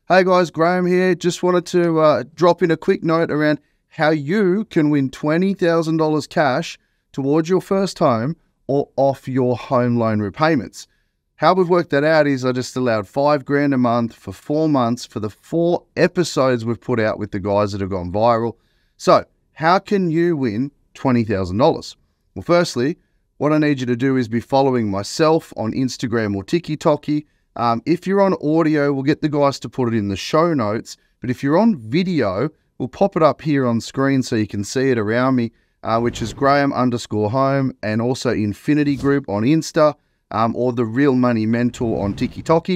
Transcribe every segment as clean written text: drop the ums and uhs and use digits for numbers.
Hey guys, Graeme here. Just wanted to drop in a quick note around how you can win $20,000 cash towards your first home or off your home loan repayments. How we've worked that out is I just allowed $5,000 a month for 4 months for the 4 episodes we've put out with the guys that have gone viral. So how can you win $20,000? Well, firstly, what I need you to do is be following myself on Instagram or TikTok. If you're on audio, we'll get the guys to put it in the show notes. But if you're on video, we'll pop it up here on screen so you can see it around me, which is Graeme_Holm, and also Infinity Group on Insta, or the Real Money Mentor on TikTok.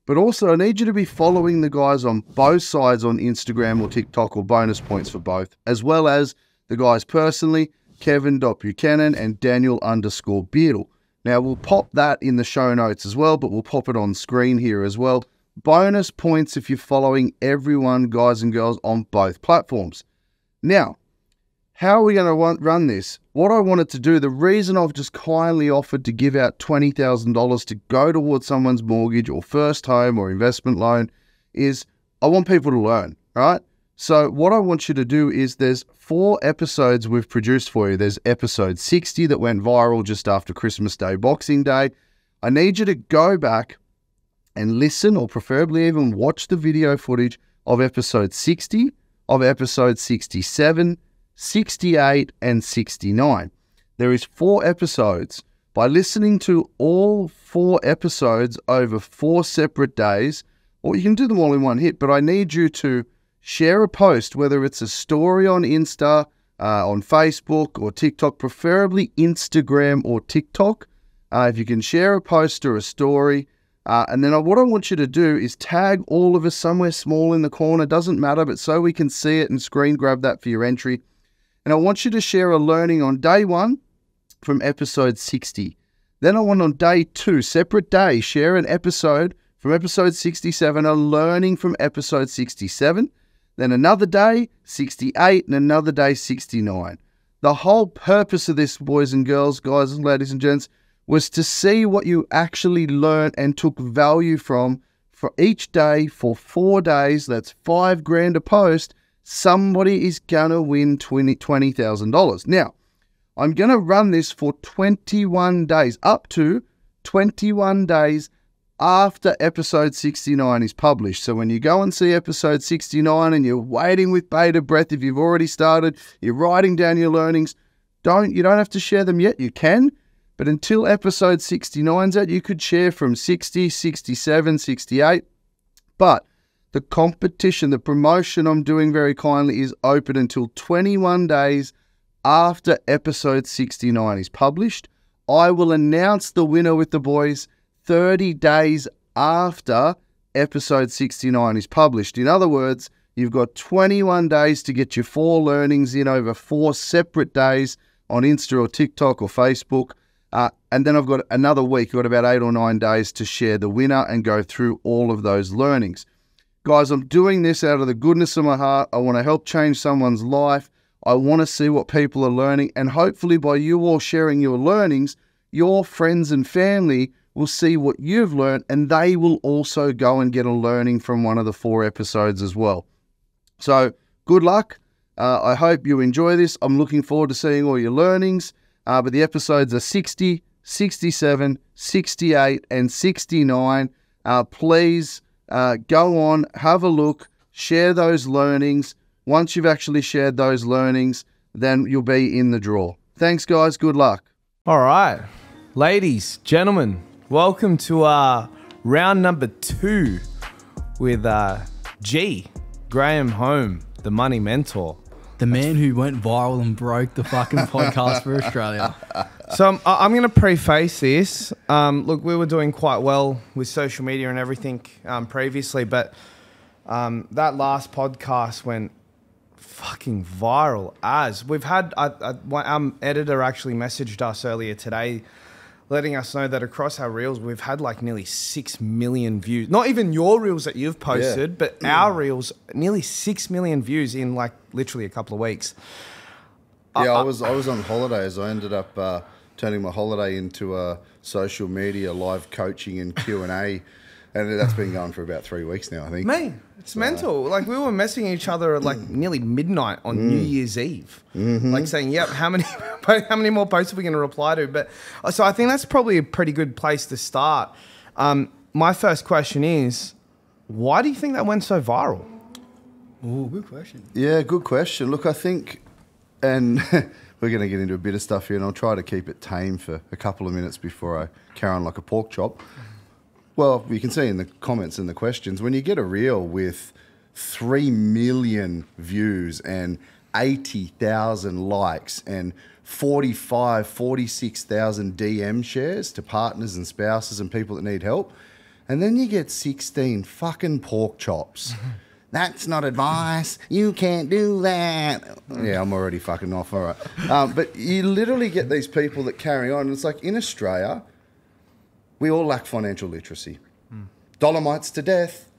But also I need you to be following the guys on both sides on Instagram or TikTok, or bonus points for both, as well as the guys personally, Kevin.Buchanan and Daniel_Beardle. Now, we'll pop that in the show notes as well, but we'll pop it on screen here as well. Bonus points if you're following everyone, guys and girls, on both platforms. Now, how are we going to run this? What I wanted to do, the reason I've just kindly offered to give out $20,000 to go towards someone's mortgage or first home or investment loan is I want people to learn, right? So what I want you to do is there's 4 episodes we've produced for you. There's episode 60 that went viral just after Christmas Day, Boxing Day. I need you to go back and listen, or preferably even watch the video footage of episode 60, of episode 67, 68, and 69. There is 4 episodes. By listening to all 4 episodes over 4 separate days, or you can do them all in one hit, but I need you to share a post, whether it's a story on Insta, on Facebook or TikTok, preferably Instagram or TikTok. If you can share a post or a story, and then what I want you to do is tag all of us somewhere small in the corner, doesn't matter, but so we can see it and screen grab that for your entry. And I want you to share a learning on day 1 from episode 60. Then I want on day 2, separate day, share an episode from episode 67, a learning from episode 67. Then another day, 68, and another day, 69. The whole purpose of this, boys and girls, guys and ladies and gents, was to see what you actually learned and took value from for each day for 4 days. That's $5,000 a post. Somebody is going to win $20,000. Now, I'm going to run this for 21 days, up to 21 days after episode 69 is published. So when you go and see episode 69 and you're waiting with bated breath, if you've already started, you're writing down your learnings, you don't have to share them yet. You can, but until episode 69's out, you could share from 60, 67, 68. But the competition, the promotion I'm doing very kindly is open until 21 days after episode 69 is published. I will announce the winner with the boys 30 days after episode 69 is published. In other words, you've got 21 days to get your 4 learnings in over 4 separate days on Insta or TikTok or Facebook. And then I've got another week, I've got about 8 or 9 days to share the winner and go through all of those learnings. Guys, I'm doing this out of the goodness of my heart. I want to help change someone's life. I want to see what people are learning. And hopefully by you all sharing your learnings, your friends and family will see what you've learned, and they will also go and get a learning from one of the 4 episodes as well. So good luck. I hope you enjoy this. I'm looking forward to seeing all your learnings. But the episodes are 60, 67, 68, and 69. Please go on, have a look, share those learnings. Once you've actually shared those learnings, then you'll be in the draw. Thanks, guys. Good luck. All right. Ladies, gentlemen, welcome to round number 2 with Graeme Holm, the money mentor. The man who went viral and broke the fucking podcast for Australia. So I'm going to preface this. Look, we were doing quite well with social media and everything previously, but that last podcast went fucking viral as. We've had, our editor actually messaged us earlier today letting us know that across our reels, we've had like nearly 6 million views. Not even your reels that you've posted, but our reels, nearly 6 million views in like literally a couple of weeks. Yeah, I was on holidays. I ended up turning my holiday into a social media live coaching and Q&A And that's been going for about 3 weeks now, I think. Me, it's mental. Like we were messaging each other at like nearly midnight on New Year's Eve, like saying, "Yep, how many more posts are we going to reply to?" But so I think that's probably a pretty good place to start. My first question is, why do you think that went so viral? Oh, good question. Yeah, good question. Look, I think, and we're going to get into a bit of stuff here, and I'll try to keep it tame for a couple of minutes before I carry on like a pork chop. Well, you can see in the comments and the questions, when you get a reel with 3 million views and 80,000 likes and 46,000 DM shares to partners and spouses and people that need help, and then you get 16 fucking pork chops. That's not advice. You can't do that. Yeah, I'm already fucking off. All right. But you literally get these people that carry on. It's like in Australia, we all lack financial literacy. Dolomites to death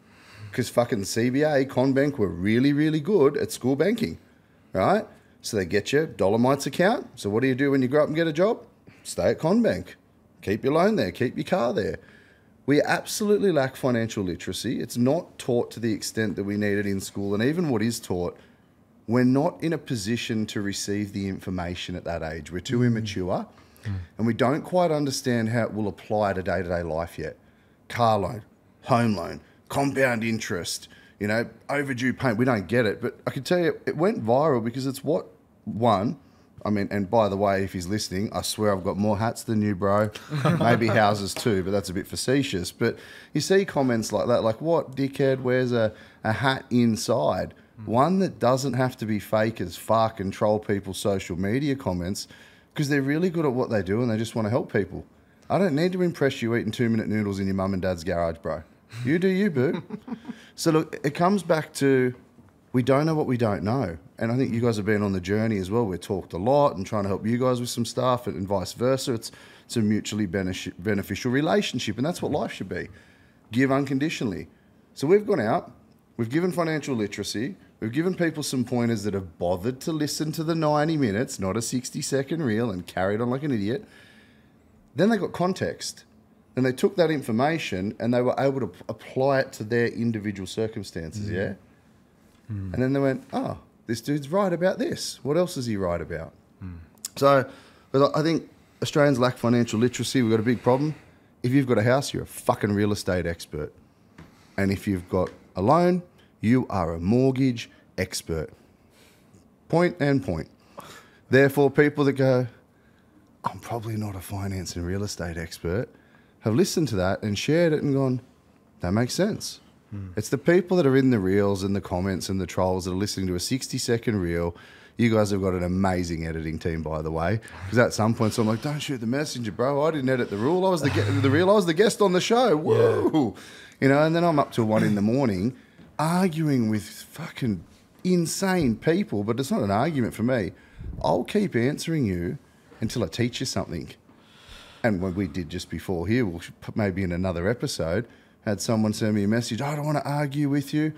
because fucking CBA, Conbank were really, really good at school banking, right? So they get you Dolomites account. So what do you do when you grow up and get a job? Stay at Conbank. Keep your loan there. Keep your car there. We absolutely lack financial literacy. It's not taught to the extent that we need it in school. And even what is taught, we're not in a position to receive the information at that age. We're too immature and we don't quite understand how it will apply to day-to-day life yet. Car loan, home loan, compound interest, you know, overdue payment. We don't get it. But I can tell you, it went viral because it's what, one, I mean, and by the way, if he's listening, I swear I've got more hats than you, bro. Maybe houses too, but that's a bit facetious. But you see comments like that, like, what dickhead wears a hat inside? One that doesn't have to be fake as fuck and troll people's social media comments because they're really good at what they do and they just want to help people. I don't need to impress you eating 2-minute noodles in your mum and dad's garage, bro. You do you, boo. So look, it comes back to we don't know what we don't know. And I think you guys have been on the journey as well. We've talked a lot and trying to help you guys with some stuff and vice versa. It's a mutually beneficial relationship, and that's what life should be. Give unconditionally. So we've gone out, we've given financial literacy, we've given people some pointers that have bothered to listen to the 90 minutes, not a 60-second reel, and carried on like an idiot. Then they got context. And they took that information and they were able to apply it to their individual circumstances, yeah? And then they went, oh, this dude's right about this. What else is he right about? So but I think Australians lack financial literacy. We've got a big problem. If you've got a house, you're a fucking real estate expert. And if you've got a loan, you are a mortgage expert. Point and point. Therefore, people that go, I'm probably not a finance and real estate expert, have listened to that and shared it and gone, that makes sense. It's the people that are in the reels and the comments and the trolls that are listening to a 60-second reel. You guys have got an amazing editing team, by the way. Because at some point, so I'm like, don't shoot the messenger, bro. I didn't edit the reel. I was the guest on the show. Whoa. Yeah. You know, and then I'm up till 1 a.m. arguing with fucking insane people. But it's not an argument for me. I'll keep answering you until I teach you something. And what we did just before here, we'll maybe in another episode, had someone send me a message, I don't want to argue with you.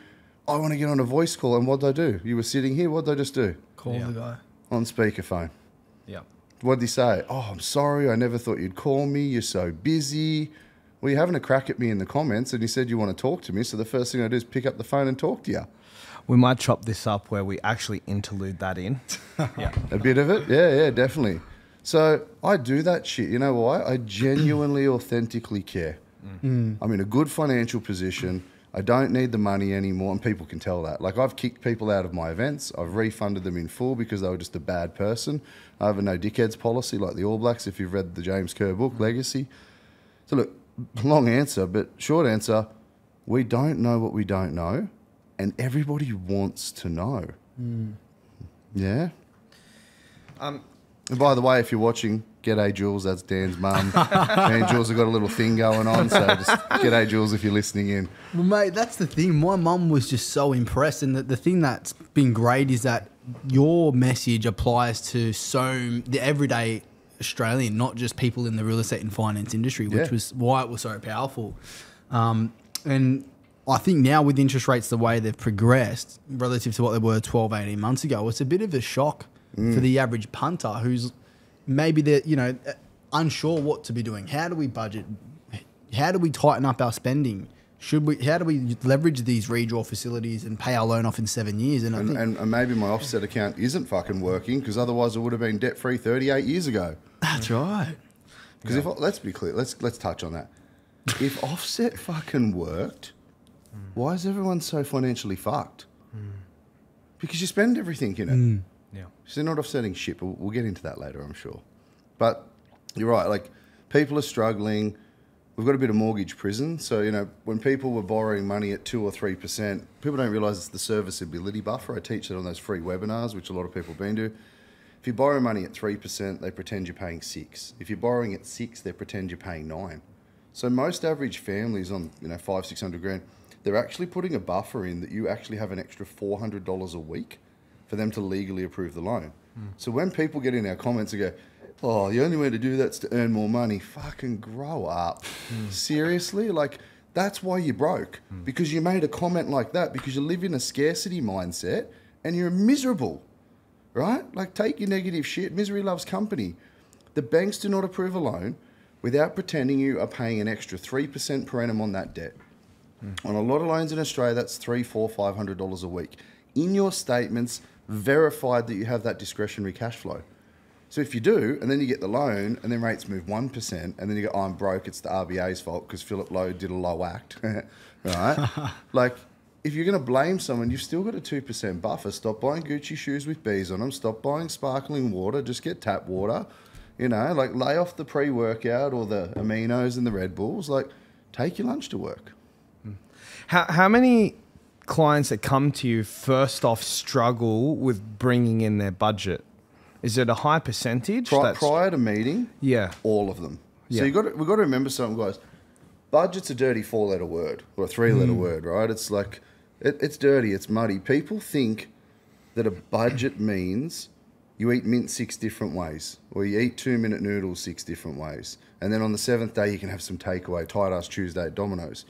I want to get on a voice call. And what did I do? You were sitting here. What did I just do? Call the guy. On speakerphone. Yeah. What did he say? Oh, I'm sorry. I never thought you'd call me. You're so busy. Well, you're having a crack at me in the comments and you said you want to talk to me. So the first thing I do is pick up the phone and talk to you. We might chop this up where we actually interlude that in. Yeah. A bit of it? Yeah, definitely. So I do that shit. You know why? I genuinely, authentically care. I'm in a good financial position. I don't need the money anymore, and people can tell that. Like, I've kicked people out of my events. I've refunded them in full because they were just a bad person. I have a no dickheads policy like the All Blacks, if you've read the James Kerr book, Legacy. So look, long answer, but short answer, we don't know what we don't know, and everybody wants to know. Yeah? And by the way, if you're watching, g'day Jules, that's Dan's mum. Me and Jules have got a little thing going on, so just g'day Jules if you're listening in. Well, mate, that's the thing. My mum was just so impressed, and the thing that's been great is that your message applies to the everyday Australian, not just people in the real estate and finance industry, which was why it was so powerful. And I think now with interest rates the way they've progressed relative to what they were 12, 18 months ago, it's a bit of a shock for the average punter who's maybe they're, unsure what to be doing. How do we budget? How do we tighten up our spending? How do we leverage these redraw facilities and pay our loan off in 7 years? And I think And maybe my offset account isn't fucking working because otherwise I would have been debt free 38 years ago. that's right. Because if let's be clear, let's touch on that. If offset fucking worked, why is everyone so financially fucked? Because you spend everything in it. Yeah. So they're not offsetting shit, but we'll get into that later, I'm sure. But you're right, like people are struggling. We've got a bit of mortgage prison. So, you know, when people were borrowing money at 2 or 3%, people don't realise it's the serviceability buffer. I teach it on those free webinars, which a lot of people have been to. If you borrow money at 3%, they pretend you're paying 6. If you're borrowing at 6, they pretend you're paying 9. So most average families on, you know, 500-600 grand, they're actually putting a buffer in that you actually have an extra $400 a week for them to legally approve the loan. So when people get in our comments and go, oh, the only way to do that's to earn more money, fucking grow up. Seriously? Like, that's why you're broke. Because you made a comment like that because you live in a scarcity mindset and you're miserable, right? Like, take your negative shit. Misery loves company. The banks do not approve a loan without pretending you are paying an extra 3% per annum on that debt. On a lot of loans in Australia, that's $300, $400, $500 a week. In your statements, verified that you have that discretionary cash flow. So if you do, and then you get the loan, and then rates move 1%, and then you go, oh, I'm broke, it's the RBA's fault because Philip Lowe did a low act, right? Like, if you're going to blame someone, you've still got a 2% buffer. Stop buying Gucci shoes with bees on them. Stop buying sparkling water. Just get tap water. You know, like, lay off the pre-workout or the aminos and the Red Bulls. Like, take your lunch to work. How many clients that come to you first off struggle with bringing in their budget? Is it a high percentage? Prior to meeting, yeah, all of them. Yeah. So we've got to remember something, guys. Budget's a dirty 4-letter word or a 3-letter word, right? It's like it's dirty, it's muddy. People think that a budget means you eat mint 6 different ways, or you eat 2-minute noodles 6 different ways, and then on the 7th day you can have some takeaway, tight ass Tuesday at Domino's.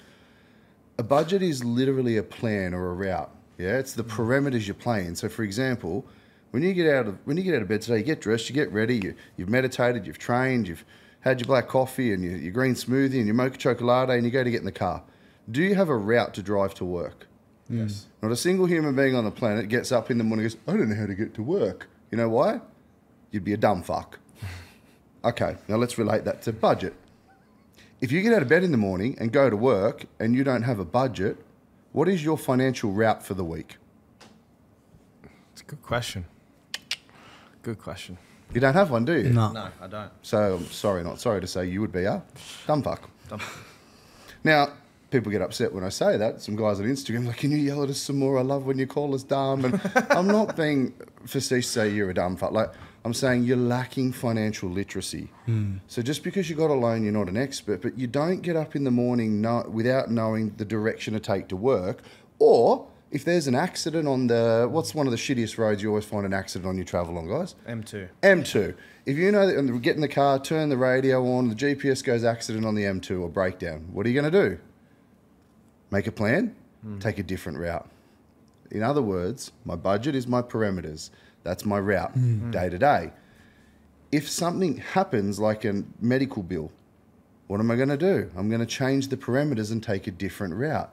A budget is literally a plan or a route. Yeah, it's the parameters you're playing. So, for example, when you get out of bed today, you get dressed, you get ready, you've meditated, you've trained, you've had your black coffee and your green smoothie and your mocha chocolate, and you go to get in the car. Do you have a route to drive to work? Yes. Not a single human being on the planet gets up in the morning and goes, I don't know how to get to work. You know why? You'd be a dumb fuck. Okay, now let's relate that to budget. If you get out of bed in the morning and go to work and you don't have a budget, what is your financial route for the week? It's a good question. Good question. You don't have one, do you? No, I don't. So I'm not sorry to say you would be a dumb fuck. Now, people get upset when I say that. Some guys on Instagram are like, can you yell at us some more? I love when you call us dumb. And I'm not being facetious to say you're a dumb fuck. Like, I'm saying you're lacking financial literacy. So just because you got a loan, you're not an expert, but you don't get up in the morning without knowing the direction to take to work. Or if there's an accident on what's one of the shittiest roads you always find an accident on you travel on, guys? M2. M2. If you know that, and get in the car, turn the radio on, the GPS goes accident on the M2 or breakdown, what are you going to do? Make a plan, take a different route. In other words, my budget is my parameters. That's my route, day to day. If something happens like a medical bill, what am I going to do? I'm going to change the parameters and take a different route.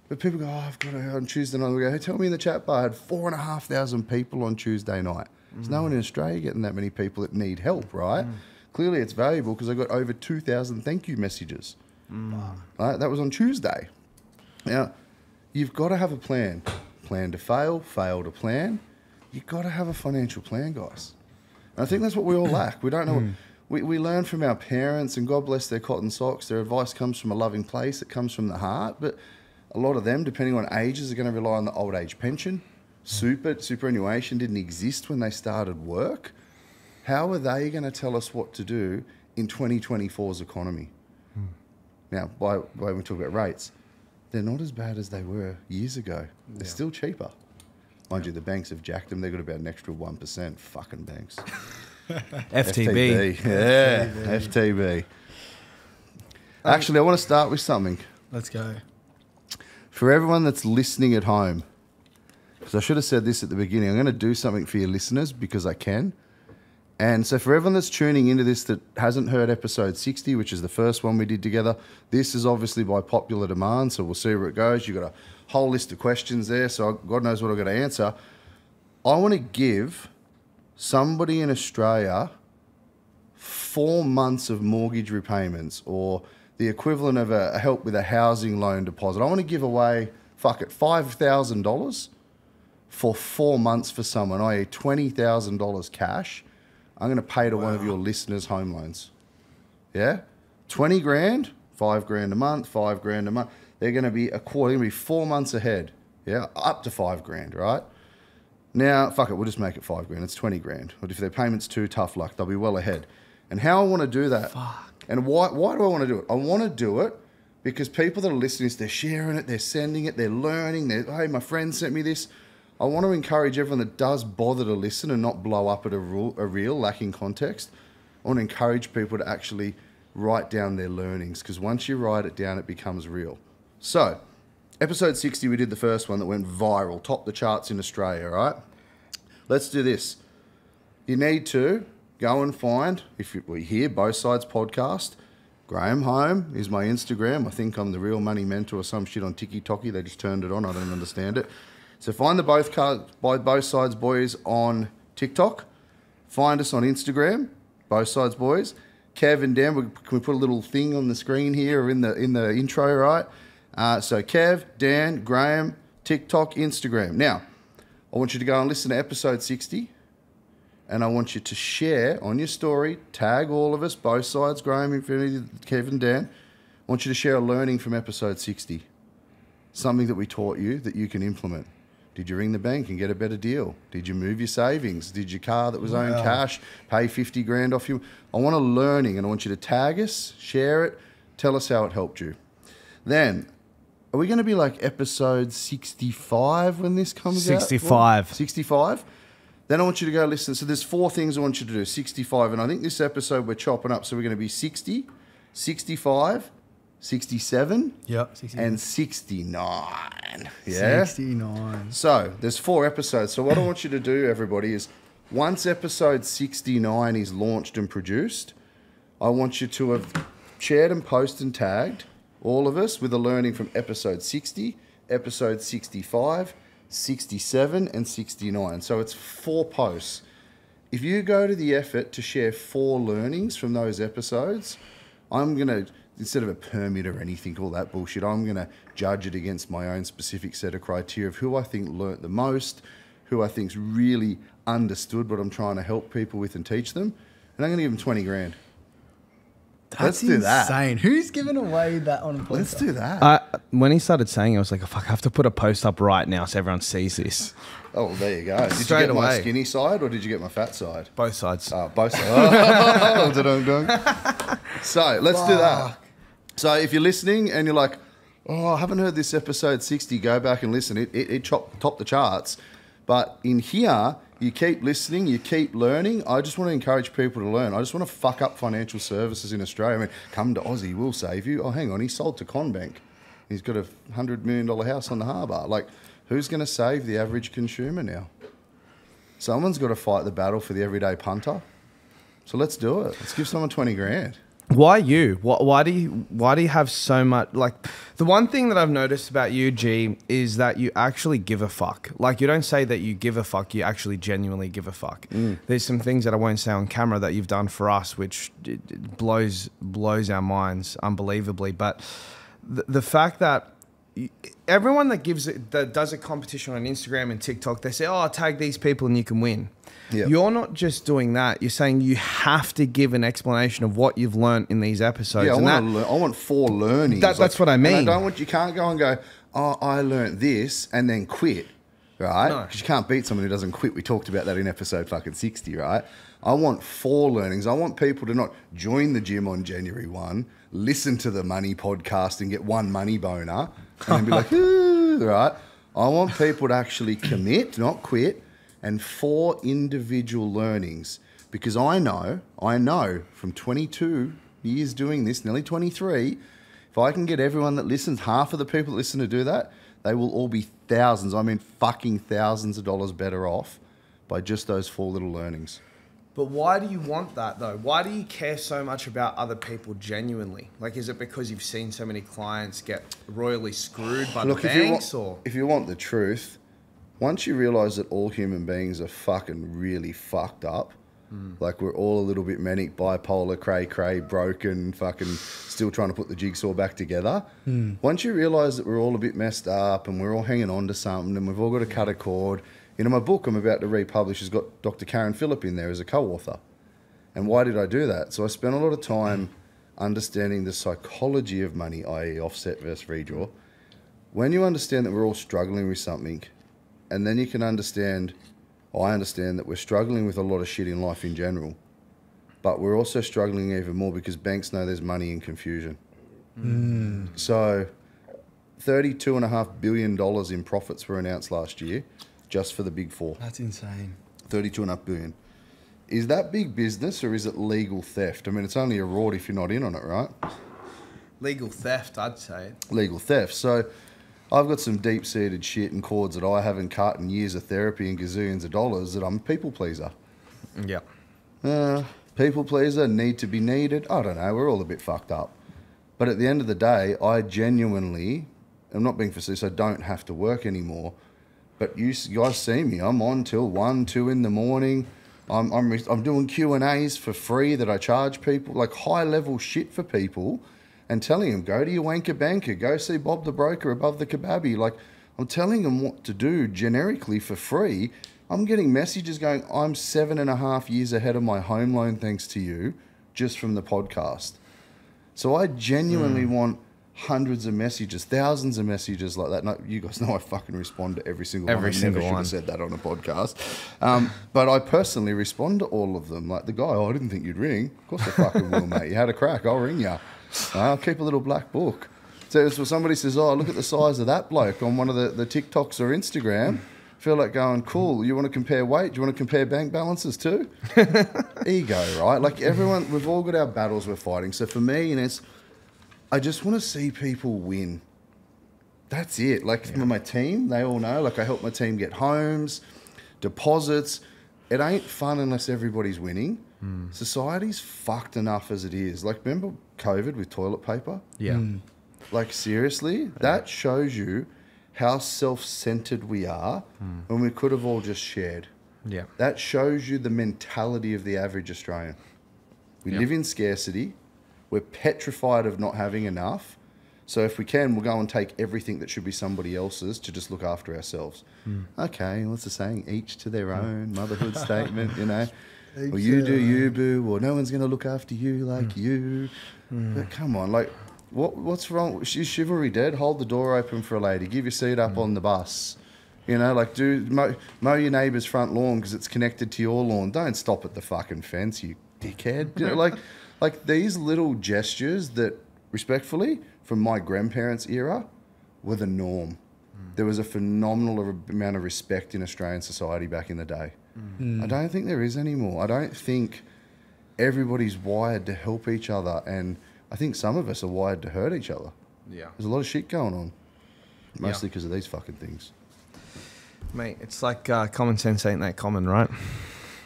But people go, oh, I've got to on Tuesday night. We go, hey, tell me in the chat bar, I had 4,500 people on Tuesday night. There's no one in Australia getting that many people that need help, right? Clearly it's valuable because I got over 2,000 thank you messages. Right? That was on Tuesday. Now, you've got to have a plan. Plan to fail, fail to plan. You've got to have a financial plan, guys. And I think that's what we all lack. We don't know. We learn from our parents, and God bless their cotton socks. Their advice comes from a loving place. It comes from the heart. But a lot of them, depending on ages, are going to rely on the old age pension. Superannuation didn't exist when they started work. How are they going to tell us what to do in 2024's economy? Now, when we talk about rates, they're not as bad as they were years ago. They're still cheaper. Mind you, the banks have jacked them. They've got about an extra 1%. Fucking banks. FTB. Yeah, FTB. Actually, I want to start with something. Let's go. For everyone that's listening at home, because I should have said this at the beginning, I'm going to do something for your listeners because I can. And so for everyone that's tuning into this that hasn't heard episode 60, which is the first one we did together, this is obviously by popular demand, so we'll see where it goes. You've got a whole list of questions there, so God knows what I've got to answer. I want to give somebody in Australia 4 months of mortgage repayments, or the equivalent of a help with a housing loan deposit. I want to give away, $5,000 for 4 months for someone, i.e. $20,000 cash. I'm going to pay to one of your listeners' home loans. Yeah? 20 grand, 5 grand a month, 5 grand a month. They're going to be a quarter, going to be 4 months ahead. Yeah? Up to 5 grand, right? Now, fuck it, we'll just make it 5 grand. It's 20 grand. But if their payment's too tough luck, they'll be well ahead. And how I want to do that, and why do I want to do it? I want to do it because people that are listening, they're sharing it, they're sending it, they're learning. Hey, my friend sent me this. I want to encourage everyone that does bother to listen and not blow up at a reel lacking context. I want to encourage people to actually write down their learnings, because once you write it down, it becomes real. So, episode 60, we did the first one that went viral, topped the charts in Australia, right? Let's do this. You need to go and find, if you hear Both Sides podcast, Graeme Holm is my Instagram. I think I'm the Real Money Mentor or some shit on TikTok. They just turned it on. I don't understand it. So find the Both Sides Boys on TikTok. Find us on Instagram, Both Sides Boys. Kev and Dan, can we put a little thing on the screen here or in the intro, right? So Kev, Dan, Graeme, TikTok, Instagram. Now, I want you to go and listen to episode 60, and I want you to share on your story, tag all of us, Both Sides, Graeme, Infinity, Kev and Dan. I want you to share a learning from episode 60, something that we taught you that you can implement. Did you ring the bank and get a better deal? Did you move your savings? Did your car that was owing cash pay 50 grand off you? I want a learning, and I want you to tag us, share it, tell us how it helped you. Then, are we going to be like episode 65 when this comes out? 65. 65? Then I want you to go listen. So there's 4 things I want you to do, 65. And I think this episode we're chopping up. So we're going to be 60, 65, 67, and 69. Yeah? 69. So there's 4 episodes. So what I want you to do, everybody, is once episode 69 is launched and produced, I want you to have shared and posted and tagged all of us with a learning from episode 60, episode 65, 67, and 69. So it's 4 posts. If you go to the effort to share 4 learnings from those episodes, I'm going to, instead of a permit or anything, all that bullshit, I'm going to judge it against my own specific set of criteria of who I think learnt the most, who I think's really understood what I'm trying to help people with and teach them. And I'm going to give them 20 grand. Let's do that. Insane. Who's giving away that on a podcast? Let's do that. When he started saying it, I was like, oh, fuck, I have to put a post up right now so everyone sees this. Oh, well, there you go. Did Straight you get my away. skinny side or did you get my fat side? Both sides. Oh, both sides. Oh, so let's do that. So if you're listening and you're like, oh, I haven't heard this episode 60, go back and listen. It topped the charts. But in here, you keep listening, you keep learning. I just want to encourage people to learn. I just want to fuck up financial services in Australia. I mean, come to Aussie, we'll save you. Oh, hang on, he sold to Conbank. He's got a $100 million house on the harbour. Like, who's going to save the average consumer now? Someone's got to fight the battle for the everyday punter. So let's do it. Let's give someone 20 grand. Why you? Why do you have so much? Like, the one thing that I've noticed about you, G, is that you actually give a fuck. Like, you don't say that you give a fuck, you actually genuinely give a fuck. There's some things that I won't say on camera that you've done for us, which it blows our minds unbelievably. But the fact that everyone that does a competition on Instagram and TikTok, they say, oh, tag these people and you can win. Yep. You're not just doing that. You're saying you have to give an explanation of what you've learned in these episodes. Yeah, I want 4 learnings. That's what I mean. You can't go and go, oh, I learnt this and then quit, right? Because you can't beat someone who doesn't quit. We talked about that in episode fucking 60, right? I want 4 learnings. I want people to not join the gym on January 1, listen to the money podcast and get 1 money boner and then be like, ooh, right? I want people to actually commit, not quit, and 4 individual learnings. Because I know from 22 years doing this, nearly 23, if I can get everyone that listens, half of the people that listen to do that, they will all be thousands, I mean fucking thousands of dollars better off by just those 4 little learnings. But why do you want that though? Why do you care so much about other people genuinely? Like, is it because you've seen so many clients get royally screwed by the banks, or? If you want the truth, once you realise that all human beings are fucking really fucked up, like we're all a little bit manic, bipolar, cray, broken, fucking still trying to put the jigsaw back together. Once you realise that we're all a bit messed up and we're all hanging on to something and we've all got to cut a cord. You know, my book I'm about to republish has got Dr. Karen Phillip in there as a co-author. And why did I do that? So I spent a lot of time understanding the psychology of money, i.e. offset versus redraw. When you understand that we're all struggling with something, and then you can understand, I understand that we're struggling with a lot of shit in life in general, but we're also struggling even more because banks know there's money in confusion. So $32.5 billion in profits were announced last year, just for the big four. That's insane. 32.5 billion. Is that big business or is it legal theft? I mean, it's only a rort if you're not in on it, right? Legal theft, I'd say. Legal theft. So I've got some deep-seated shit and cords that I haven't cut in years of therapy and gazillions of dollars that I'm a people pleaser. Yeah. People pleaser, need to be needed. I don't know. We're all a bit fucked up. But at the end of the day, I genuinely, I'm not being facetious, I don't have to work anymore. But you guys see me. I'm on till 1, 2 in the morning. I'm doing Q&As for free that I charge people, like high-level shit for people, and telling them, go to your wanker banker, go see Bob the broker above the kebabby. Like, I'm telling them what to do generically for free. I'm getting messages going, I'm 7.5 years ahead of my home loan thanks to you, just from the podcast. So I genuinely want hundreds of messages, thousands of messages like that. No, you guys know I fucking respond to every single one. I never should have said that on a podcast. But I personally respond to all of them. Like the guy, I didn't think you'd ring. Of course I fucking will, mate. You had a crack, I'll ring you. I'll keep a little black book. So somebody says, oh, look at the size of that bloke on one of the TikToks or Instagram. Feel like going, cool, you want to compare weight? Do you want to compare bank balances too? Ego, right? Like everyone, we've all got our battles we're fighting. So for me, you know, I just want to see people win. That's it. Like my team, they all know. Like I help my team get homes, deposits. It ain't fun unless everybody's winning. Society's fucked enough as it is. Like remember COVID with toilet paper? Yeah. Like seriously, that shows you how self-centered we are when we could have all just shared. Yeah. That shows you the mentality of the average Australian. We live in scarcity. We're petrified of not having enough. So if we can, we'll go and take everything that should be somebody else's to just look after ourselves. Okay, what's the saying? Each to their own, motherhood statement, you know. Or you do you, boo, or no one's going to look after you like you. But come on, like, what's wrong? Is chivalry dead? Hold the door open for a lady. Give your seat up on the bus. You know, like mow your neighbour's front lawn because it's connected to your lawn. Don't stop at the fucking fence, you dickhead. You know, like these little gestures that, respectfully, from my grandparents' era, were the norm. There was a phenomenal amount of respect in Australian society back in the day. I don't think there is anymore. I don't think everybody's wired to help each other, and I think some of us are wired to hurt each other. Yeah. There's a lot of shit going on, mostly because of these fucking things. Mate, it's like common sense ain't that common, right?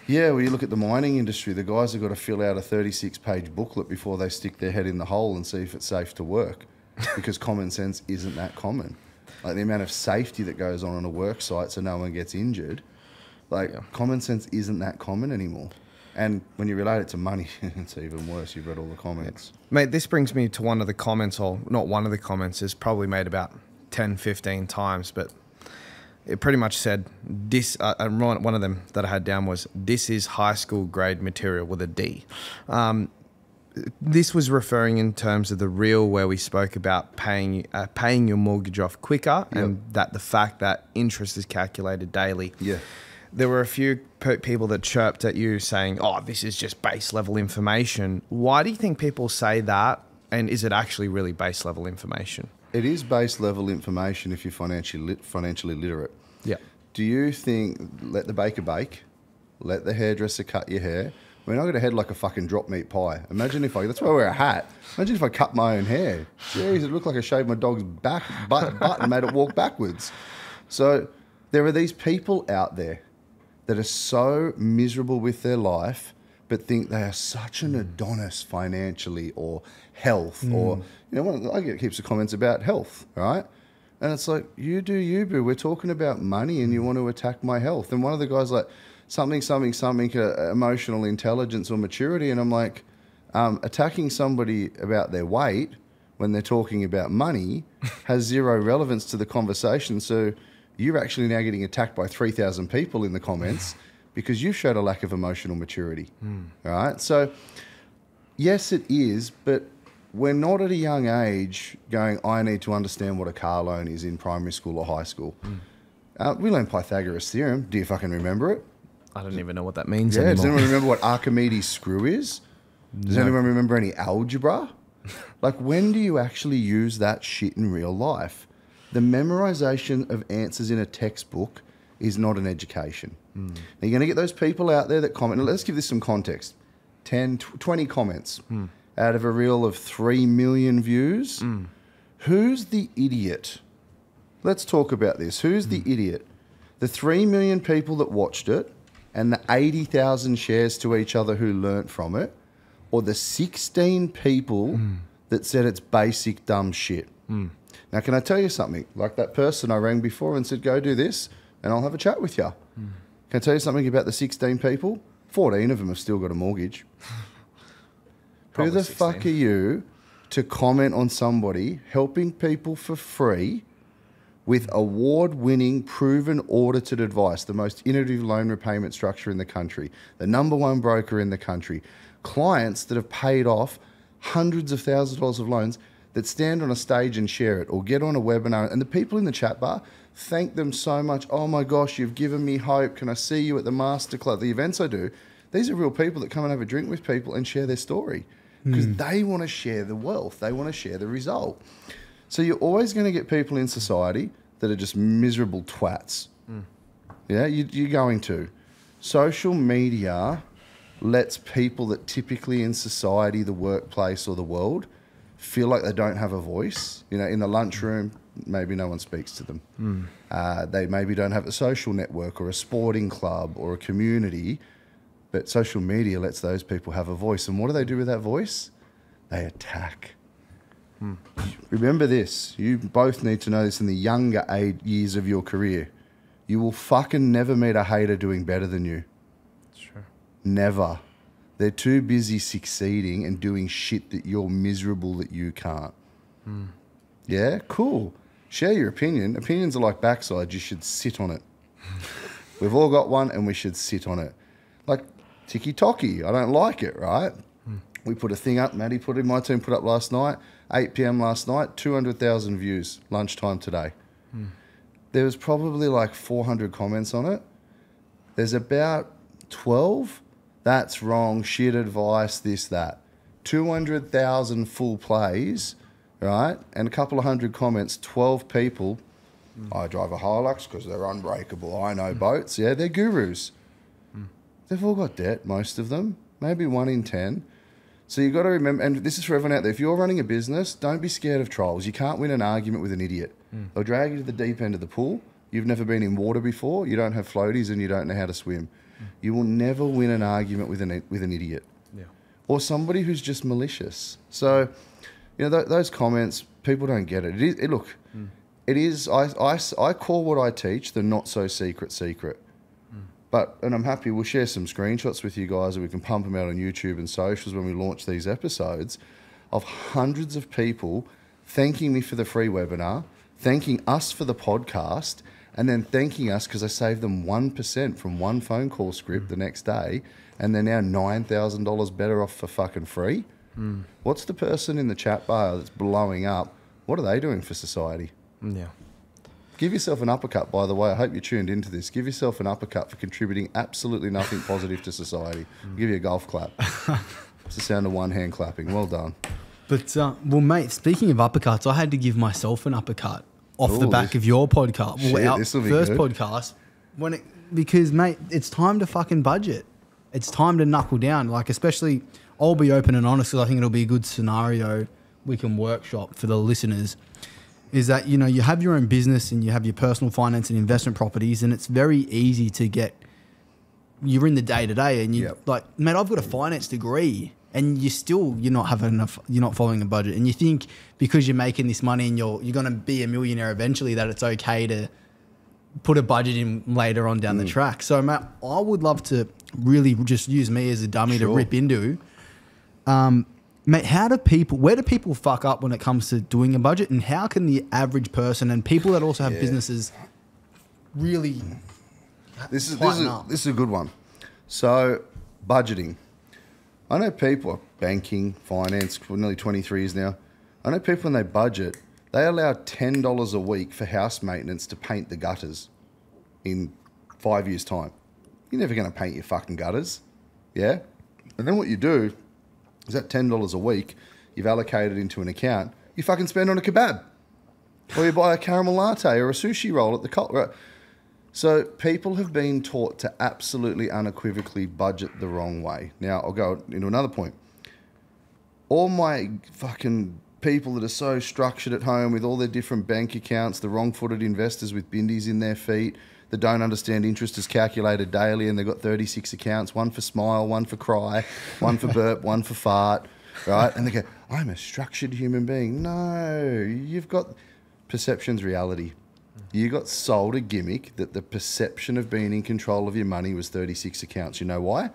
Yeah, well, you look at the mining industry, the guys have got to fill out a 36-page booklet before they stick their head in the hole and see if it's safe to work, because common sense isn't that common. Like the amount of safety that goes on a work site so no one gets injured, common sense isn't that common anymore. And when you relate it to money, it's even worse. You've read all the comments. Mate, this brings me to one of the comments, or not one of the comments, it's probably made about 10, 15 times, but it pretty much said, this, one of them that I had down was, this is high school grade material with a D. This was referring in terms of the reel where we spoke about paying your mortgage off quicker, and that the fact that interest is calculated daily. Yeah. There were a few people that chirped at you saying, oh, this is just base level information. Why do you think people say that? And is it actually really base level information? It is base level information if you're financially literate. Yeah. Do you think, let the baker bake, let the hairdresser cut your hair? I mean, I got a head like a fucking drop meat pie. Imagine if that's why I wear a hat. Imagine if I cut my own hair. Jeez, it looked like I shaved my dog's butt and made it walk backwards. So there are these people out there that are so miserable with their life but think they are such an Adonis financially or health or, I get heaps of comments about health, right? And it's like, you do you, boo. We're talking about money and you want to attack my health. And one of the guys like, something, emotional intelligence or maturity. And I'm like, attacking somebody about their weight when they're talking about money has zero relevance to the conversation. So you're actually now getting attacked by 3,000 people in the comments because you've showed a lack of emotional maturity. All right. So yes, it is, but we're not at a young age going, I need to understand what a car loan is in primary school or high school. We learned Pythagoras' theorem. Do you fucking remember it? I don't even know what that means Yeah. anymore. Does anyone remember what Archimedes' screw is? Does anyone remember any algebra? Like, when do you actually use that shit in real life? The memorization of answers in a textbook is not an education. Now, you're going to get those people out there that comment. Now, let's give this some context. 10, 20 comments out of a reel of 3 million views. Who's the idiot? Let's talk about this. Who's the idiot? The 3 million people that watched it and the 80,000 shares to each other who learnt from it, or the 16 people that said it's basic dumb shit. Now, can I tell you something? Like that person I rang before and said, go do this and I'll have a chat with you. Can I tell you something about the 16 people? 14 of them have still got a mortgage. Who the 16. fuck are you to comment on somebody helping people for free with award-winning, proven, audited advice, the most innovative loan repayment structure in the country, the #1 broker in the country, clients that have paid off hundreds of thousands of dollars of loans that stand on a stage and share it or get on a webinar, and the people in the chat bar thank them so much. Oh my gosh, you've given me hope. Can I see you at the masterclass, the events I do? These are real people that come and have a drink with people and share their story because they want to share the wealth. They want to share the result. So you're always going to get people in society that are just miserable twats. Yeah, you're going to. Social media lets people that typically in society, the workplace or the world, feel like they don't have a voice. You know, in the lunchroom, maybe no one speaks to them. They maybe don't have a social network or a sporting club or a community, but social media lets those people have a voice. And what do they do with that voice? They attack. Remember this. You both need to know this in the younger years of your career. You will fucking never meet a hater doing better than you. Sure. Never. They're too busy succeeding and doing shit that you're miserable that you can't. Yeah? Cool. Share your opinion. Opinions are like backsides. You should sit on it. We've all got one and we should sit on it. Like tiki-toki. I don't like it, right? We put a thing up. Maddie put in, my team put up last night. 8 p.m. last night, 200,000 views, lunchtime today. There was probably like 400 comments on it. There's about 12. That's wrong, shit advice, this, that. 200,000 full plays, right? And a couple of hundred comments, 12 people. I drive a Hilux because they're unbreakable. I know boats. Yeah, they're gurus. They've all got debt, most of them. Maybe 1 in 10. So you've got to remember, and this is for everyone out there, if you're running a business, don't be scared of trolls. You can't win an argument with an idiot. They'll drag you to the deep end of the pool. You've never been in water before. You don't have floaties and you don't know how to swim. You will never win an argument with an idiot. Yeah. Or somebody who's just malicious. So, you know, those comments, people don't get it. It is, I call what I teach the not so secret. And I'm happy we'll share some screenshots with you guys and we can pump them out on YouTube and socials when we launch these episodes of hundreds of people thanking me for the free webinar, thanking us for the podcast, and then thanking us because I saved them 1% from one phone call script the next day, and they're now $9,000 better off for fucking free. What's the person in the chat bar that's blowing up? What are they doing for society? Yeah. Give yourself an uppercut, by the way. I hope you tuned into this. Give yourself an uppercut for contributing absolutely nothing positive to society. I'll give you a golf clap. It's the sound of one hand clapping. Well done. But, well, mate, speaking of uppercuts, I had to give myself an uppercut off the back of your podcast. Shit, our this'll be first good. podcast. Because, mate, it's time to fucking budget. It's time to knuckle down. Like, especially, I'll be open and honest because I think it'll be a good scenario we can workshop for the listeners. Is that, you know, you have your own business and you have your personal finance and investment properties, and it's very easy to get you're in the day to day, and you Yep. like, mate, I've got a finance degree, and you're not having enough, you're not following a budget, and you think because you're making this money and you're going to be a millionaire eventually that it's okay to put a budget in later on down the track. So, Matt, I would love to really just use me as a dummy to rip into. Mate, where do people fuck up when it comes to doing a budget, and how can the average person and people that also have businesses really This is tighten up? a good one. So, budgeting. I know people, banking, finance, for nearly 23 years now. I know people when they budget, they allow $10 a week for house maintenance to paint the gutters in 5 years' time. You're never going to paint your fucking gutters, yeah? And then what you do is that $10 a week you've allocated into an account, you fucking spend on a kebab. Or you buy a caramel latte or a sushi roll at the right? So people have been taught to absolutely unequivocally budget the wrong way. Now, I'll go into another point. All my fucking people that are so structured at home with all their different bank accounts, the wrong-footed investors with bindies in their feet that don't understand interest is calculated daily, and they've got 36 accounts, one for smile, one for cry, one for burp, one for fart, right? And they go, I'm a structured human being. No, you've got perception's reality. You got sold a gimmick that the perception of being in control of your money was 36 accounts. You know why?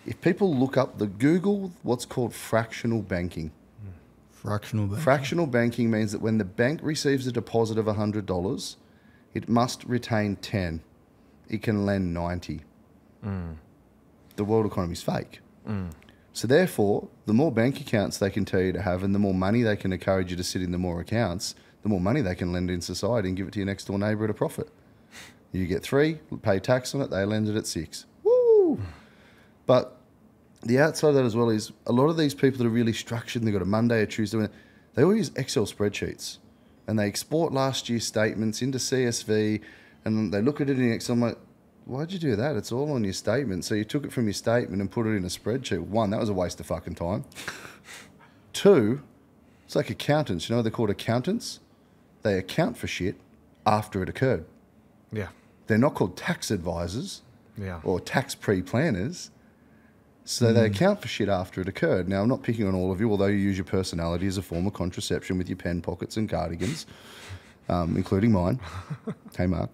If people look up Google what's called fractional banking. Fractional banking means that when the bank receives a deposit of $100, it must retain 10. It can lend 90. The world economy is fake. So therefore, the more bank accounts they can tell you to have and the more money they can encourage you to sit in the more accounts, the more money they can lend in society and give it to your next door neighbour at a profit. You get 3, pay tax on it, they lend it at 6. Woo! But the outside of that as well is a lot of these people that are really structured and they've got a Monday or Tuesday, they all use Excel spreadsheets and they export last year's statements into CSV and they look at it in Excel. I'm like, why'd you do that? It's all on your statement. So you took it from your statement and put it in a spreadsheet. 1, that was a waste of fucking time. 2, it's like accountants. You know what they're called accountants? They account for shit after it occurred. Yeah. They're not called tax advisors or tax pre-planners. So they account for shit after it occurred. Now, I'm not picking on all of you, although you use your personality as a form of contraception with your pen pockets and cardigans, including mine. Hey, Mark.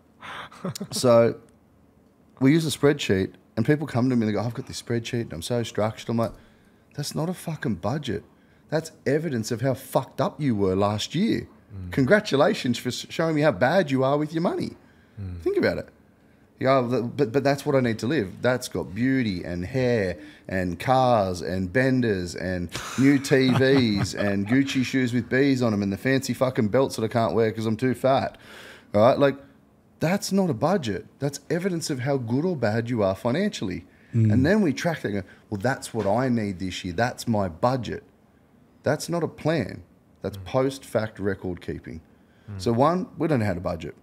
So we use a spreadsheet, and people come to me and they go, I've got this spreadsheet, and I'm so structured. I'm like, that's not a fucking budget. That's evidence of how fucked up you were last year. Congratulations for showing me how bad you are with your money. Think about it. Yeah, but that's what I need to live. That's got beauty and hair and cars and benders and new TVs and Gucci shoes with bees on them and the fancy fucking belts that I can't wear because I'm too fat. All right, like that's not a budget. That's evidence of how good or bad you are financially. And then we track that and go, well, that's what I need this year. That's my budget. That's not a plan. That's post-fact record keeping. So 1, we don't know how to budget.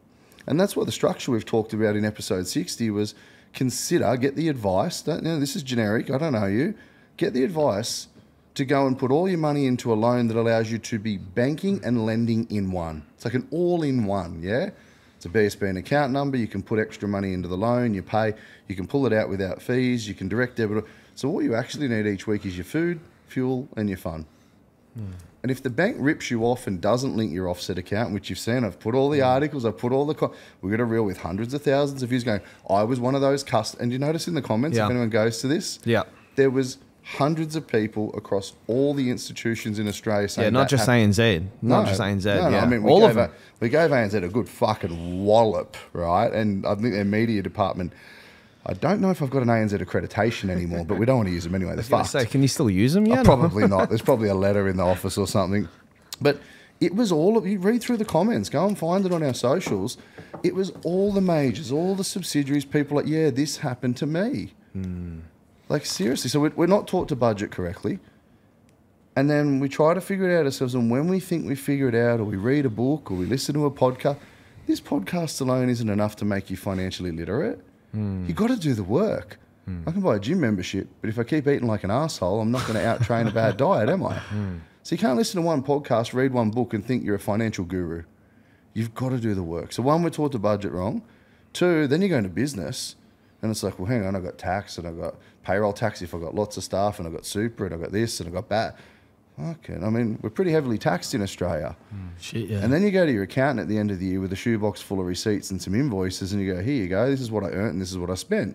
And that's what the structure we've talked about in episode 60 was consider, get the advice. This is generic, I don't know you. Get the advice to go and put all your money into a loan that allows you to be banking and lending in one. It's like an all-in-one, yeah? It's a BSB account number. You can put extra money into the loan. You pay. You can pull it out without fees. You can direct debit. So what you actually need each week is your food, fuel, and your fun. And if the bank rips you off and doesn't link your offset account, which you've seen, I've put all the articles, I've put all the... We've got a reel with hundreds of thousands of views going, I was one of those customers. And you notice in the comments, if anyone goes to this, there was hundreds of people across all the institutions in Australia saying not just ANZ. Not just ANZ. No, I mean, all of them. We gave ANZ a good fucking wallop, right? And I think their media department... I don't know if I've got an ANZ accreditation anymore, but we don't want to use them anyway. They're fucked. Say, can you still use them yet? Probably not. There's probably a letter in the office or something. But it was all of... You read through the comments. Go and find it on our socials. It was all the majors, all the subsidiaries, people like, yeah, this happened to me. Like, seriously. So we're not taught to budget correctly. And then we try to figure it out ourselves. And when we think we figure it out, or we read a book, or we listen to a podcast, this podcast alone isn't enough to make you financially literate. You got to do the work. I can buy a gym membership, but if I keep eating like an asshole, I'm not going to out-train a bad diet, am I? So you can't listen to one podcast, read one book and think you're a financial guru. You've got to do the work. So 1, we're taught to budget wrong. 2, then you go into business. And it's like, well, hang on, I've got tax and I've got payroll tax if I've got lots of staff and I've got super and I've got this and I've got that. Okay, I mean, we're pretty heavily taxed in Australia. Shit, yeah. And then you go to your accountant at the end of the year with a shoebox full of receipts and some invoices and you go, here you go, this is what I earned and this is what I spent.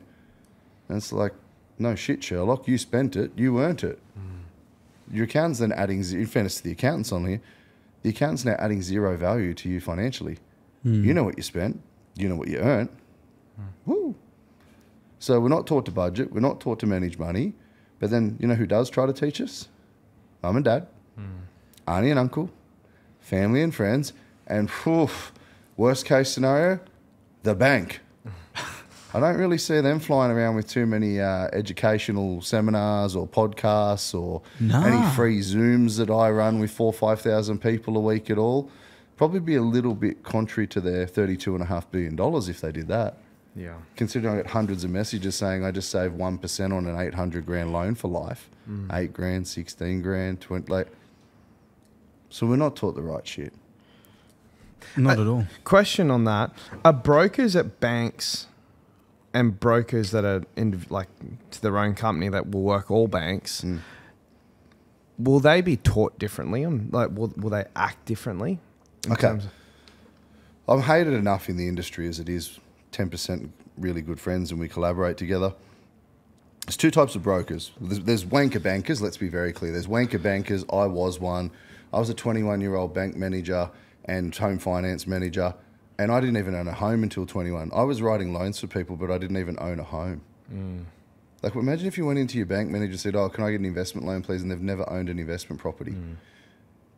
And it's like, no shit, Sherlock, you spent it, you earned it. Your accountant's then adding, in fairness to the accountants on here, the accountant's now adding zero value to you financially. You know what you spent, you know what you earned. Woo. So we're not taught to budget, we're not taught to manage money, but then you know who does try to teach us? Mum and dad, auntie and uncle, family and friends, and worst case scenario, the bank. I don't really see them flying around with too many educational seminars or podcasts or any free Zooms that I run with 4,000 or 5,000 people a week at all. Probably be a little bit contrary to their $32.5 billion if they did that. Yeah. Considering I get hundreds of messages saying I just saved 1% on an 800 grand loan for life. 8 grand, 16 grand, 20, like. So we're not taught the right shit. Not at all. Question on that. Are brokers at banks and brokers that are like to their own company that will work all banks, will they be taught differently? Like, will they act differently? Okay. I'm hated enough in the industry as it is. 10% really good friends and we collaborate together. There's two types of brokers. There's wanker bankers, let's be very clear. There's wanker bankers. I was one. I was a 21-year-old bank manager and home finance manager, and I didn't even own a home until 21. I was writing loans for people, but I didn't even own a home. Like, imagine if you went into your bank manager and said, oh, can I get an investment loan, please? And they've never owned an investment property.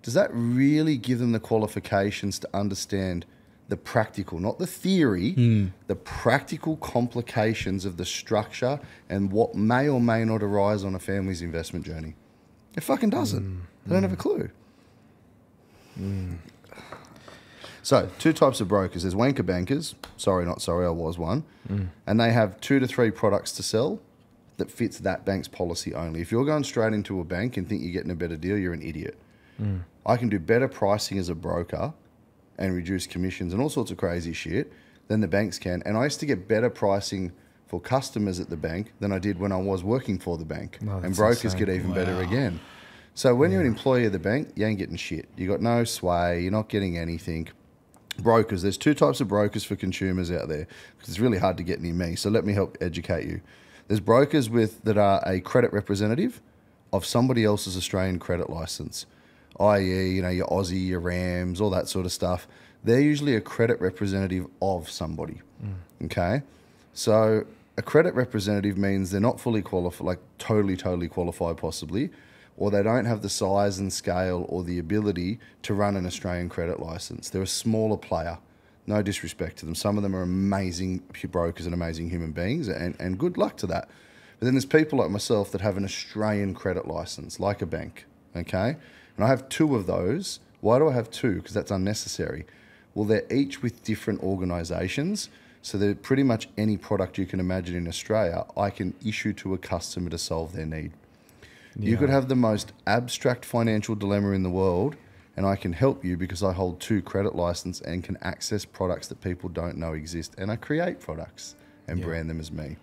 Does that really give them the qualifications to understand the practical, not the theory, the practical complications of the structure and what may or may not arise on a family's investment journey? It fucking doesn't. They don't have a clue. So, two types of brokers. There's wanker bankers. Sorry, not sorry, I was one. And they have 2 to 3 products to sell that fits that bank's policy only. If you're going straight into a bank and think you're getting a better deal, you're an idiot. I can do better pricing as a broker and reduce commissions and all sorts of crazy shit than the banks can. And I used to get better pricing for customers at the bank than I did when I was working for the bank. And brokers get even better again. So when you're an employee of the bank, you ain't getting shit. You got no sway, you're not getting anything. Brokers, there's 2 types of brokers for consumers out there because it's really hard to get near me. So let me help educate you. There's brokers that are a credit representative of somebody else's Australian credit license, i.e., you know, your Aussie, your Rams, all that sort of stuff. They're usually a credit representative of somebody. Okay? So a credit representative means they're not fully qualified, like totally qualified possibly, or they don't have the size and scale or the ability to run an Australian credit license. They're a smaller player. No disrespect to them. Some of them are amazing brokers and amazing human beings, and good luck to that. But then there's people like myself that have an Australian credit license, like a bank, okay? And I have 2 of those. Why do I have 2? Because that's unnecessary. Well, they're each with different organisations, so they're pretty much any product you can imagine in Australia, I can issue to a customer to solve their need. Yeah. You could have the most abstract financial dilemma in the world, and I can help you because I hold 2 credit licenses and can access products that people don't know exist, and I create products and brand them as me.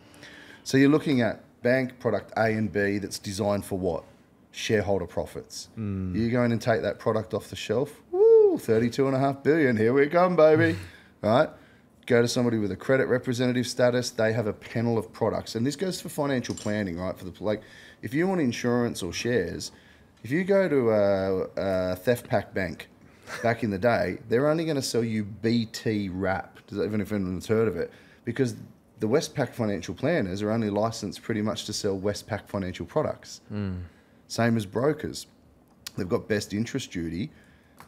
So you're looking at bank product A and B that's designed for what? Shareholder profits. You go in and take that product off the shelf. Woo, $32.5 billion. Here we come, baby. Right? Go to somebody with a credit representative status. They have a panel of products, and this goes for financial planning, right? For the if you want insurance or shares, if you go to a theft pack bank back in the day, they're only going to sell you BT wrap. Even if anyone's heard of it, because the Westpac financial planners are only licensed pretty much to sell Westpac financial products. Same as brokers. They've got best interest duty.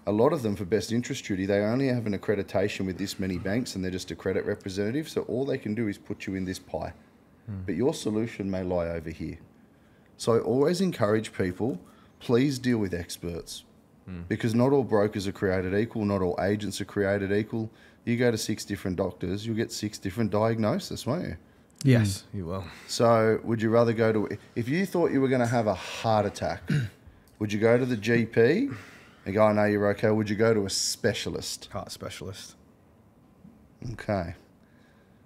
A lot of them for best interest duty, they only have an accreditation with this many banks and they're just a credit representative. So all they can do is put you in this pie. But your solution may lie over here. So I always encourage people, please deal with experts. Because not all brokers are created equal, not all agents are created equal. You go to 6 different doctors, you'll get 6 different diagnoses, won't you? Yes, you will. So would you rather go to, if you thought you were going to have a heart attack, would you go to the GP and go, oh, no, you're okay? Or would you go to a specialist? Heart specialist. Okay.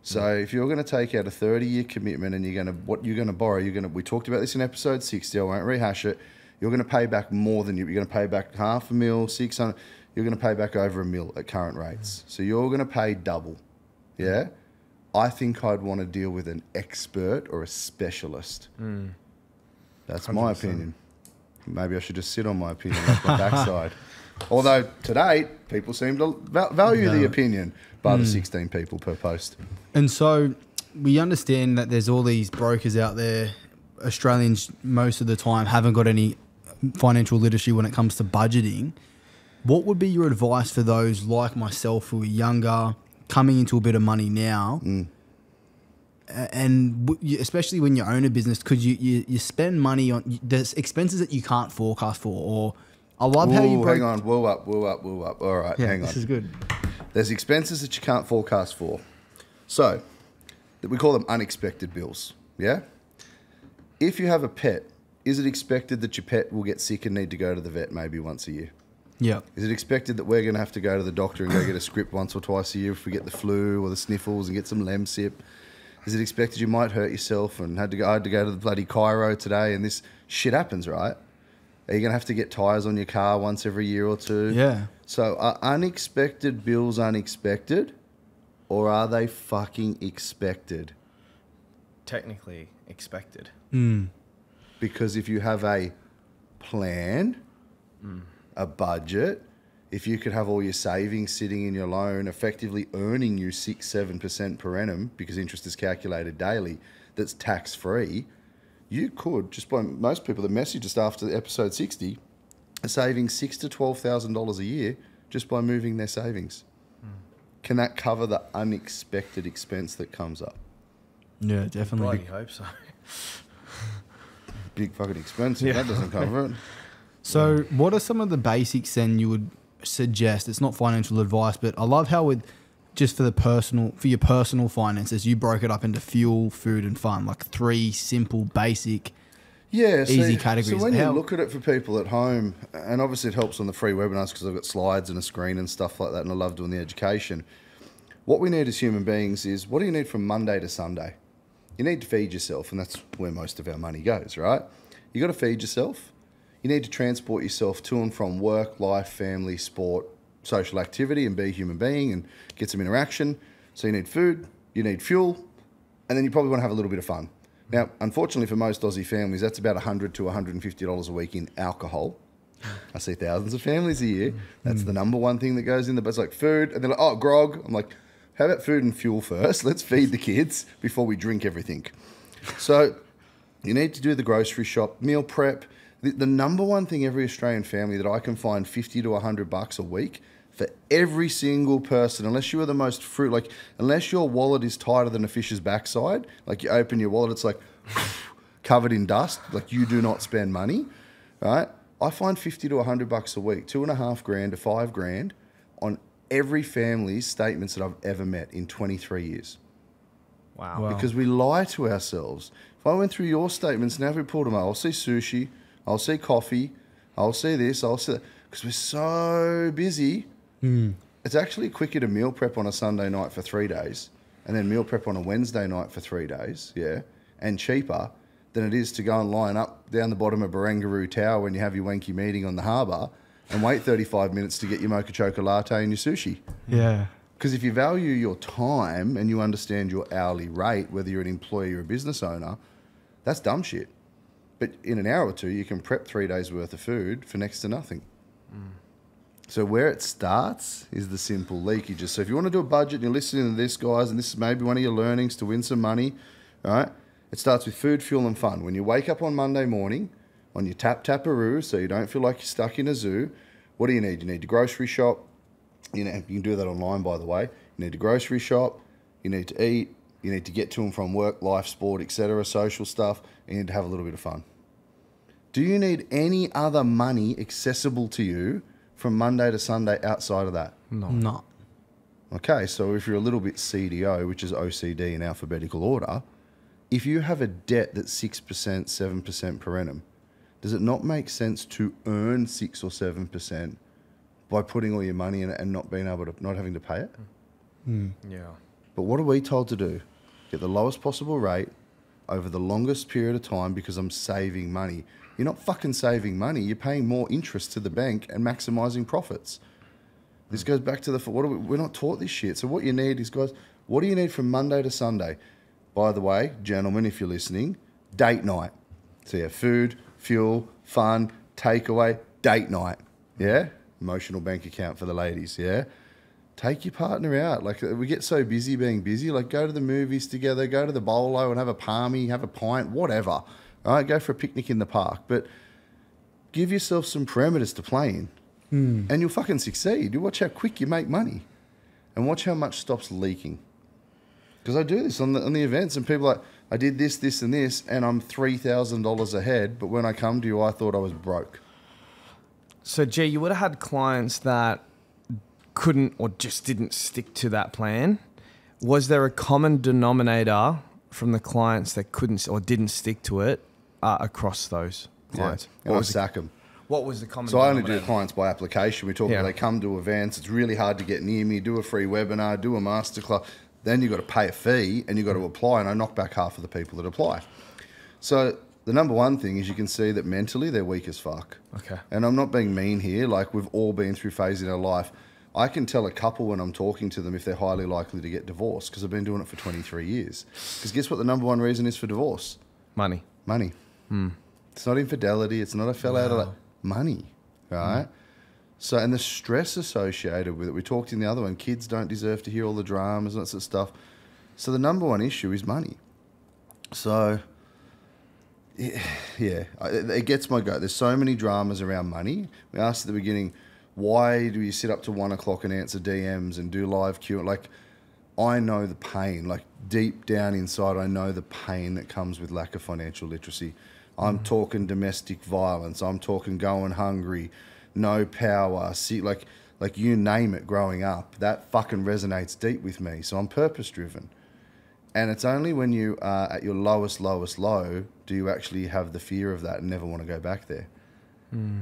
So if you're going to take out a 30-year commitment and what you're going to borrow, we talked about this in episode 60, I won't rehash it, you're going to pay back more than you're going to pay back $500,000, 600, you're going to pay back over $1 million at current rates. So you're going to pay double, yeah? I think I'd want to deal with an expert or a specialist. That's 100%. My opinion. Maybe I should just sit on my opinion like my backside. Although to date, people seem to value the opinion by the 16 people per post. And so we understand that there's all these brokers out there. Australians most of the time haven't got any financial literacy when it comes to budgeting. What would be your advice for those like myself who are younger, coming into a bit of money now, and especially when you own a business, because you spend money on there's expenses that you can't forecast for, or I love how you hang on, whoa up. All right, yeah, hang on. This is good. There's expenses that you can't forecast for. So we call them unexpected bills, yeah? If you have a pet, is it expected that your pet will get sick and need to go to the vet maybe once a year? Yeah. Is it expected that we're going to have to go to the doctor and go get a script once or twice a year if we get the flu or the sniffles and get some Lemsip? Is it expected you might hurt yourself and I had to go to the bloody chiro today and this shit happens, right? Are you going to have to get tyres on your car once every year or two? Yeah. So are unexpected bills unexpected or are they fucking expected? Technically expected. Because if you have a plan, a budget, if you could have all your savings sitting in your loan, effectively earning you 6-7% per annum, because interest is calculated daily, that's tax-free, you could, just by most people, the message just after episode 60, are saving $6,000 to $12,000 a year just by moving their savings. Can that cover the unexpected expense that comes up? Yeah, definitely. Bloody hope so. Big fucking expense. Yeah. That doesn't cover it. So what are some of the basics then you would suggest? It's not financial advice, but I love how just for your personal finances, you broke it up into fuel, food and fun, like 3 simple, basic, easy categories. So when you look at it for people at home, and obviously it helps on the free webinars because I've got slides and a screen and stuff like that, and I love doing the education. What we need as human beings is, what do you need from Monday to Sunday? You need to feed yourself, and that's where most of our money goes, right? You got to feed yourself. You need to transport yourself to and from work, life, family, sport, social activity, and be a human being and get some interaction. So you need food, you need fuel, and then you probably want to have a little bit of fun. Now, unfortunately for most Aussie families, that's about $100 to $150 a week in alcohol. I see thousands of families a year. That's the number one thing that goes in. It's like food, and they're like, oh, grog. I'm like, how about food and fuel first? Let's feed the kids before we drink everything. So you need to do the grocery shop, meal prep. The number one thing every Australian family that I can find $50 to $100 a week for every single person, unless you are the most unless your wallet is tighter than a fish's backside, like you open your wallet, it's like covered in dust, like you do not spend money, right? I find $50 to $100 a week, $2,500 to $5,000 on every family's statements that I've ever met in 23 years. Wow. Because we lie to ourselves. If I went through your statements, now if we pulled them out, I'll see sushi, I'll see coffee, I'll see this, I'll see that. Because we're so busy. It's actually quicker to meal prep on a Sunday night for 3 days and then meal prep on a Wednesday night for 3 days, yeah, and cheaper than it is to go and line up down the bottom of Barangaroo Tower when you have your wanky meeting on the harbour and wait 35 minutes to get your mocha choca latte and your sushi. Yeah. Because if you value your time and you understand your hourly rate, whether you're an employee or a business owner, that's dumb shit. But in an hour or two, you can prep 3 days worth of food for next to nothing. So where it starts is the simple leakages. So if you want to do a budget and you're listening to this, guys, and this is maybe one of your learnings to win some money, right? It starts with food, fuel, and fun. When you wake up on Monday morning, on your tap-taparoo, so you don't feel like you're stuck in a zoo, what do you need? You need to grocery shop. You can do that online, by the way. You need to grocery shop. You need to eat. You need to get to and from work, life, sport, etc., social stuff. And you need to have a little bit of fun. Do you need any other money accessible to you from Monday to Sunday outside of that? No. Okay, so if you're a little bit CDO, which is OCD in alphabetical order, if you have a debt that's 6%, 7% per annum, does it not make sense to earn 6 or 7% by putting all your money in it and not having to pay it? Yeah. But what are we told to do? Get the lowest possible rate over the longest period of time because I'm saving money. You're not fucking saving money. You're paying more interest to the bank and maximising profits. This goes back to we're not taught this shit. So what you need is, guys, what do you need from Monday to Sunday? By the way, gentlemen, if you're listening, date night. So yeah, food, fuel, fun, takeaway, date night. Yeah? Emotional bank account for the ladies, yeah? Take your partner out. Like, we get so busy being busy. Like, go to the movies together, go to the bolo and have a palmy, have a pint, whatever. All right, go for a picnic in the park. But give yourself some parameters to play in. And you'll fucking succeed. You watch how quick you make money. And watch how much stops leaking. Because I do this on the events, and people are like, I did this, this, and this, and I'm $3,000 ahead, but when I come to you, I thought I was broke. So, G, you would have had clients that couldn't or just didn't stick to that plan. Was there a common denominator from the clients that couldn't or didn't stick to it across those clients? Yeah. And I sack them. What was the common So I only denominator? do clients by application. We talk about they come to events. It's really hard to get near me. Do a free webinar. Do a masterclass. Then you've got to pay a fee and you've got to apply. And I knock back half of the people that apply. So the number one thing is you can see that mentally they're weak as fuck. Okay. And I'm not being mean here. Like, we've all been through phases in our life. I can tell a couple when I'm talking to them if they're highly likely to get divorced because I've been doing it for 23 years. Because guess what the number one reason is for divorce? Money. Money. It's not infidelity. It's not a fell out of money, right? So, and the stress associated with it. We talked in the other one, kids don't deserve to hear all the dramas and that sort of stuff. So the number one issue is money. So, yeah, it gets my goat. There's so many dramas around money. We asked at the beginning, why do you sit up to 1 o'clock and answer DMs and do live Q? Like, I know the pain. Like, deep down inside, I know the pain that comes with lack of financial literacy. I'm talking domestic violence. I'm talking going hungry, no power, like you name it growing up. That fucking resonates deep with me. So I'm purpose-driven. And it's only when you are at your lowest low do you actually have the fear of that and never want to go back there.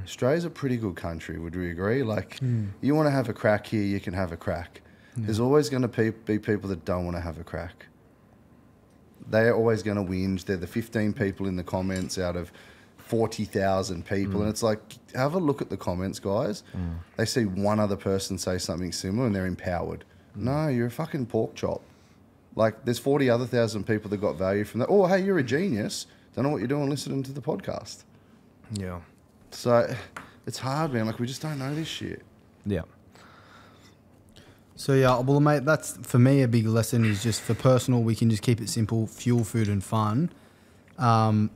Australia's a pretty good country, would we agree? Like, you want to have a crack here, you can have a crack. There's always going to be people that don't want to have a crack. They're always going to whinge. They're the 15 people in the comments out of 40,000 people. And it's like, have a look at the comments, guys. They see one other person say something similar and they're empowered. No, you're a fucking pork chop. Like, there's 40 other thousand people that got value from that. Oh, hey, you're a genius. Don't know what you're doing listening to the podcast. Yeah. So it's hard, man. Like, we just don't know this shit. Yeah. So yeah, well, mate, that's for me a big lesson is just for personal. We can just keep it simple: fuel, food, and fun. For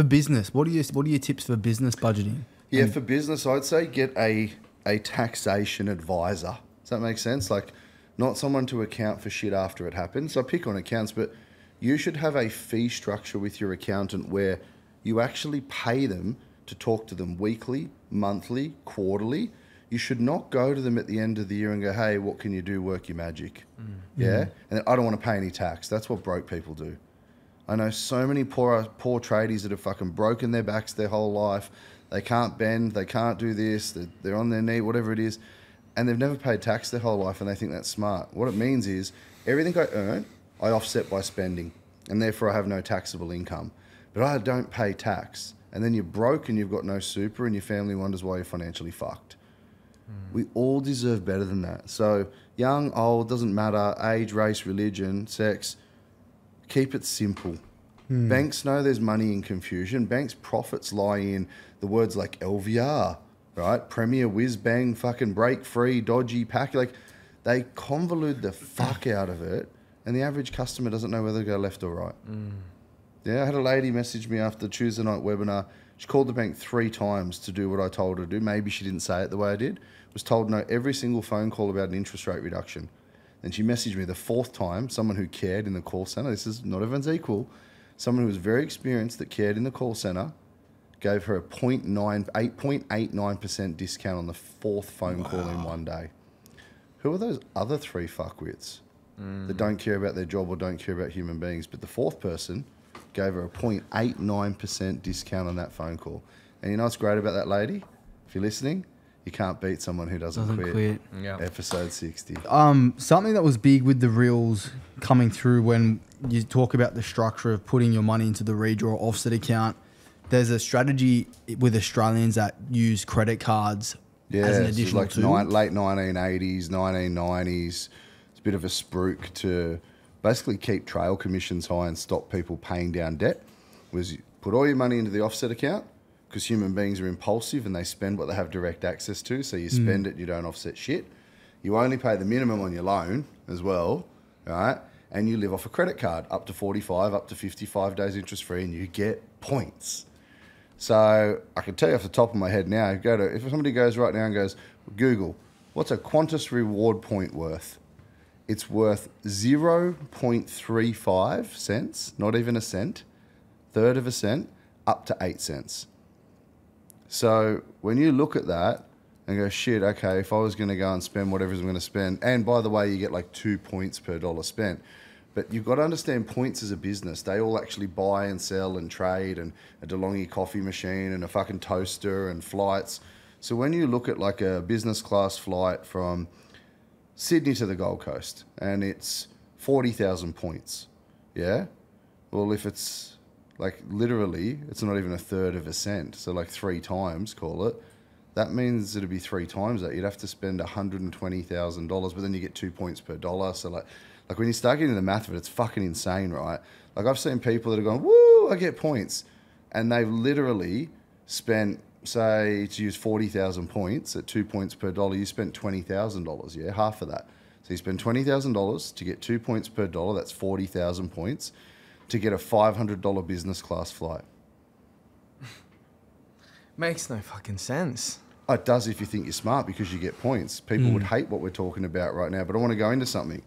business, what are your tips for business budgeting? Yeah, for business, I'd say get a taxation advisor. Does that make sense? Like, not someone to account for shit after it happens. I pick on accounts, but you should have a fee structure with your accountant where you actually pay them to talk to them weekly, monthly, quarterly. You should not go to them at the end of the year and go, hey, what can you do? Work your magic. Yeah? And then, I don't want to pay any tax. That's what broke people do. I know so many poor tradies that have fucking broken their backs their whole life. They can't bend. They can't do this. They're on their knee, whatever it is. And they've never paid tax their whole life and they think that's smart. What it means is everything I earn, I offset by spending. And therefore I have no taxable income. But I don't pay tax. And then you're broke and you've got no super and your family wonders why you're financially fucked. We all deserve better than that. So young, old, doesn't matter, age, race, religion, sex, keep it simple. Banks know there's money in confusion. Banks' profits lie in the words like LVR, right? Premier, whiz, bang, fucking break free, dodgy, pack. Like, they convolute the fuck out of it and the average customer doesn't know whether to go left or right. Yeah, I had a lady message me after the Tuesday night webinar. She called the bank 3 times to do what I told her to do. Maybe she didn't say it the way I did. Was told no every single phone call about an interest rate reduction. Then she messaged me the 4th time, someone who cared in the call center. This is not everyone's equal. Someone who was very experienced that cared in the call center gave her a 8.89% discount on the 4th phone call in one day. Who are those other 3 fuckwits that don't care about their job or don't care about human beings? But the 4th person gave her a 0.89% discount on that phone call. And you know what's great about that lady? If you're listening, You can't beat someone who doesn't quit. Yeah. Episode 60. Something that was big with the reels coming through when you talk about the structure of putting your money into the redraw offset account. There's a strategy with Australians that use credit cards as an additional tool. Late 1980s, 1990s. It's a bit of a spruik to basically keep trail commissions high and stop people paying down debt. Was you put all your money into the offset account, because human beings are impulsive and they spend what they have direct access to. So you spend it, you don't offset shit. You only pay the minimum on your loan as well, right? And you live off a credit card up to 45, up to 55 days interest free, and you get points. So I can tell you off the top of my head now, if somebody goes right now and goes, Google, what's a Qantas reward point worth? It's worth 0.35 cents, not even a cent, third of a cent, up to 8 cents. So when you look at that and go, shit, okay, if I was going to go and spend whatever I'm going to spend, and by the way, you get like 2 points per dollar spent. But you've got to understand points as a business. They all actually buy and sell and trade, and a DeLonghi coffee machine and a fucking toaster and flights. So when you look at like a business class flight from Sydney to the Gold Coast and it's 40,000 points, yeah? Well, if it's like literally, it's not even a third of a cent. So like 3 times, call it. That means it'd be 3 times that. You'd have to spend $120,000, but then you get 2 points per dollar. So like when you start getting the math of it, it's fucking insane, right? Like I've seen people that are going, woo, I get points. And they've literally spent, say, to use 40,000 points at 2 points per dollar, you spent $20,000, yeah? Half of that. So you spend $20,000 to get 2 points per dollar, that's 40,000 points, to get a $500 business class flight. Makes no fucking sense. It does if you think you're smart, because you get points. People would hate what we're talking about right now, but I want to go into something.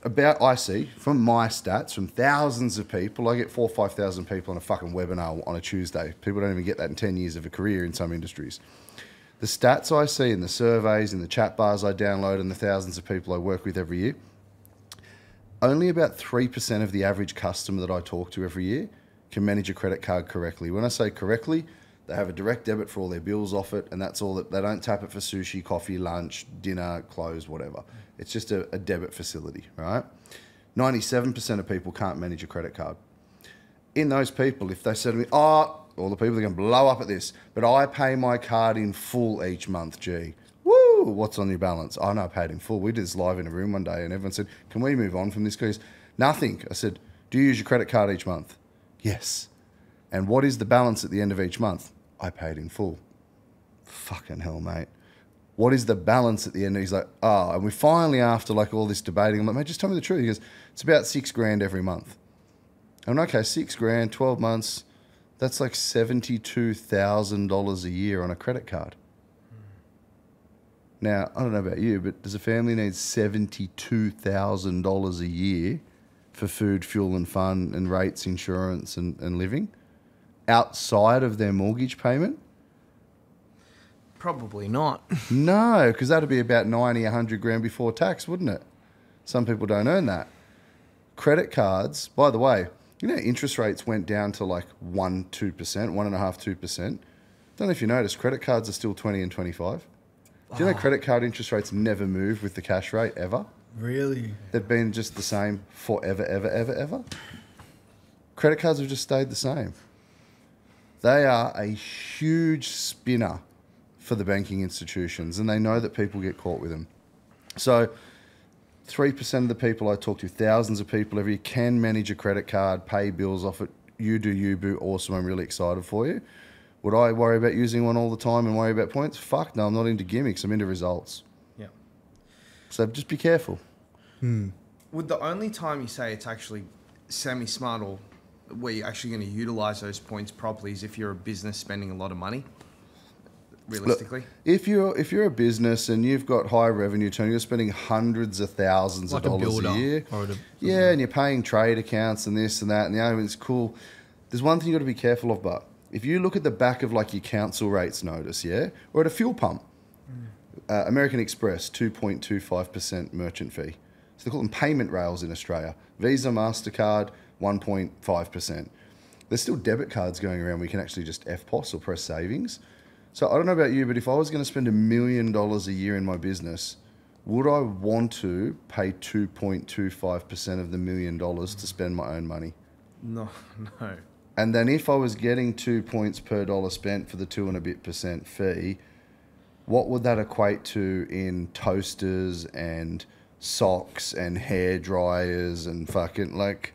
I see from my stats, from thousands of people, I get 4,000 or 5,000 people on a fucking webinar on a Tuesday. People don't even get that in 10 years of a career in some industries. The stats I see in the surveys, in the chat bars I download, and the thousands of people I work with every year, only about 3% of the average customer that I talk to every year can manage a credit card correctly. When I say correctly, they have a direct debit for all their bills off it, and that's all. That they don't tap it for sushi, coffee, lunch, dinner, clothes, whatever. It's just a debit facility, right? 97% of people can't manage a credit card. In those people, if they said to me, all the people are going to blow up at this, but I pay my card in full each month, gee. Woo, what's on your balance? Oh, no, I paid in full. We did this live in a room one day and everyone said, can we move on from this? Because nothing. I said, do you use your credit card each month? Yes. And what is the balance at the end of each month? I paid in full. Fucking hell, mate. What is the balance at the end? And he's like, and we finally, after like all this debating, I'm like, mate, just tell me the truth. He goes, it's about $6,000 every month. I'm like, okay, $6,000, 12 months, that's like $72,000 a year on a credit card. Now, I don't know about you, but does a family need $72,000 a year for food, fuel and fun and rates, insurance and living outside of their mortgage payment? Probably not. No, because that'd be about 90, 100 grand before tax, wouldn't it? Some people don't earn that. Credit cards, by the way, you know, interest rates went down to like 1%, 2%, 1.5%, 2%. Don't know if you noticed, credit cards are still 20 and 25. Do you know credit card interest rates never move with the cash rate ever? Really? They've been just the same forever, ever, ever, ever. Credit cards have just stayed the same. They are a huge spinner for the banking institutions, and they know that people get caught with them. So 3% of the people I talk to, thousands of people every year, can manage a credit card, pay bills off it. You do you, boo. Awesome. I'm really excited for you. Would I worry about using one all the time and worry about points? Fuck no, I'm not into gimmicks. I'm into results. Yeah. So just be careful. Would the only time you say it's actually semi-smart or where you're actually going to utilize those points properly is if you're a business spending a lot of money, realistically? Look, if you're a business and you've got high revenue turn, you're spending hundreds of thousands of dollars a year. And you're paying trade accounts and this and that, and the other it's cool. There's one thing you've got to be careful of, but if you look at the back of like your council rates notice, yeah, or at a fuel pump, American Express, 2.25% merchant fee. So they call them payment rails in Australia. Visa, MasterCard, 1.5%. There's still debit cards going around where you can actually just FPOS or press savings. So I don't know about you, but if I was going to spend $1 million a year in my business, would I want to pay 2.25% of the $1 million to spend my own money? No. And then if I was getting 2 points per dollar spent for the 2 and a bit % fee, what would that equate to in toasters and socks and hair dryers and fucking like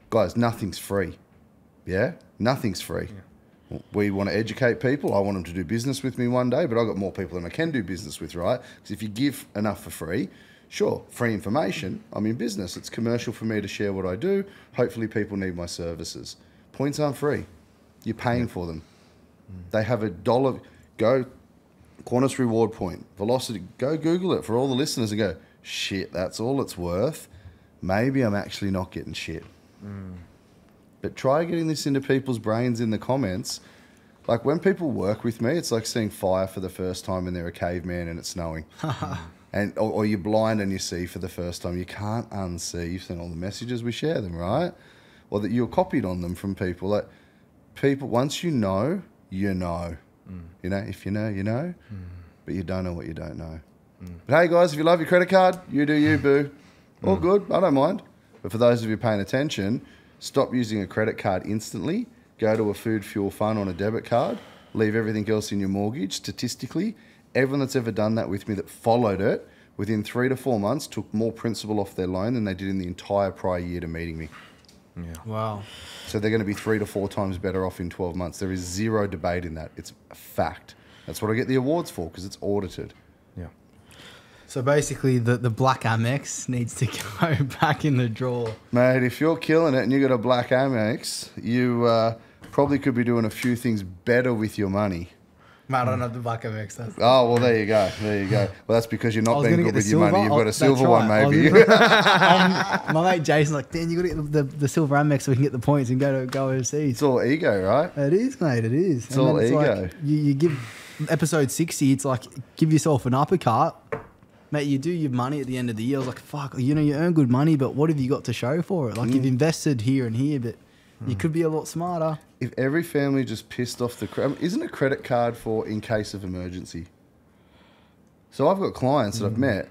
guys, nothing's free. Yeah? Nothing's free. Yeah. We want to educate people. I want them to do business with me one day, but I've got more people than I can do business with, right? Because if you give enough for free, sure, free information, I'm in business. It's commercial for me to share what I do. Hopefully people need my services. Points aren't free. You're paying for them. They have $1. Go Qantas reward point, velocity, go Google it for all the listeners and go, shit, that's all it's worth. Maybe I'm actually not getting shit. But try getting this into people's brains in the comments. Like when people work with me, it's like seeing fire for the first time and they're a caveman and it's snowing. Or you're blind and you see for the first time. You can't unsee. You've seen all the messages, we share them, right? Or that you're copied on them from people. Like people, once you know, you know. You know, if you know, you know. But you don't know what you don't know. But hey guys, if you love your credit card, you do you, boo. All good, I don't mind. But for those of you paying attention, stop using a credit card instantly. Go to a food, fuel, fun on a debit card. Leave everything else in your mortgage. Statistically, everyone that's ever done that with me that followed it, within 3 to 4 months, took more principal off their loan than they did in the entire prior year to meeting me. Yeah. Wow. So they're going to be 3 to 4 times better off in 12 months. There is zero debate in that. It's a fact. That's what I get the awards for, because it's audited. Yeah. So basically, the black Amex needs to go back in the drawer. Mate, if you're killing it and you got a black Amex, you probably could be doing a few things better with your money. Mate, I don't have the black Amex. That's Oh, well, there you go. There you go. Well, that's because you're not being good with your money. You've got a silver that's one, right. maybe. My mate Jason's like, Dan, you got to get the silver Amex so we can get the points and go overseas. It's all ego, right? It is, mate. It is. It's all ego. Like, you give episode 60. It's like give yourself an uppercut, mate. You do your money at the end of the year. I was like, fuck. You know, you earn good money, but what have you got to show for it? Like you've invested here and here, but you could be a lot smarter. If every family just pissed off isn't a credit card for in case of emergency? So I've got clients that I've met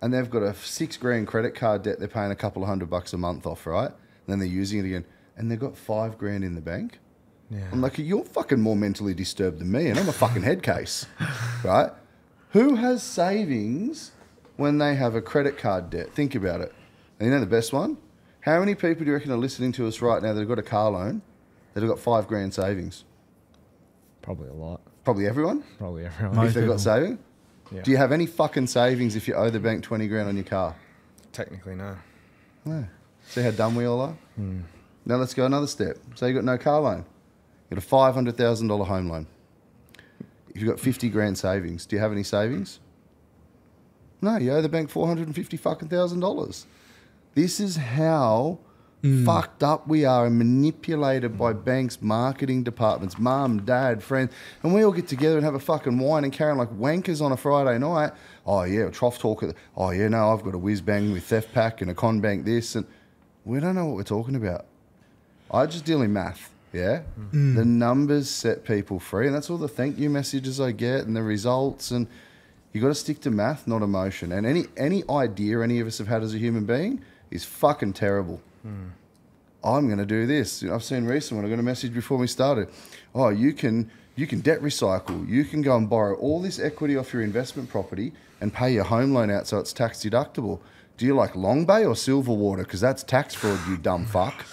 and they've got a $6,000 credit card debt they're paying a couple of $100 a month off, right? And then they're using it again. And they've got $5,000 in the bank. Yeah. I'm like, you're fucking more mentally disturbed than me and I'm a fucking head case, right? Who has savings when they have a credit card debt? Think about it. And you know the best one? How many people do you reckon are listening to us right now that have got a car loan that have got $5,000 savings? Probably a lot. Probably everyone? Probably everyone. Most If they've people. got savings? Yeah. Do you have any fucking savings if you owe the bank $20,000 on your car? Technically, no. No. See how dumb we all are? Now let's go another step. So you've got no car loan. You've got a $500,000 home loan. If you've got $50,000 savings, do you have any savings? No, you owe the bank $450,000. This is how fucked up we are and manipulated by banks, marketing departments, mum, dad, friends. And we all get together and have a fucking wine and carry on like wankers on a Friday night. Oh, yeah, trough talk. Oh, yeah, no, I've got a whiz bang with theft pack and a con bank this. And we don't know what we're talking about. I just deal in math, yeah? The numbers set people free. And that's all the thank you messages I get and the results. And you got to stick to math, not emotion. And any idea any of us have had as a human being is fucking terrible. I'm going to do this. I've seen recently, I got a message before we started. Oh, you can debt recycle. You can go and borrow all this equity off your investment property and pay your home loan out so it's tax deductible. Do you like Long Bay or Silverwater? Because that's tax fraud, you dumb fuck.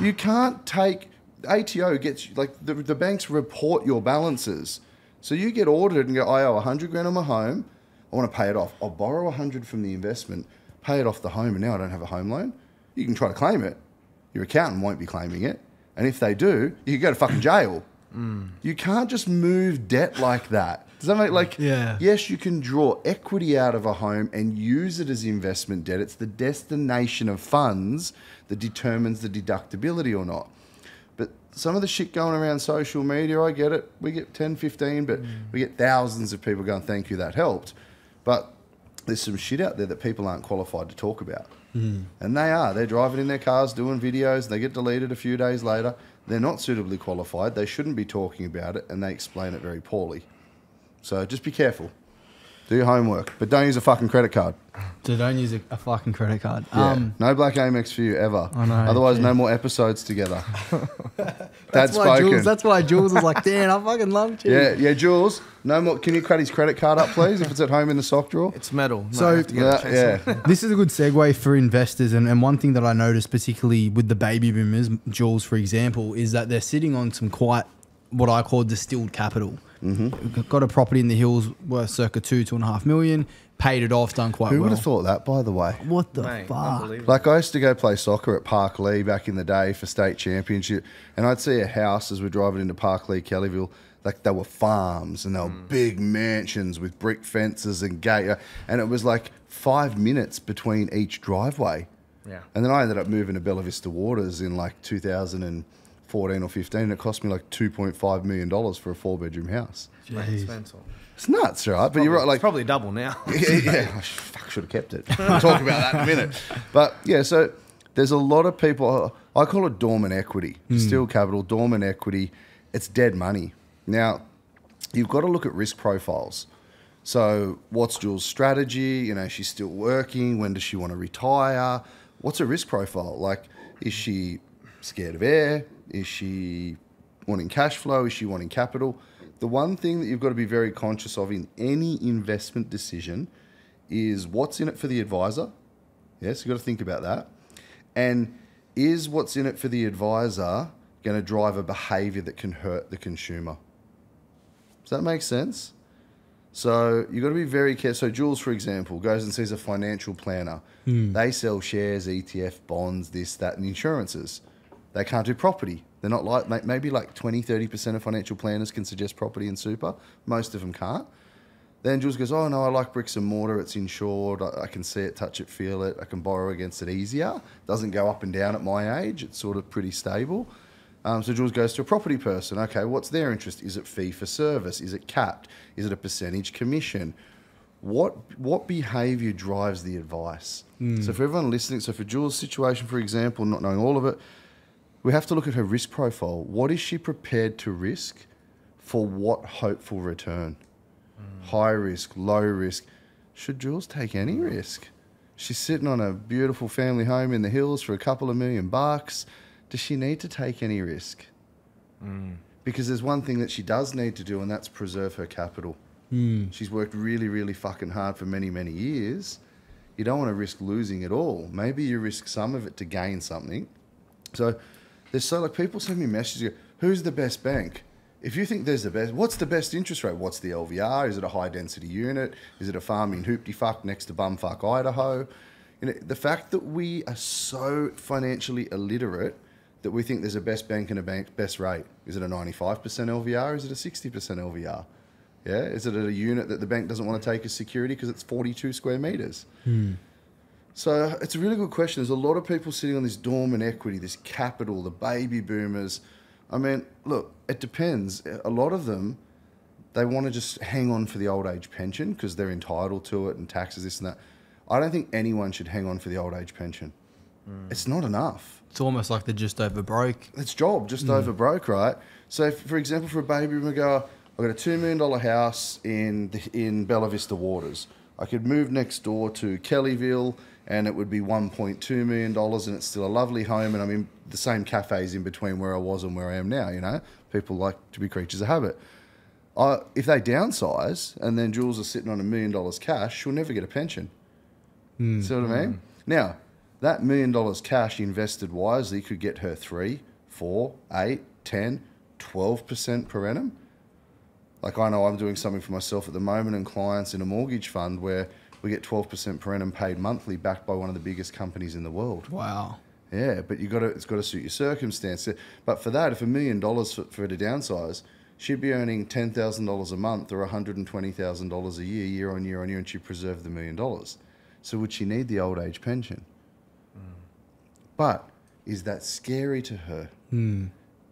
You can't take... ATO gets... Like, the banks report your balances. So you get audited and go, I owe $100,000 on my home. I want to pay it off. I'll borrow $100 from the investment, pay it off the home, and now I don't have a home loan. You can try to claim it. Your accountant won't be claiming it. And if they do, you can go to fucking jail. You can't just move debt like that. Does that make yes, you can draw equity out of a home and use it as investment debt. It's the destination of funds that determines the deductibility or not. But some of the shit going around social media, I get it. We get 10, 15, but we get thousands of people going, thank you, that helped. But there's some shit out there that people aren't qualified to talk about. And they are. They're driving in their cars, doing videos. They get deleted a few days later. They're not suitably qualified. They shouldn't be talking about it, and they explain it very poorly. So just be careful. Do your homework, but don't use a fucking credit card. So don't use a fucking credit card. Yeah. No Black Amex for you ever. I know, Otherwise, yeah. no more episodes together. That's why Jules was like, "Dan, I fucking love you." Yeah, Jules. No more. Can you cut his credit card up, please? If it's at home in the sock drawer. It's metal. So- I have to get it chased. Yeah. This is a good segue for investors, and one thing that I noticed, particularly with the baby boomers, Jules, for example, is that they're sitting on some quite what I call distilled capital. Got a property in the hills worth circa 2.5 million, paid it off, done quite Who well. would have thought that, by the way? What the Mate, fuck? unbelievable. Like, I used to go play soccer at Park Lee back in the day for state championship, and I'd see a house as we're driving into Park Lee, Kellyville. Like, they were farms and they were big mansions with brick fences and gate, and it was like 5 minutes between each driveway. Yeah. And then I ended up moving to Bella Vista Waters in like 2014 or 15, and it cost me like $2.5 million for a 4-bedroom house. Mate, expensive. It's nuts, right? But you're right, like It's probably double now. yeah, I should have kept it. We'll talk about that in a minute. But yeah, so there's a lot of people, I call it dormant equity, still capital, dormant equity. It's dead money. Now, you've got to look at risk profiles. So what's Jules' strategy? You know, she's still working. When does she want to retire? What's her risk profile? Like, is she scared of air? Is she wanting cash flow? Is she wanting capital? The one thing that you've got to be very conscious of in any investment decision is what's in it for the advisor. Yes, you've got to think about that. And is what's in it for the advisor going to drive a behavior that can hurt the consumer? Does that make sense? So you've got to be very careful. So Jules, for example, goes and sees a financial planner. They sell shares, ETF, bonds, this, that, and insurances. They can't do property. They're not like, maybe like 20, 30% of financial planners can suggest property and super. Most of them can't. Then Jules goes, oh no, I like bricks and mortar. It's insured. I can see it, touch it, feel it. I can borrow against it easier. Doesn't go up and down at my age. It's sort of pretty stable. So Jules goes to a property person. Okay, what's their interest? Is it fee for service? Is it capped? Is it a percentage commission? What behaviour drives the advice? So for everyone listening, so for Jules' situation, for example, not knowing all of it, we have to look at her risk profile. What is she prepared to risk for what hopeful return? High risk, low risk. Should Jules take any risk? She's sitting on a beautiful family home in the hills for a couple of $1 million. Does she need to take any risk? Because there's one thing that she does need to do, and that's preserve her capital. She's worked really, really fucking hard for many, many years. You don't want to risk losing it all. Maybe you risk some of it to gain something. So there's like people send me messages, who's the best bank? If you think there's the best, what's the best interest rate? What's the LVR? Is it a high density unit? Is it a farm in Hoopty-fuck next to bumfuck Idaho? You know, the fact that we are so financially illiterate that we think there's a best bank and a best rate. Is it a 95% LVR? Is it a 60% LVR? Yeah. Is it a unit that the bank doesn't want to take as security because it's 42 square meters? So it's a really good question. There's a lot of people sitting on this dormant equity, this capital, the baby boomers. I mean, look, it depends. A lot of them, they want to just hang on for the old age pension because they're entitled to it and taxes, this and that. I don't think anyone should hang on for the old age pension. It's not enough. It's almost like they're just over broke. It's job, just over broke, right? So, for example, for a baby boomer, go, I've got a $2 million house in Bella Vista Waters. I could move next door to Kellyville and it would be $1.2 million and it's still a lovely home and I'm in the same cafes in between where I was and where I am now, you know? People like to be creatures of habit. If they downsize and then Jules is sitting on $1 million cash, she'll never get a pension. See what I mean? Now, that $1 million cash invested wisely could get her 3, 4, 8, 10, 12% per annum. Like I know I'm doing something for myself at the moment and clients in a mortgage fund where we get 12% per annum paid monthly backed by one of the biggest companies in the world. Wow. Yeah, but it's got to suit your circumstance. But for that, if $1 million for her to downsize, she'd be earning $10,000 a month or $120,000 a year on year, and she preserved the $1 million. So would she need the old age pension? But is that scary to her?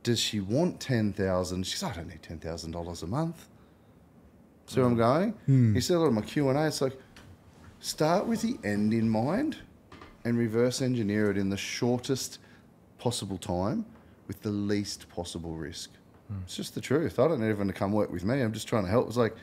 Does she want $10,000? She says, I don't need $10,000 a month. See where I'm going? You see a lot of my Q&A, it's like, Start with the end in mind and reverse engineer it in the shortest possible time with the least possible risk. It's just the truth. I don't need everyone to come work with me. I'm just trying to help. It's like,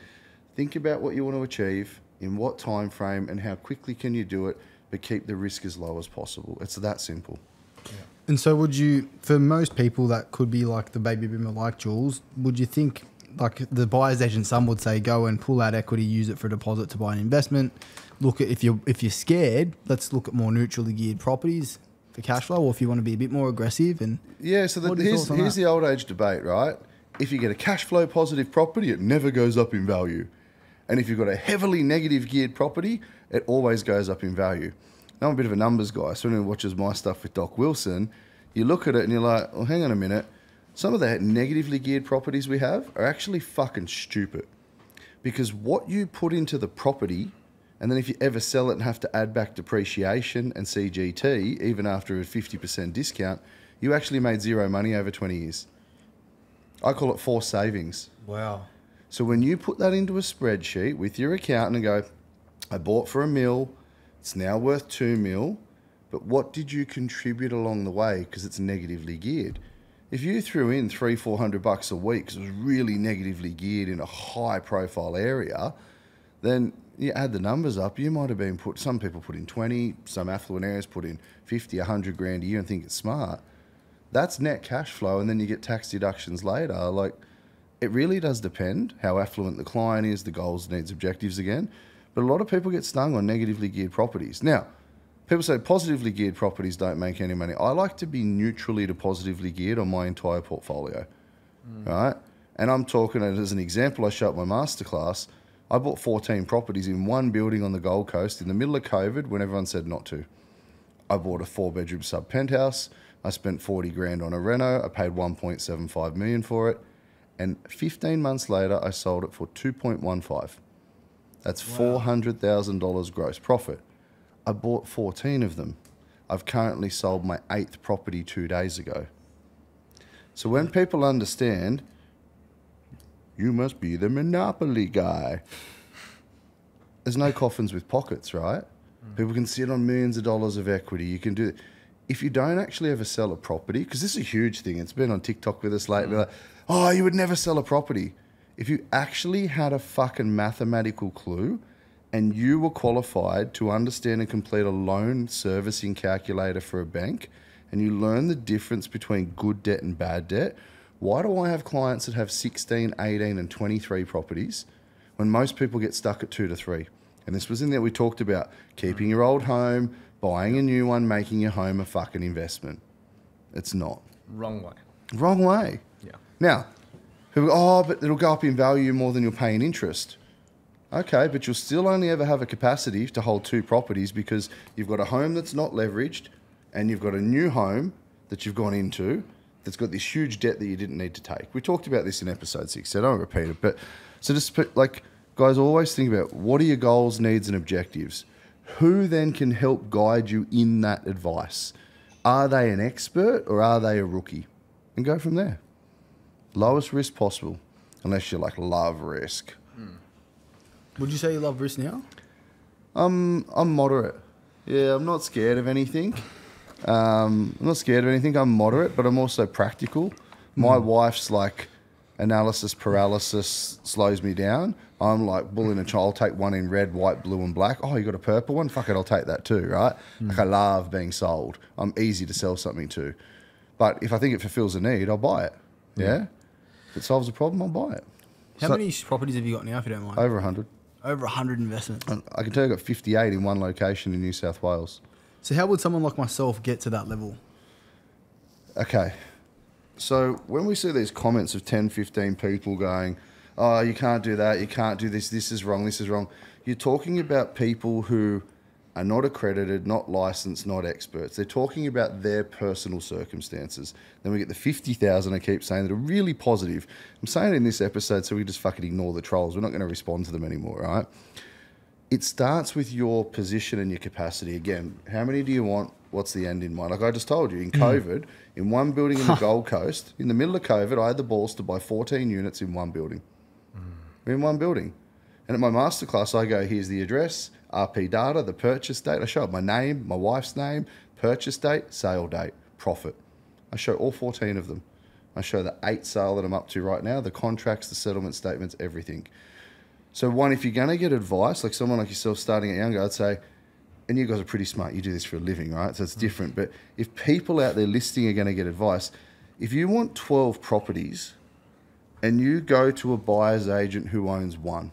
think about what you want to achieve, in what time frame, and how quickly can you do it, but keep the risk as low as possible. It's that simple. Yeah. And so would you, for most people that could be like the baby boomer like Jules, would you think, like the buyer's agent, some would say, go and pull out equity, use it for a deposit to buy an investment. Look at, if you're scared, let's look at more neutrally geared properties for cash flow, or if you want to be a bit more aggressive. And yeah, so here's the old age debate, right? If you get a cash flow positive property, it never goes up in value. And if you've got a heavily negative geared property, it always goes up in value. Now, I'm a bit of a numbers guy, so anyone who watches my stuff with Doc Wilson, you look at it and you're like, well, hang on a minute. Some of the negatively geared properties we have are actually fucking stupid. Because what you put into the property, and then if you ever sell it and have to add back depreciation and CGT, even after a 50% discount, you actually made zero money over 20 years. I call it forced savings. wow. So when you put that into a spreadsheet with your accountant and go, I bought for $1 million, it's now worth $2 million, but what did you contribute along the way because it's negatively geared? If you threw in $300-400 a week because it was really negatively geared in a high profile area, then you add the numbers up, you might have been some people put in 20, some affluent areas put in 50, 100 grand a year and think it's smart. That's net cash flow, and then you get tax deductions later. Like, it really does depend how affluent the client is, the goals, needs, objectives again. But a lot of people get stung on negatively geared properties. Now, people say positively geared properties don't make any money. I like to be neutrally to positively geared on my entire portfolio, right? And I'm talking, as an example, I show up my masterclass. I bought 14 properties in one building on the Gold Coast in the middle of COVID when everyone said not to. I bought a 4-bedroom sub penthouse. I spent 40 grand on a reno. I paid 1.75 million for it. And 15 months later, I sold it for 2.15. That's $400,000 gross profit. I bought 14 of them. I've currently sold my 8th property 2 days ago. So when people understand, you must be the monopoly guy. There's no coffins with pockets, right? People can sit on millions of dollars of equity. You can do it. If you don't actually ever sell a property, because this is a huge thing. It's been on TikTok with us lately. Like, oh, you would never sell a property. If you actually had a fucking mathematical clue and you were qualified to understand and complete a loan servicing calculator for a bank, and you learn the difference between good debt and bad debt, why do I have clients that have 16, 18 and 23 properties when most people get stuck at 2 to 3? And this was in there, we talked about keeping your old home, buying a new one, making your home a fucking investment. It's not. Wrong way. Wrong way. Yeah. Now, people go, oh, but it'll go up in value more than you'll pay in interest. Okay, but you'll still only ever have a capacity to hold 2 properties because you've got a home that's not leveraged and you've got a new home that you've gone into that's got this huge debt that you didn't need to take. We talked about this in episode 6, so I don't repeat it. But so just like, guys, always think about what are your goals, needs, and objectives. Who then can help guide you in that advice? Are they an expert or are they a rookie? And go from there. Lowest risk possible, unless you like love risk. Would you say you love risk now? I'm moderate. Yeah, I'm not scared of anything. I'm moderate, but I'm also practical. My wife's like analysis paralysis slows me down. I'm like bull in a child. I'll take one in red, white, blue, and black. Oh, you got a purple one? Fuck it, I'll take that too, right? Like, I love being sold. I'm easy to sell something to. But if I think it fulfills a need, I'll buy it. Yeah? If it solves a problem, I'll buy it. How many properties have you got now, if you don't mind? Over 100. Over 100 investments. I can tell you I got 58 in one location in New South Wales. So how would someone like myself get to that level? Okay. So when we see these comments of 10, 15 people going, oh, you can't do that, you can't do this, this is wrong, you're talking about people who are not accredited, not licensed, not experts. They're talking about their personal circumstances. Then we get the 50,000 I keep saying that are really positive. I'm saying it in this episode so we just fucking ignore the trolls. We're not going to respond to them anymore, right? It starts with your position and your capacity. Again, how many do you want? What's the end in mind? Like I just told you, in COVID, in one building in the Gold Coast, in the middle of COVID, I had the balls to buy 14 units in one building. In one building. And at my masterclass, I go, here's the address, RP data, the purchase date. I show up my name, my wife's name, purchase date, sale date, profit. I show all 14 of them. I show the 8 sale that I'm up to right now, the contracts, the settlement statements, everything. So one, if you're going to get advice, like someone like yourself starting at younger, I'd say, and you guys are pretty smart, you do this for a living, right? So it's different. But if people out there listening are going to get advice, if you want 12 properties and you go to a buyer's agent who owns one,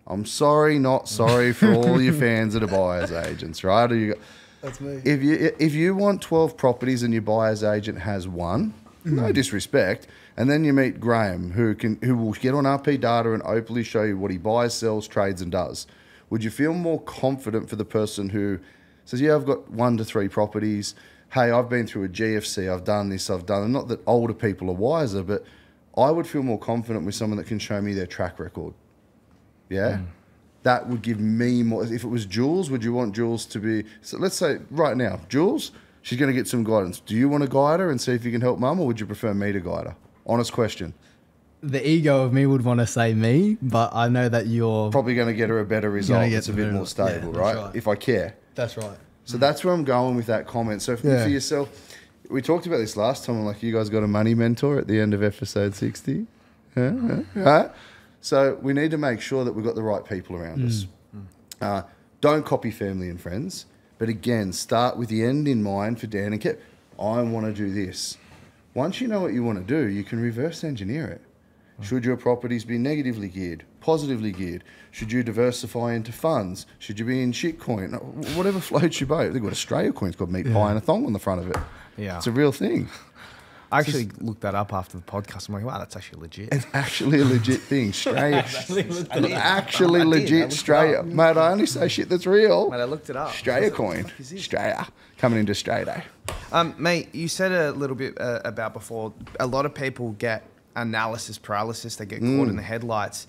I'm sorry, not sorry for all your fans that are buyer's agents, right? That's me. If you want 12 properties and your buyer's agent has one, no disrespect, and then you meet Graeme, who will get on RP data and openly show you what he buys, sells, trades, and does. Would you feel more confident for the person who says, yeah, I've got 1 to 3 properties. Hey, I've been through a GFC. I've done this. I've done. Not that older people are wiser, but I would feel more confident with someone that can show me their track record. Yeah? That would give me more. If it was Jules, would you want Jules to be... So let's say right now, Jules, she's going to get some guidance. Do you want to guide her and see if you can help mum, or would you prefer me to guide her? Honest question. The ego of me would want to say me, but I know that you're... Probably going to get her a better result. It's a bit more stable, right? If I care. That's right. So that's where I'm going with that comment. So for yourself, we talked about this last time. Like, you guys got a money mentor at the end of episode 60. Right? So we need to make sure that we've got the right people around us. Don't copy family and friends. But again, start with the end in mind for Dan and Kev. I want to do this. Once you know what you want to do, you can reverse engineer it. Should your properties be negatively geared, positively geared? Should you diversify into funds? Should you be in shitcoin? Whatever floats your boat. They've got Australia coin. It's got meat pie and a thong on the front of it. Yeah. It's a real thing. I actually looked that up after the podcast. I'm like, wow, that's actually legit. It's actually a legit thing. Australia. Actually legit Australia. Mate, I only say shit that's real. Mate, I looked it up. Australia coin. Australia. Coming into Australia. Mate, you said a little bit about before, a lot of people get analysis paralysis. They get caught in the headlights.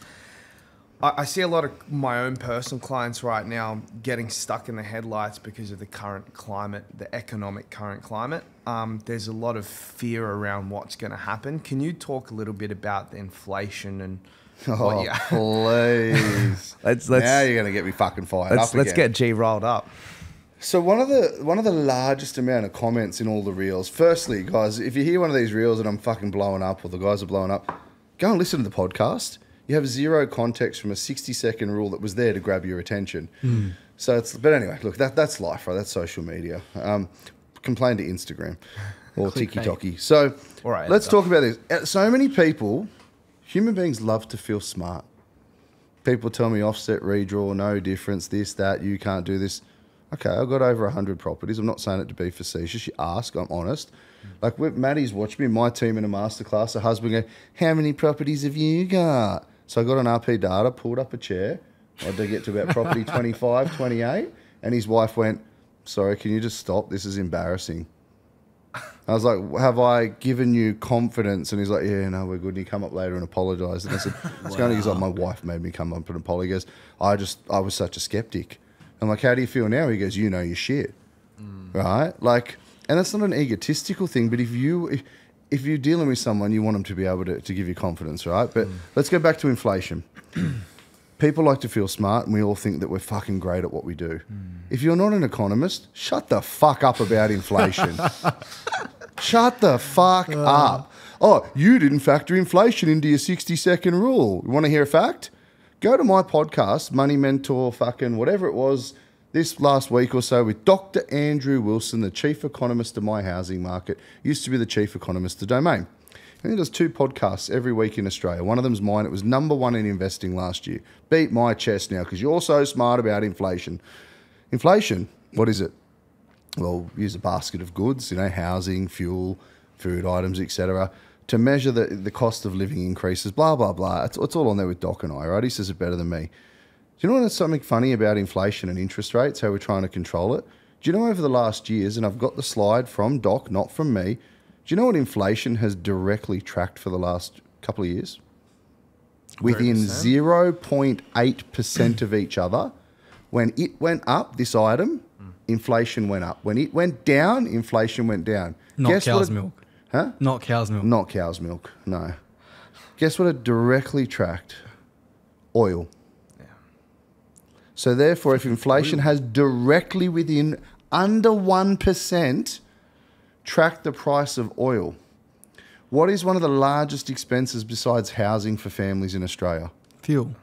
I see a lot of my own personal clients right now getting stuck in the headlights because of the current climate, the economic current climate. There's a lot of fear around what's going to happen. Can you talk a little bit about the inflation and what please. Now you're going to get me fucking fired up again. Let's get G rolled up. So one of the largest amount of comments in all the reels. Firstly, guys, if you hear one of these reels and I'm fucking blowing up or the guys are blowing up, go and listen to the podcast. You have zero context from a 60-second rule that was there to grab your attention. So but anyway, look, that's life, right? That's social media. Complain to Instagram or TikTok. So let's talk about this. So many people, human beings love to feel smart. People tell me offset, redraw, no difference, this, that, you can't do this. Okay, I've got over 100 properties. I'm not saying it to be facetious. You ask, I'm honest. Like, Maddie's watched me, my team in a masterclass, her husband go, how many properties have you got? So I got on RP data, pulled up a chair. I had to get to about property 25, 28. And his wife went, sorry, can you just stop? This is embarrassing. I was like, have I given you confidence? And he's like, yeah, no, we're good. And he come up later and apologized. And I said, it's only because my wife made me come up and apologize. He goes, I was such a skeptic. I'm like, how do you feel now? He goes, you know your shit. Right? Like, and that's not an egotistical thing, but if you're dealing with someone, you want them to be able to give you confidence, right? But let's go back to inflation. People like to feel smart, and we all think that we're fucking great at what we do. If you're not an economist, shut the fuck up about inflation. Shut the fuck up. Oh, you didn't factor inflation into your 60-second rule. You want to hear a fact? Go to my podcast, Money Mentor, fucking whatever it was, this last week or so with Dr. Andrew Wilson, the chief economist of my housing market, used to be the chief economist of Domain. And he does 2 podcasts every week in Australia. One of them's mine. It was #1 in investing last year. Beat my chest now because you're so smart about inflation. Inflation, what is it? Well, use a basket of goods, housing, fuel, food items, etc., to measure the cost of living increases, blah, blah, blah. It's all on there with Doc and I, right? He says it better than me. Do you know what's something funny about inflation and interest rates, how we're trying to control it? Do you know over the last years, and I've got the slide from Doc, not from me, do you know what inflation has directly tracked for the last couple of years? Within 0.8% of each other. When it went up, this item, inflation went up. When it went down, inflation went down. Not cow's milk. Huh? Not cow's milk. Not cow's milk, no. Guess what it directly tracked? Oil. So therefore, if inflation has directly within under 1% tracked the price of oil, what is one of the largest expenses besides housing for families in Australia? Fuel.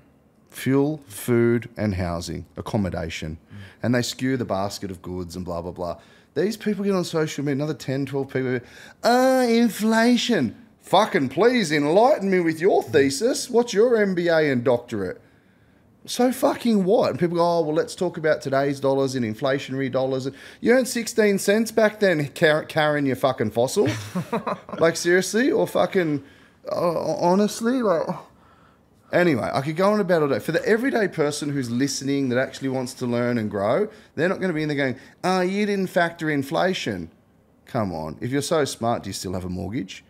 Fuel, food, and housing, accommodation. And they skew the basket of goods and blah, blah, blah. These people get on social media, another 10, 12 people, inflation. Fucking please enlighten me with your thesis. What's your MBA and doctorate? So fucking what? And people go, oh, well, let's talk about today's dollars in inflationary dollars. You earned 16 cents back then, Karen, you fucking fossil. Like, seriously? Or fucking, honestly? Like, anyway, I could go on about all day. For the everyday person who's listening that actually wants to learn and grow, they're not going to be in there going, oh, you didn't factor inflation. Come on. If you're so smart, do you still have a mortgage?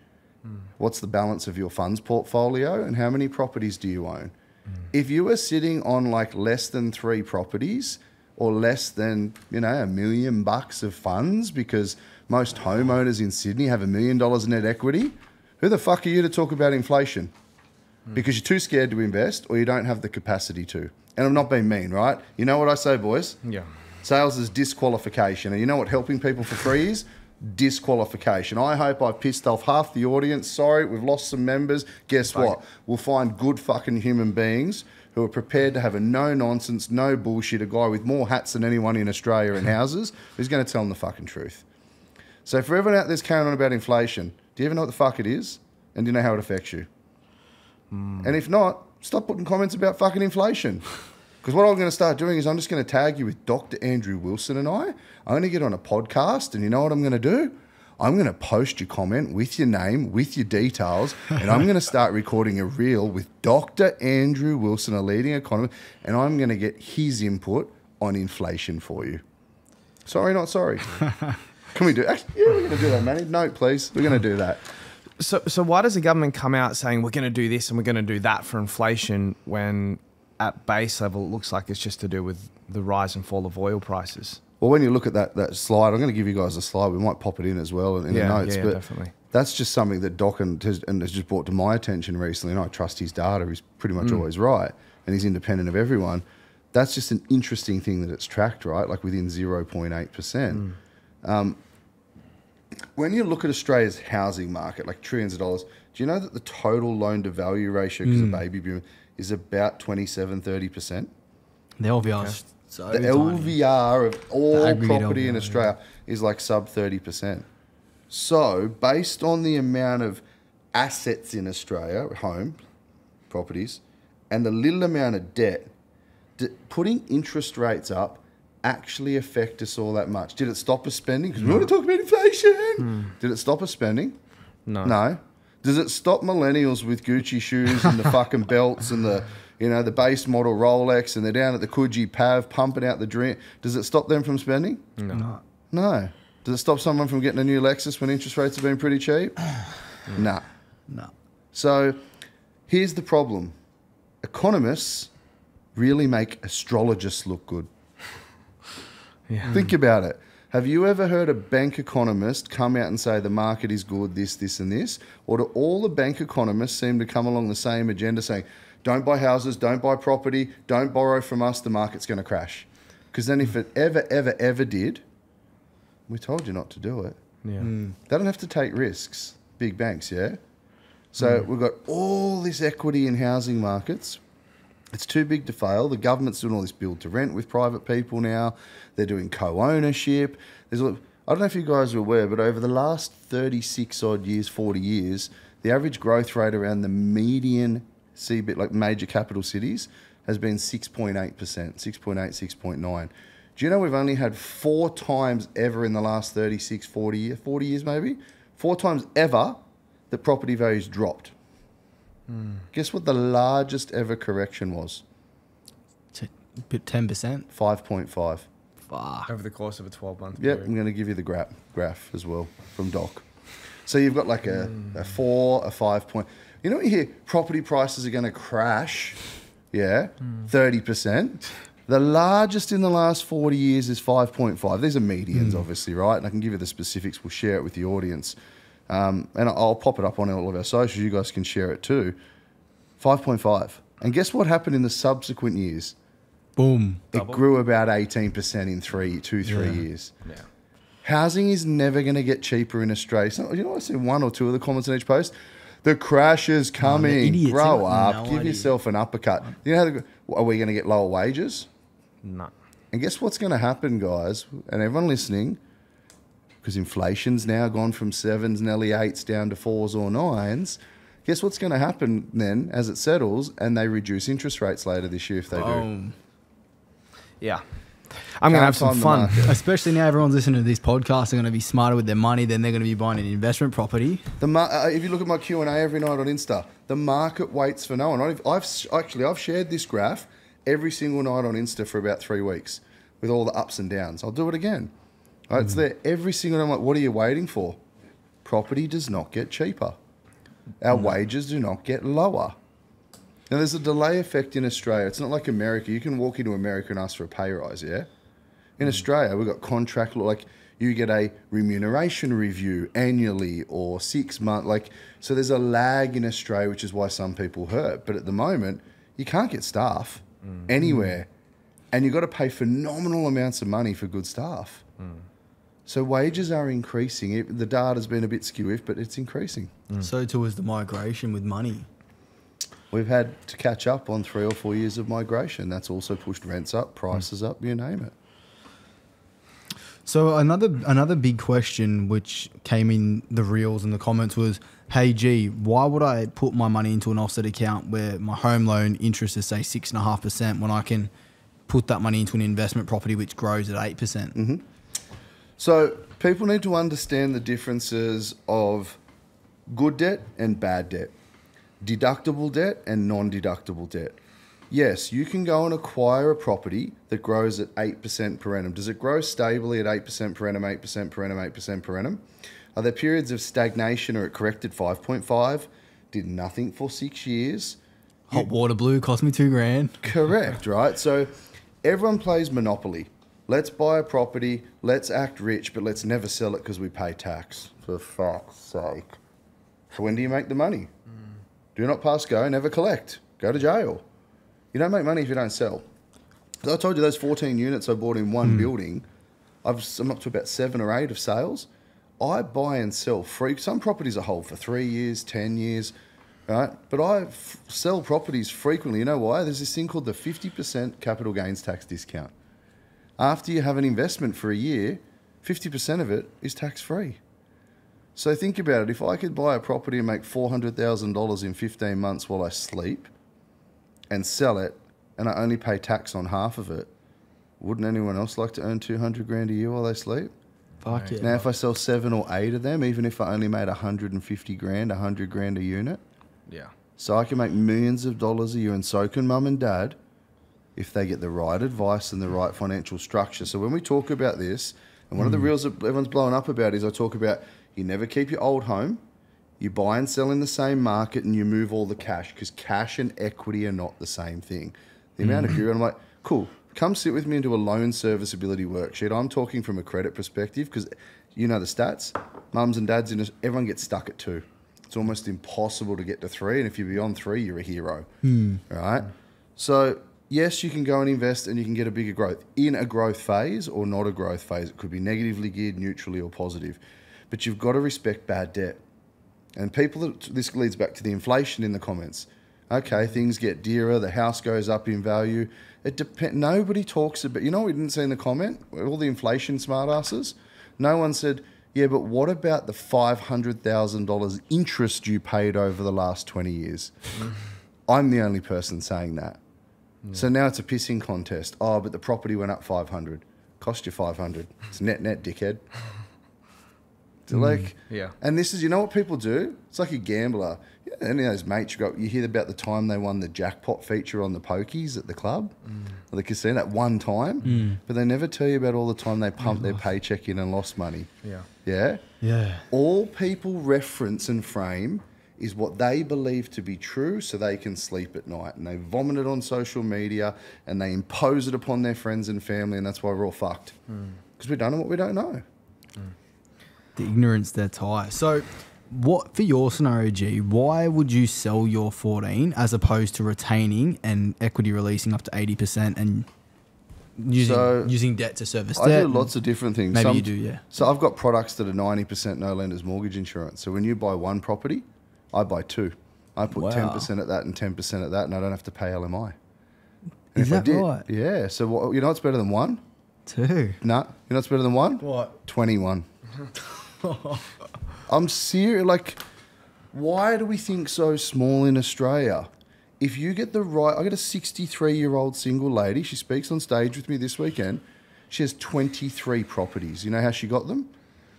What's the balance of your funds portfolio? And how many properties do you own? If you were sitting on like less than 3 properties or less than, $1 million of funds, because most homeowners in Sydney have $1 million net equity, who the fuck are you to talk about inflation? Because you're too scared to invest or you don't have the capacity to. And I'm not being mean, right? You know what I say, boys? Yeah. Sales is disqualification. And you know what helping people for free is? Disqualification. I hope I've pissed off half the audience. Sorry, we've lost some members. Guess what? We'll find good fucking human beings who are prepared to have a no-nonsense, no bullshit, a guy with more hats than anyone in Australia in houses who's going to tell them the fucking truth. So for everyone out there's carrying on about inflation, do you ever know what the fuck it is? And do you know how it affects you? And if not, stop putting comments about fucking inflation. Because what I'm going to start doing is I'm just going to tag you with Dr. Andrew Wilson and I'm going to get on a podcast, and you know what I'm going to do? I'm going to post your comment with your name, with your details, and I'm going to start recording a reel with Dr. Andrew Wilson, a leading economist, and I'm going to get his input on inflation for you. Sorry, not sorry. Can we do it? Actually, yeah, we're going to do that, Manny. No, please. We're going to do that. So why does the government come out saying we're going to do this and we're going to do that for inflation when at base level it looks like it's just to do with the rise and fall of oil prices? Well, when you look at that slide, I'm going to give you guys a slide. We might pop it in as well in the notes. Yeah, but definitely. That's just something that Doc has just brought to my attention recently, and I trust his data. He's pretty much always right, and he's independent of everyone. That's just an interesting thing that it's tracked, right? Like within 0.8%. When you look at Australia's housing market, like trillions of dollars, do you know that the total loan-to-value ratio, because of baby boom, is about 27-30%? The LVR is so the tiny. LVR of all property in LVR, Australia is like sub 30%. So based on the amount of assets in Australia, home, properties, and the little amount of debt, putting interest rates up actually affect us all that much? Did it stop us spending? Because we want to talk about inflation. Did it stop us spending? No. Does it stop millennials with Gucci shoes and the fucking belts and the the base model Rolex, and they're down at the Coogee Pav pumping out the drink? Does it stop them from spending? No. Does it stop someone from getting a new Lexus when interest rates have been pretty cheap? No. So here's the problem. Economists really make astrologists look good. Think about it. Have you ever heard a bank economist come out and say the market is good, this, and this? Or do all the bank economists seem to come along the same agenda saying, don't buy houses, don't buy property, don't borrow from us, the market's going to crash? Because then if it ever did, we told you not to do it. They don't have to take risks, big banks, yeah? So we've got all this equity in housing markets. It's too big to fail. The government's doing all this build to rent with private people now. They're doing co-ownership. I don't know if you guys are aware, but over the last 36 odd years, 40 years, the average growth rate around the median CBD, like major capital cities, has been 6.8%, 6.8, 6.9. Do you know we've only had 4 times ever in the last 36, 40 years maybe? 4 times ever that property values dropped. Guess what the largest ever correction was? 10%? 5.5. Fuck. Over the course of a 12-month Yep, period. I'm going to give you the graph as well from Doc. So you've got like a 4, a 5 point. You know when you hear property prices are going to crash, 30%. The largest in the last 40 years is 5.5. These are medians, obviously, right? And I can give you the specifics. We'll share it with the audience. And I'll pop it up on all of our socials. You guys can share it too. 5.5. And guess what happened in the subsequent years? Boom. It grew about 18% in 3 years. Yeah. Housing is never going to get cheaper in Australia. So, you know, I see 1 or 2 of the comments on each post. The crash is coming. idiots. Grow They've up. got no Give idea. yourself an uppercut. You know, are we going to get lower wages? No. And guess what's going to happen, guys? And everyone listening, because inflation's now gone from 7s, nearly 8s down to 4s or 9s. Guess what's going to happen then as it settles and they reduce interest rates later this year if they do? Boom. Yeah. I'm going to have some Time the fun. market. Especially now everyone's listening to this podcast. They're going to be smarter with their money. Then they're going to be buying an investment property. If you look at my Q&A every night on Insta, the market waits for no one. I've shared this graph every single night on Insta for about 3 weeks with all the ups and downs. I'll do it again. Right, it's there every single night. I'm like, what are you waiting for? Property does not get cheaper. Our wages do not get lower. Now, there's a delay effect in Australia. It's not like America. You can walk into America and ask for a pay rise, yeah? In Australia, we've got contract law. Like, you get a remuneration review annually or 6 months. Like, so there's a lag in Australia, which is why some people hurt. But at the moment, you can't get staff anywhere. And you've got to pay phenomenal amounts of money for good staff. So wages are increasing. The data's been a bit skewish, but it's increasing. So too is the migration with money. We've had to catch up on 3 or 4 years of migration. That's also pushed rents up, prices up, you name it. So another big question which came in the reels and the comments was, hey G, why would I put my money into an offset account where my home loan interest is say 6.5% when I can put that money into an investment property which grows at 8%? So people need to understand the differences of good debt and bad debt, deductible debt and non-deductible debt. Yes, you can go and acquire a property that grows at 8% per annum. Does it grow stably at 8% per annum, 8% per annum, 8% per annum? Are there periods of stagnation or it corrected 5.5, did nothing for 6 years? Hot water blue cost me $2,000. Correct, right? So everyone plays Monopoly. Let's buy a property, let's act rich, but let's never sell it because we pay tax. For fuck's sake. So when do you make the money? Do not pass go, never collect. Go to jail. You don't make money if you don't sell. So I told you those 14 units I bought in one building, I'm up to about 7 or 8 of sales. I buy and sell free. Some properties I hold for 3 years, 10 years, right? But I sell properties frequently. You know why? There's this thing called the 50% capital gains tax discount. After you have an investment for a year, 50% of it is tax-free. So think about it. If I could buy a property and make $400,000 in 15 months while I sleep and sell it, and I only pay tax on half of it, wouldn't anyone else like to earn $200,000 a year while they sleep? Fuck yeah. Now, if I sell 7 or 8 of them, even if I only made $150,000, $100,000 a unit, Yeah. so I can make millions of dollars a year, and so can mum and dad if they get the right advice and the right financial structure. So when we talk about this, and one of the reels that everyone's blowing up about is I talk about you never keep your old home, you buy and sell in the same market, and you move all the cash, because cash and equity are not the same thing. The amount of period, I'm like, cool, come sit with me and do a loan serviceability worksheet. I'm talking from a credit perspective because you know the stats. Mums and dads, everyone gets stuck at 2. It's almost impossible to get to 3, and if you're beyond 3, you're a hero, right? So yes, you can go and invest and you can get a bigger growth in a growth phase or not a growth phase. It could be negatively geared, neutrally, or positive. But you've got to respect bad debt. And this leads back to the inflation in the comments. Okay, things get dearer, the house goes up in value. Nobody talks about, you know what we didn't see in the comment? All the inflation smartasses. No one said, yeah, but what about the $500,000 interest you paid over the last 20 years? I'm the only person saying that. So now it's a pissing contest. Oh, but the property went up 500. Cost you 500. It's net, dickhead. So Yeah. And this is, you know what people do? It's like a gambler. Yeah, any of those mates you hear about the time they won the jackpot feature on the pokies at the club or the casino at one time, but they never tell you about all the time they pumped their paycheck in and lost money. Yeah. Yeah? Yeah. All people reference and frame is what they believe to be true so they can sleep at night. And they vomit it on social media and they impose it upon their friends and family, and that's why we're all fucked. Because we don't know what we don't know. The ignorance that's high. So what, for your scenario, G, why would you sell your 14 as opposed to retaining and equity releasing up to 80% and using debt to service debt. I do lots of different things. Maybe you do, yeah. So I've got products that are 90% no lender's mortgage insurance. So when you buy one property, I buy two. I put 10% at that and 10% at that, and I don't have to pay LMI. And Is that right? Yeah. So you know what's better than one? Two. No. You know what's better than one? What? 21. I'm serious. Like, why do we think so small in Australia? If you get the right... I got a 63-year-old single lady. She speaks on stage with me this weekend. She has 23 properties. You know how she got them?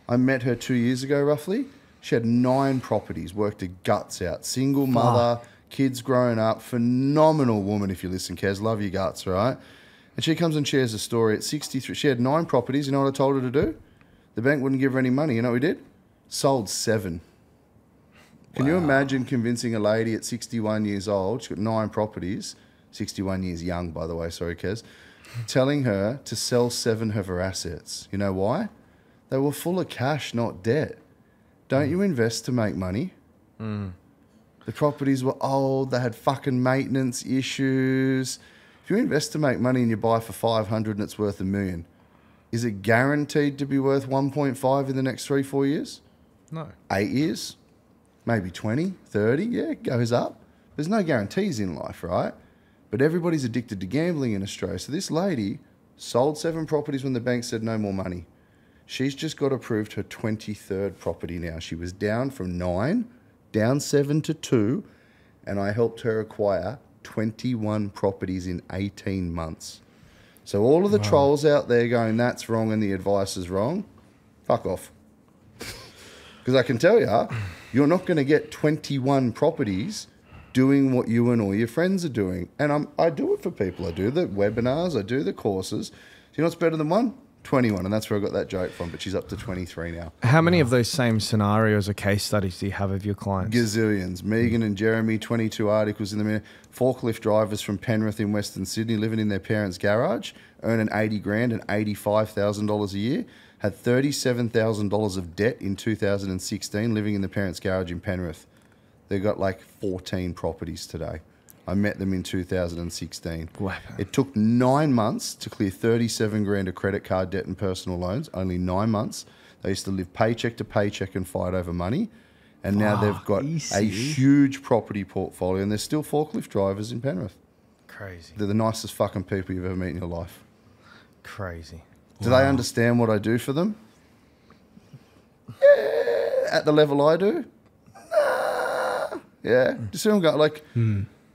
I met her 2 years ago, roughly. She had 9 properties, worked her guts out. Single mother, kids growing up. Phenomenal woman, if you listen, Kez. Love your guts, right? And she comes and shares a story at 63. She had 9 properties. You know what I told her to do? The bank wouldn't give her any money. You know what we did? Sold 7. Can you imagine convincing a lady at 61 years old, she's got 9 properties, 61 years young, by the way, sorry, Kez, telling her to sell 7 of her assets? You know why? They were full of cash, not debt. Don't you invest to make money? The properties were old, they had fucking maintenance issues. If you invest to make money and you buy for 500 and it's worth $1 million, is it guaranteed to be worth 1.5 in the next 3-4 years? No. 8 years? Maybe 20, 30, yeah, it goes up. There's no guarantees in life, right? But everybody's addicted to gambling in Australia. So this lady sold 7 properties when the bank said no more money. She's just got approved her 23rd property now. She was down from 9, down 7 to 2, and I helped her acquire 21 properties in 18 months. So all of the trolls out there going, that's wrong and the advice is wrong, fuck off. Because I can tell you, you're not going to get 21 properties doing what you and all your friends are doing. And I do it for people. I do the webinars. I do the courses. Do you know what's better than one? 21. And that's where I got that joke from. But she's up to 23 now. How many of those same scenarios or case studies do you have of your clients? Gazillions. Megan and Jeremy, 22 articles in the Mirror. Forklift drivers from Penrith in Western Sydney living in their parents' garage, earning 80 grand and $85,000 a year. Had $37,000 of debt in 2016 living in the parents' garage in Penrith. They've got like 14 properties today. I met them in 2016. Wow. It took 9 months to clear 37 grand of credit card debt and personal loans. Only 9 months. They used to live paycheck to paycheck and fight over money. And now they've got a huge property portfolio, and they're still forklift drivers in Penrith. Crazy. They're the nicest fucking people you've ever met in your life. Crazy. Do they understand what I do for them? Yeah, at the level I do? Nah. Yeah. You see what I'm going? Like,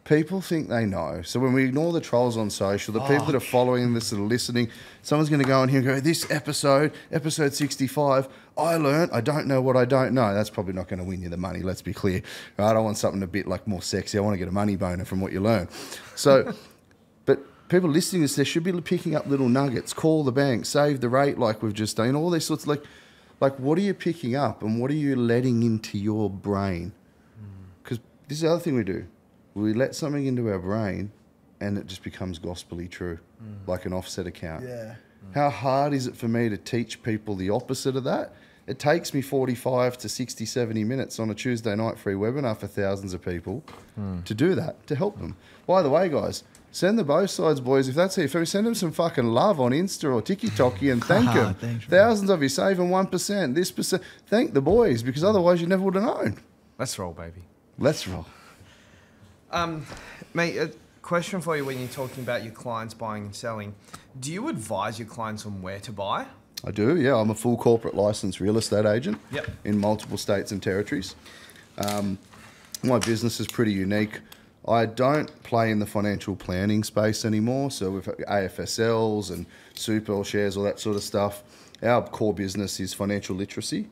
people think they know. So when we ignore the trolls on social, the people that are following this, that are listening, someone's going to go in here and go, this episode 65, I learned I don't know what I don't know. That's probably not going to win you the money, let's be clear. I don't want something a bit like more sexy. I want to get a money boner from what you learn. So, but people listening to this, they should be picking up little nuggets. Call the bank, save the rate like we've just done. All these sorts of like what are you picking up and what are you letting into your brain? Because this is the other thing we do. We let something into our brain and it just becomes gospelly true, like an offset account. Yeah. How hard is it for me to teach people the opposite of that? It takes me 45 to 60, 70 minutes on a Tuesday night free webinar for thousands of people to do that, to help them. By the way, guys, send the both sides, boys. If that's it, send them some fucking love on Insta or TikTok and thank them. Thanks, Thousands of you saving 1%, this percent. Thank the boys, because otherwise you never would have known. Let's roll, baby. Let's roll. Mate, a question for you when you're talking about your clients buying and selling. Do you advise your clients on where to buy? I do, yeah. I'm a full corporate licensed real estate agent in multiple states and territories. My business is pretty unique. I don't play in the financial planning space anymore. So with AFSLs and super shares, all that sort of stuff. Our core business is financial literacy,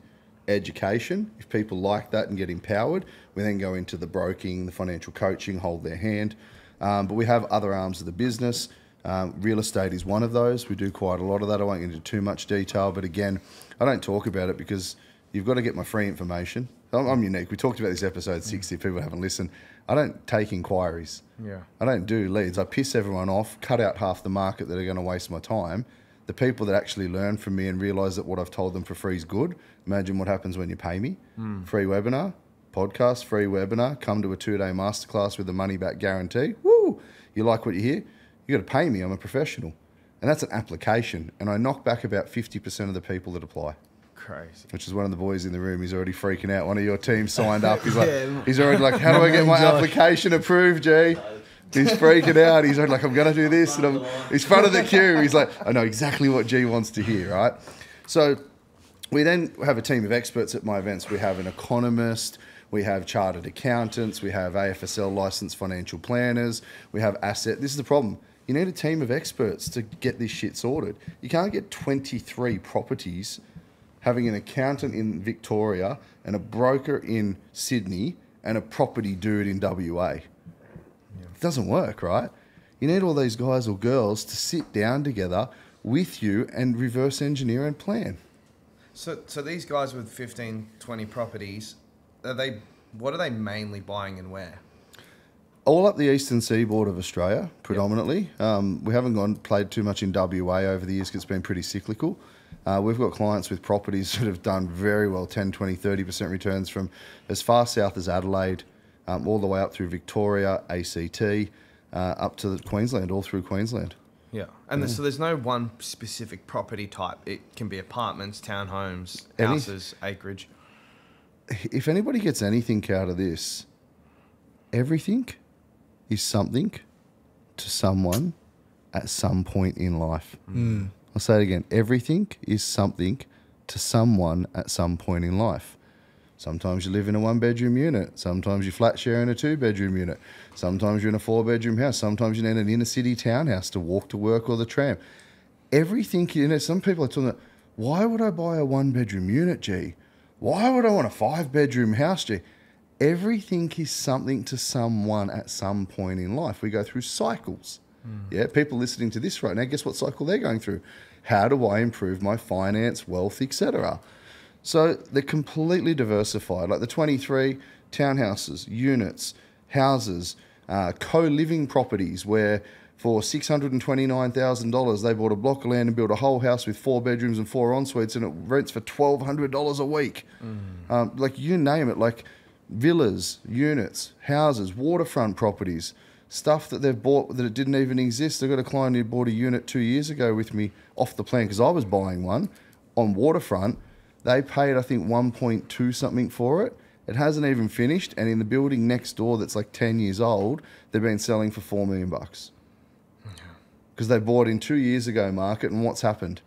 education. If people like that and get empowered, we then go into the broking, the financial coaching, hold their hand. But we have other arms of the business. Real estate is one of those. We do quite a lot of that. I won't get into too much detail, but again, I don't talk about it because you've got to get my free information. I'm unique. We talked about this episode 60. If people haven't listened, I don't take inquiries. Yeah. I don't do leads. I piss everyone off, cut out half the market that are going to waste my time. The people that actually learn from me and realise that what I've told them for free is good, imagine what happens when you pay me. Free webinar, podcast, free webinar, come to a 2-day masterclass with a money back guarantee. Woo! You like what you hear? You got to pay me. I'm a professional. And that's an application. And I knock back about 50% of the people that apply. Crazy. Which is one of the boys in the room. He's already freaking out. One of your team signed up. He's like, he's already like, how do I get my application approved, G? He's freaking out. He's like, I'm going to do this. And he's front of the queue. He's like, I know exactly what G wants to hear, right? So we then have a team of experts at my events. We have an economist. We have chartered accountants. We have AFSL licensed financial planners. We have asset. This is the problem. You need a team of experts to get this shit sorted. You can't get 23 properties having an accountant in Victoria and a broker in Sydney and a property dude in WA. It doesn't work, right? You need all these guys or girls to sit down together with you and reverse engineer and plan. So these guys with 15, 20 properties, what are they mainly buying and where? All up the eastern seaboard of Australia, predominantly. We haven't played too much in WA over the years because it's been pretty cyclical. We've got clients with properties that have done very well, 10, 20, 30% returns from as far south as Adelaide, all the way up through Victoria, ACT, up to Queensland, all through Queensland. Yeah. And so there's no one specific property type. It can be apartments, townhomes, houses, acreage. If anybody gets anything out of this, everything is something to someone at some point in life. I'll say it again. Everything is something to someone at some point in life. Sometimes you live in a 1-bedroom unit. Sometimes you flat share in a 2-bedroom unit. Sometimes you're in a 4-bedroom house. Sometimes you need an inner city townhouse to walk to work or the tram. Everything, some people are talking about, why would I buy a 1-bedroom unit, G? Why would I want a 5-bedroom house, G? Everything is something to someone at some point in life. We go through cycles. Yeah, people listening to this right now, guess what cycle they're going through? How do I improve my finance, wealth, etc.? So they're completely diversified. Like the 23 townhouses, units, houses, co-living properties where for $629,000 they bought a block of land and built a whole house with 4 bedrooms and 4 en-suites and it rents for $1,200 a week. Like you name it, like villas, units, houses, waterfront properties, stuff that they've bought that it didn't even exist. I've got a client who bought a unit 2 years ago with me off the plan because I was buying one on waterfront. They paid, I think, 1.2 something for it. It hasn't even finished. And in the building next door that's like 10 years old, they've been selling for $4 million. Because they bought in 2 years ago market, and what's happened?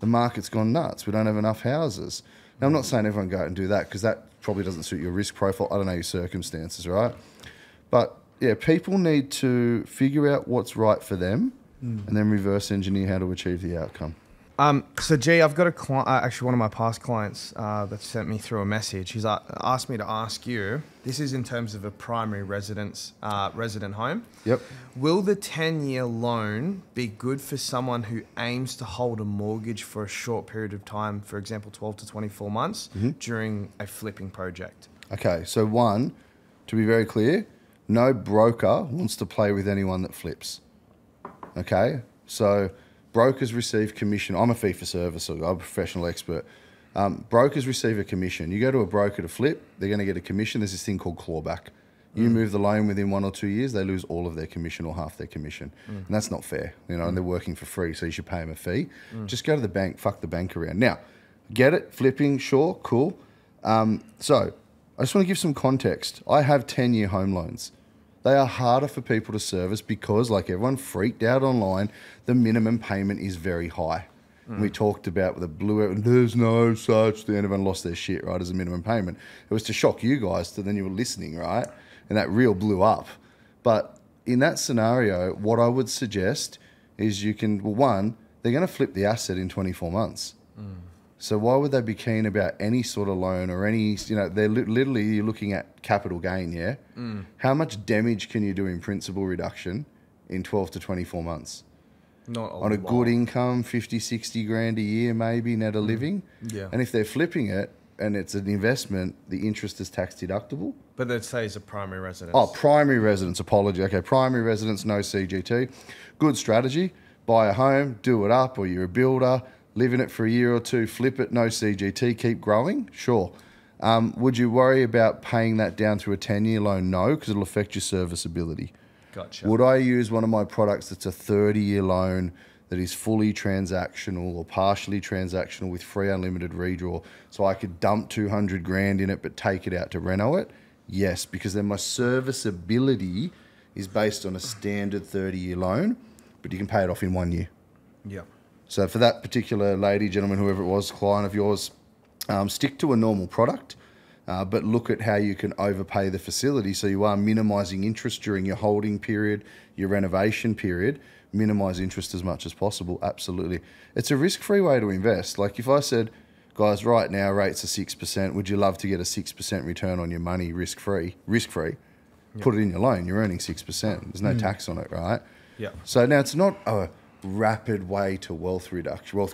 The market's gone nuts. We don't have enough houses. Now, I'm not saying everyone go out and do that because that probably doesn't suit your risk profile. I don't know your circumstances, right? But yeah, people need to figure out what's right for them and then reverse engineer how to achieve the outcome. So, G, I've got a client, actually one of my past clients that sent me through a message. He's asked me to ask you, this is in terms of a primary resident home. Yep. Will the 10-year loan be good for someone who aims to hold a mortgage for a short period of time, for example, 12 to 24 months during a flipping project? Okay, so one, to be very clear, no broker wants to play with anyone that flips. Okay, so brokers receive commission. I'm a fee-for-service, so I'm a professional expert. Brokers receive a commission. You go to a broker to flip, they're going to get a commission. There's this thing called clawback. You move the loan within 1 or 2 years, they lose all of their commission or half their commission. And that's not fair, and they're working for free, so you should pay them a fee. Just go to the bank, fuck the bank around. Now, get it, flipping, sure, cool. So I just want to give some context. I have 10-year home loans. They are harder for people to service because, like everyone freaked out online, the minimum payment is very high. We talked about the blue, there's no such thing, everyone lost their shit, right, as a minimum payment. It was to shock you guys, so then you were listening, right? And that reel blew up. But in that scenario, what I would suggest is you can, well, one, they're going to flip the asset in 24 months. So why would they be keen about any sort of loan or any, they're literally you're looking at capital gain, yeah? How much damage can you do in principal reduction in 12 to 24 months? Not on a good income, 50, 60 grand a year maybe net of living. Yeah. And if they're flipping it and it's an investment, the interest is tax deductible. But let's say it's a primary residence. Oh, primary residence, apology. Okay, primary residence, no CGT. Good strategy. Buy a home, do it up, or you're a builder, live in it for a year or two, flip it, no CGT, keep growing? Sure. Would you worry about paying that down through a 10-year loan? No, because it'll affect your serviceability. Gotcha. Would I use one of my products that's a 30-year loan that is fully transactional or partially transactional with free unlimited redraw, so I could dump 200 grand in it but take it out to reno it? Yes, because then my serviceability is based on a standard 30-year loan, but you can pay it off in 1 year. Yeah. So for that particular lady, gentleman, whoever it was, client of yours, stick to a normal product, but look at how you can overpay the facility so you are minimising interest during your holding period, your renovation period. Minimise interest as much as possible, absolutely. It's a risk-free way to invest. Like if I said, guys, right now rates are 6%, would you love to get a 6% return on your money risk-free? Risk-free. Yep. Put it in your loan, you're earning 6%. There's no tax on it, right? Yeah. So now it's not a rapid way to wealth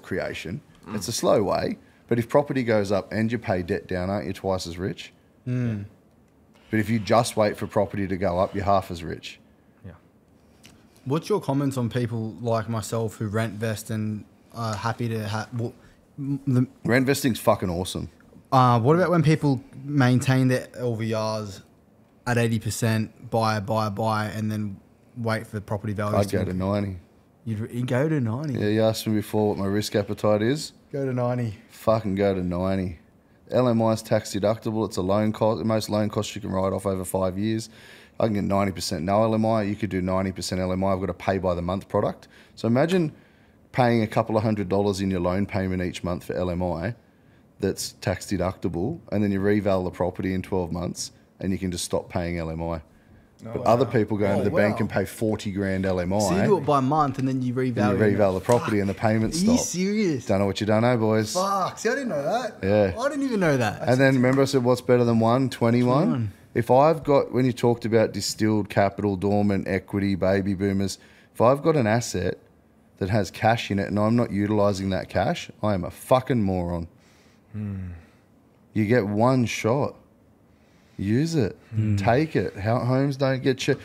creation. It's a slow way. But if property goes up and you pay debt down, aren't you twice as rich? But if you just wait for property to go up, you're half as rich. Yeah. What's your comments on people like myself who rent vest and are happy to have... Rent vesting's fucking awesome. What about when people maintain their LVRs at 80%, buy, and then wait for property values I'd go to 90. You'd go to 90? Yeah, you asked me before what my risk appetite is. Go to 90. Fucking go to 90. LMI is tax deductible. It's a loan cost. Most loan costs you can write off over 5 years. I can get 90% no LMI. You could do 90% LMI. I've got a pay by the month product. So imagine paying a couple of $100s in your loan payment each month for LMI that's tax deductible, and then you reval the property in 12 months and you can just stop paying LMI. But other people go into the bank and pay 40 grand LMI. So you do it by month and then you reval. And you reval the property and the payments stop. Are you serious? Don't know what you don't know, boys. Fuck. See, I didn't know that. Yeah. I didn't even know that. And then remember I said, what's better than 21? If I've got, when you talked about distilled capital, dormant equity, baby boomers, if I've got an asset that has cash in it and I'm not utilising that cash, I am a fucking moron. You get one shot. Use it. Take it. Homes don't get cheap.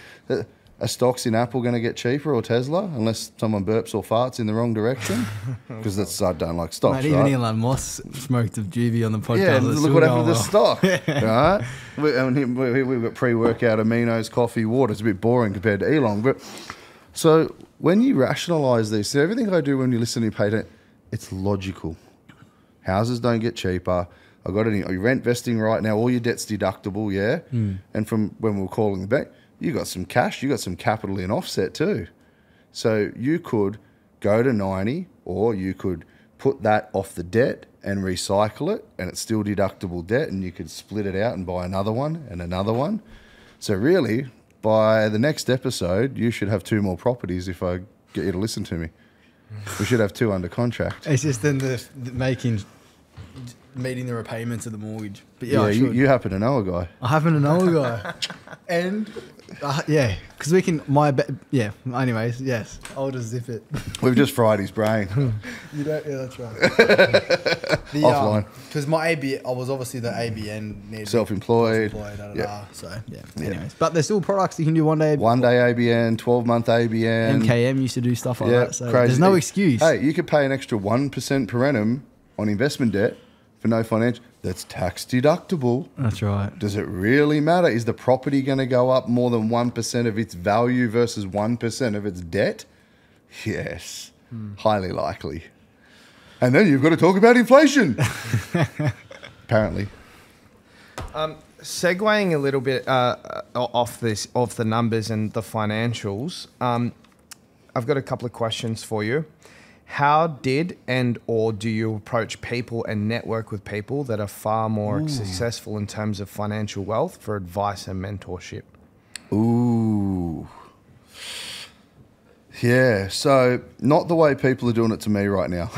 Are stocks in Apple going to get cheaper or Tesla unless someone burps or farts in the wrong direction? Because that's I don't like stocks. Mate, even Elon Musk smoked a juvie on the podcast. Yeah, look what happened to the stock, right? We've got pre-workout aminos, coffee, water. It's a bit boring compared to Elon, but so when you rationalise this, everything I do when you listen to me, Peter, it's logical. Houses don't get cheaper. I got any rent vesting right now. All your debt's deductible, yeah. And from when we were calling the bank, you got some cash, you got some capital in offset too. So you could go to 90, or you could put that off the debt and recycle it, and it's still deductible debt, and you could split it out and buy another one and another one. So really, by the next episode, you should have 2 more properties if I get you to listen to me. We should have 2 under contract. It's just then the meeting the repayments of the mortgage. But yeah, you happen to know a guy. I happen to know a guy. And because we can, anyways, yes, I'll just zip it. We've just fried his brain. You don't, yeah, that's right. Offline. Because my I was obviously the ABN needed. Self-employed. So, anyways. But there's still products you can do one day. 1 day ABN, 12-month ABN. MKM used to do stuff like that. So crazy. there's no excuse. Hey, you could pay an extra 1% per annum on investment debt for no financial. That's tax deductible. That's right. Does it really matter? Is the property going to go up more than 1% of its value versus 1% of its debt? Yes, highly likely. And then you've got to talk about inflation. Apparently. Segueing a little bit off the numbers and the financials, I've got a couple of questions for you. How did or do you approach people and network with people that are far more successful in terms of financial wealth for advice and mentorship? Ooh. Yeah, so not the way people are doing it to me right now.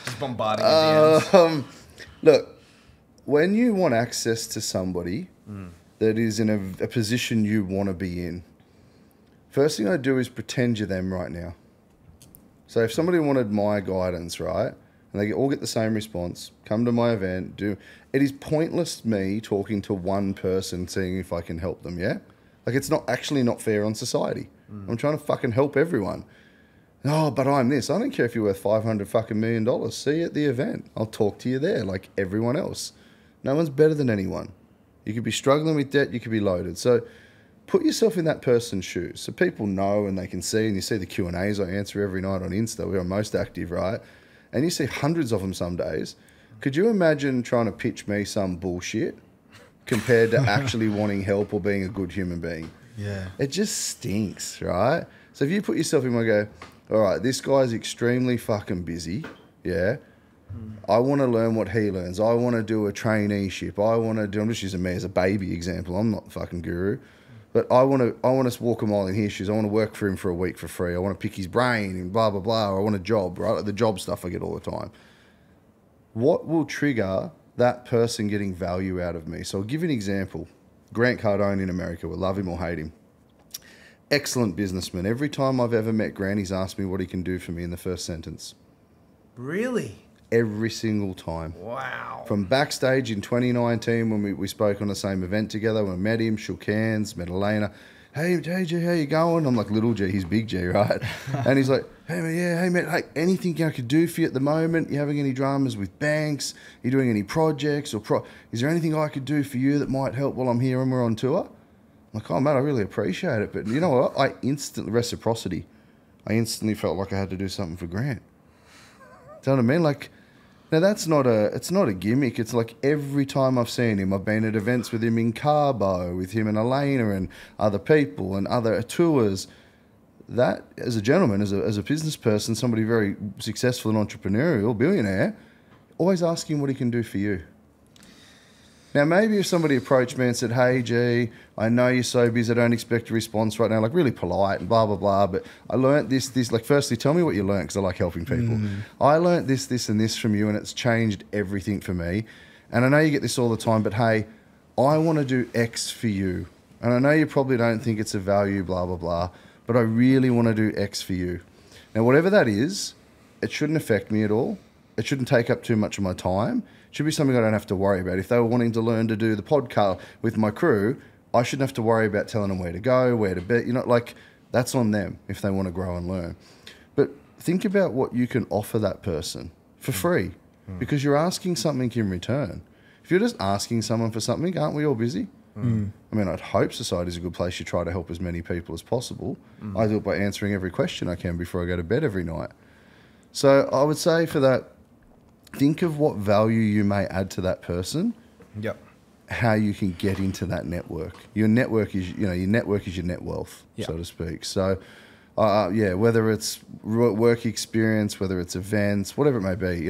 Just bombarding DMs. Look, when you want access to somebody that is in a position you want to be in, first thing I do is pretend you're them right now. So if somebody wanted my guidance, right, and they all get the same response, come to my event, it is pointless me talking to one person, seeing if I can help them, yeah? Like, it's not fair on society. I'm trying to fucking help everyone. Oh, but I'm this. I don't care if you're worth $500 million. See you at the event. I'll talk to you there like everyone else. No one's better than anyone. You could be struggling with debt, you could be loaded. So put yourself in that person's shoes. So people know and they can see, and you see the Q&As I answer every night on Insta. We're most active, right? And you see hundreds of them some days. Could you imagine trying to pitch me some bullshit compared to actually wanting help or being a good human being? Yeah. It just stinks, right? So if you put yourself in, I go, all right, this guy's extremely fucking busy, yeah? I want to learn what he learns. I want to do a traineeship. I'm just using me as a baby example. I'm not the fucking guru. But I want to walk a mile in his shoes. I want to work for him for a week for free. I want to pick his brain and blah, blah, blah. Or I want a job, right? Like the job stuff I get all the time. What will trigger that person getting value out of me? So I'll give you an example. Grant Cardone in America. We love him or hate him. Excellent businessman. Every time I've ever met Grant, he's asked me what he can do for me in the first sentence. Really? Every single time. Wow. From backstage in 2019 when we spoke on the same event together, when I met him, shook hands, met Elena. Hey, JG, how you going? I'm like little G, he's big G, right? And he's like, hey, man, yeah, hey, man, hey, anything I could do for you at the moment? You having any dramas with banks? You doing any projects? Is there anything I could do for you that might help while I'm here and we're on tour? I'm like, oh, man, I really appreciate it. But you know what? Reciprocity. I instantly felt like I had to do something for Grant. Do you know what I mean? Like, now it's not a gimmick. It's like every time I've seen him, I've been at events with him in Cabo, with him and Elena and other people and other tours. That, as a gentleman, as a business person, somebody very successful and entrepreneurial, billionaire, always asking what he can do for you. Now, maybe if somebody approached me and said, hey, G, I know you're so busy, I don't expect a response right now, like really polite and blah, blah, blah, but I learnt this, like firstly, tell me what you learnt because I like helping people. I learnt this and this from you and it's changed everything for me. And I know you get this all the time, but hey, I want to do X for you. And I know you probably don't think it's a value, blah, blah, blah, but I really want to do X for you. Now, whatever that is, it shouldn't affect me at all. It shouldn't take up too much of my time. It should be something I don't have to worry about. If they were wanting to learn to do the podcast with my crew, I shouldn't have to worry about telling them where to go, where to be. You know, like that's on them if they want to grow and learn. But think about what you can offer that person for free because you're asking something in return. If you're just asking someone for something, aren't we all busy? I mean, I'd hope society's a good place. You try to help as many people as possible. I do it by answering every question I can before I go to bed every night. So I would say for that, think of what value you may add to that person. Yep. How you can get into that network. Your network is, your network is your net wealth, so to speak. So, whether it's work experience, whether it's events, whatever it may be,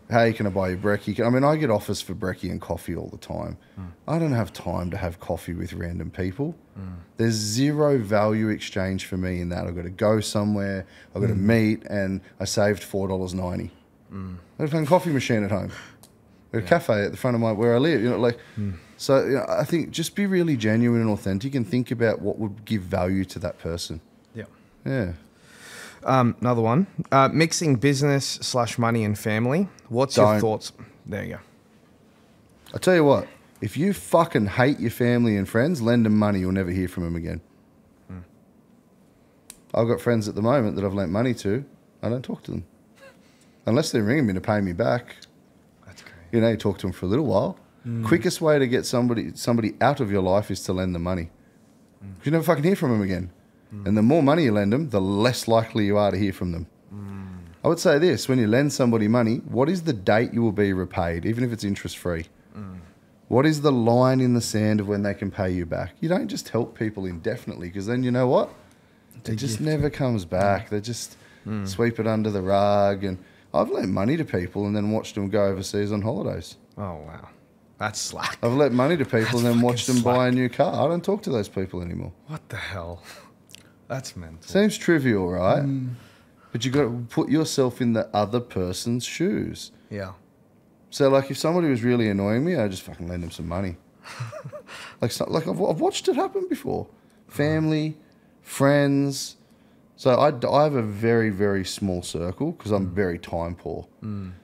hey, can I buy you brekkie? I get offers for brekkie and coffee all the time. I don't have time to have coffee with random people. There's zero value exchange for me in that. I've got to go somewhere, I've got to meet, and I saved $4.90. I have a coffee machine at home. A cafe at the front of where I live. So I think just be really genuine and authentic and think about what would give value to that person. Yeah. Another one. Mixing business / money and family. What's your thoughts? There you go. I tell you what, if you fucking hate your family and friends, lend them money. You'll never hear from them again. I've got friends at the moment that I've lent money to. I don't talk to them. Unless they're ringing me to pay me back. That's great. You talk to them for a little while. Quickest way to get somebody out of your life is to lend them money. You never fucking hear from them again. And the more money you lend them, the less likely you are to hear from them. I would say this, when you lend somebody money, what is the date you will be repaid, even if it's interest-free? What is the line in the sand of when they can pay you back? You don't just help people indefinitely because then you know what? It just never comes back. They just sweep it under the rug. And I've lent money to people and then watched them go overseas on holidays. Oh, wow. That's slack. I've lent money to people and then watched them buy a new car. I don't talk to those people anymore. What the hell? That's mental. Seems trivial, right? But you've got to put yourself in the other person's shoes. Yeah. So, like, if somebody was really annoying me, I'd just fucking lend them some money. I've watched it happen before. Family, friends. So I have a very, very small circle because I'm very time poor.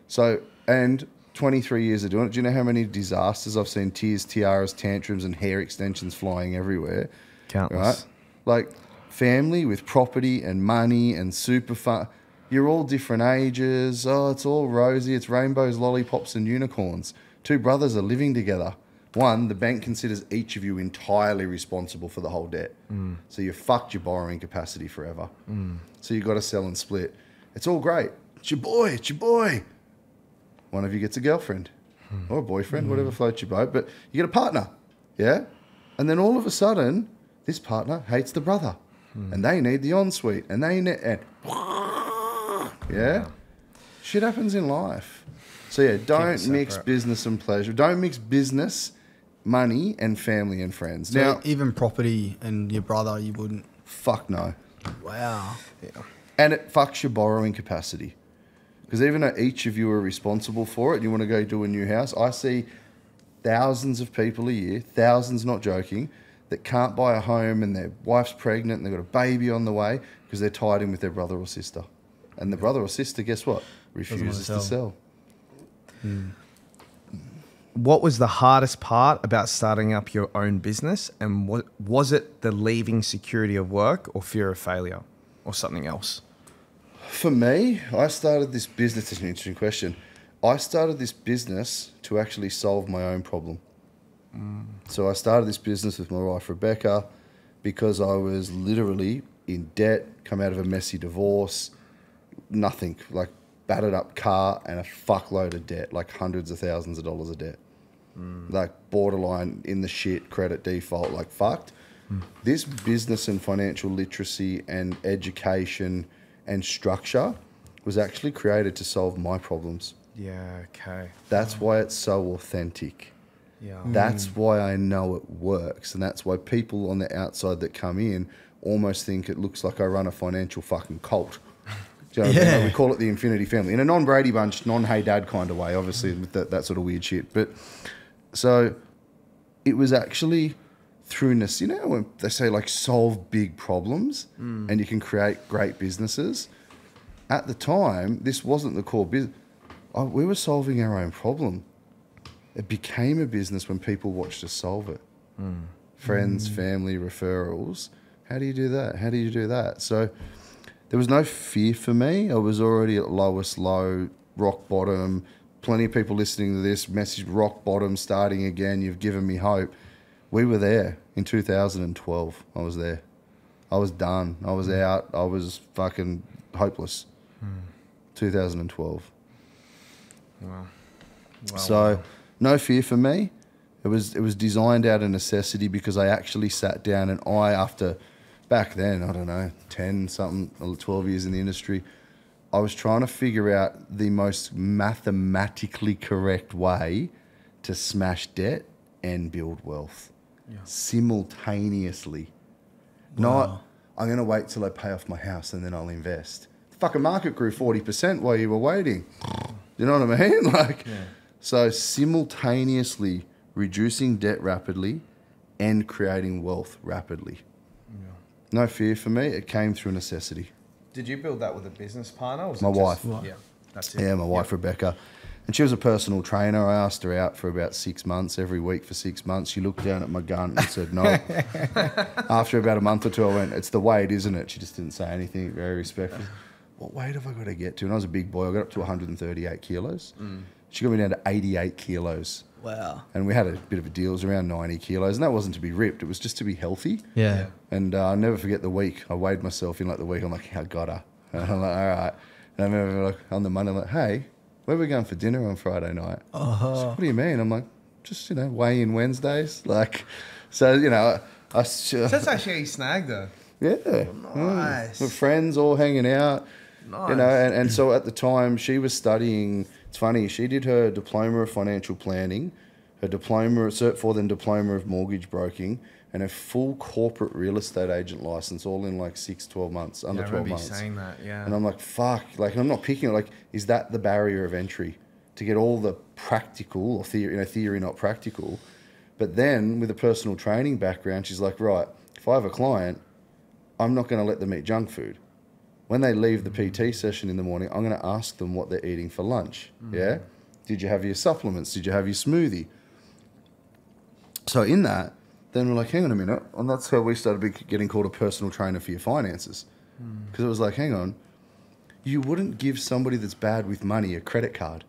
So, and 23 years of doing it, do you know how many disasters I've seen? Tears, tiaras, tantrums, and hair extensions flying everywhere. Countless. Right? Like, family with property and money and super fun. You're all different ages. Oh, it's all rosy. It's rainbows, lollipops, and unicorns. Two brothers are living together. One, the bank considers each of you entirely responsible for the whole debt. So you fucked your borrowing capacity forever. So you've got to sell and split. It's all great. It's your boy. It's your boy. One of you gets a girlfriend or a boyfriend, whatever floats your boat, but you get a partner. Yeah? And then all of a sudden, this partner hates the brother. And they need the ensuite. And they need... yeah? Shit happens in life. So yeah, don't mix business and pleasure. Don't mix business, money, and family and friends. So Now, even property and your brother, you wouldn't. fuck no. Wow. Yeah. And it fucks your borrowing capacity. Because even though each of you are responsible for it, you want to go do a new house, I see thousands of people a year, thousands, not joking, that can't buy a home and their wife's pregnant and they've got a baby on the way because they're tied in with their brother or sister. And the brother or sister, guess what? Refuses to sell. What was the hardest part about starting up your own business? And was it the leaving security of work or fear of failure or something else? For me, I started this business. This is an interesting question. I started this business to actually solve my own problem. So I started this business with my wife, Rebecca, because I was literally in debt, come out of a messy divorce, nothing, like battered up car and a fuckload of debt, like hundreds of thousands of dollars of debt. Like borderline in the shit, credit default, like fucked. This business and financial literacy and education and structure was actually created to solve my problems. Yeah, okay. That's why it's so authentic. Yeah. That's why I know it works. And that's why people on the outside that come in almost think it looks like I run a financial fucking cult. Do you know what I mean? Like, we call it the Infinity Family. In a non-Brady Bunch, non-Hey Dad kind of way, obviously, with that sort of weird shit. But so it was actually throughness. You know when they say like solve big problems and you can create great businesses? At the time, this wasn't the core business. We were solving our own problem. It became a business when people watched us solve it. Friends, family, referrals. How do you do that? How do you do that? So there was no fear for me. I was already at lowest low, rock bottom. Plenty of people listening to this message, rock bottom, starting again. You've given me hope. We were there in 2012. I was there. I was done. I was out. I was fucking hopeless. 2012. Wow. So no fear for me. It was designed out of necessity because I actually sat down and after back then, I don't know, 10 something, 12 years in the industry, I was trying to figure out the most mathematically correct way to smash debt and build wealth simultaneously. Not, I'm going to wait till I pay off my house and then I'll invest. The fucking market grew 40% while you were waiting. You know what I mean? Like, so simultaneously reducing debt rapidly and creating wealth rapidly. No fear for me. It came through necessity. Did you build that with a business partner? Or was My it wife. Yeah, that's it. Yeah, my wife, Rebecca. And she was a personal trainer. I asked her out for about 6 months, every week for 6 months. She looked down at my gun and said no. After about a month or two, I went, it's the weight, isn't it? She just didn't say anything, very respectful. What weight have I got to get to? And I was a big boy. I got up to 138 kilos. She got me down to 88 kilos. Wow. And we had a bit of a deal. It was around 90 kilos. And that wasn't to be ripped. It was just to be healthy. Yeah. And I'll never forget the week. I weighed myself in like the week. I'm like, I got her. And I'm like, all right. And I remember like on the Monday, I'm like, hey, where are we going for dinner on Friday night? She's like, what do you mean? I'm like, just, weigh in Wednesdays. Like, so, So that's actually how you snagged her. Yeah. Nice. With friends all hanging out. Nice. And so at the time she was studying, it's funny, she did her diploma of financial planning, her diploma, Cert 4, then diploma of mortgage broking, and a full corporate real estate agent license all in like 6-12 months, under 12 months. You saying that, yeah. And I'm like, fuck, like I'm not picking it, like, is that the barrier of entry? To get all the practical, or theory not practical. But then with a personal training background, she's like, right, if I have a client, I'm not going to let them eat junk food. When they leave the PT session in the morning, I'm going to ask them what they're eating for lunch. Yeah? Did you have your supplements? Did you have your smoothie? So in that, then we're like, hang on a minute. And that's how we started getting called a personal trainer for your finances. Because it was like, hang on, you wouldn't give somebody that's bad with money a credit card,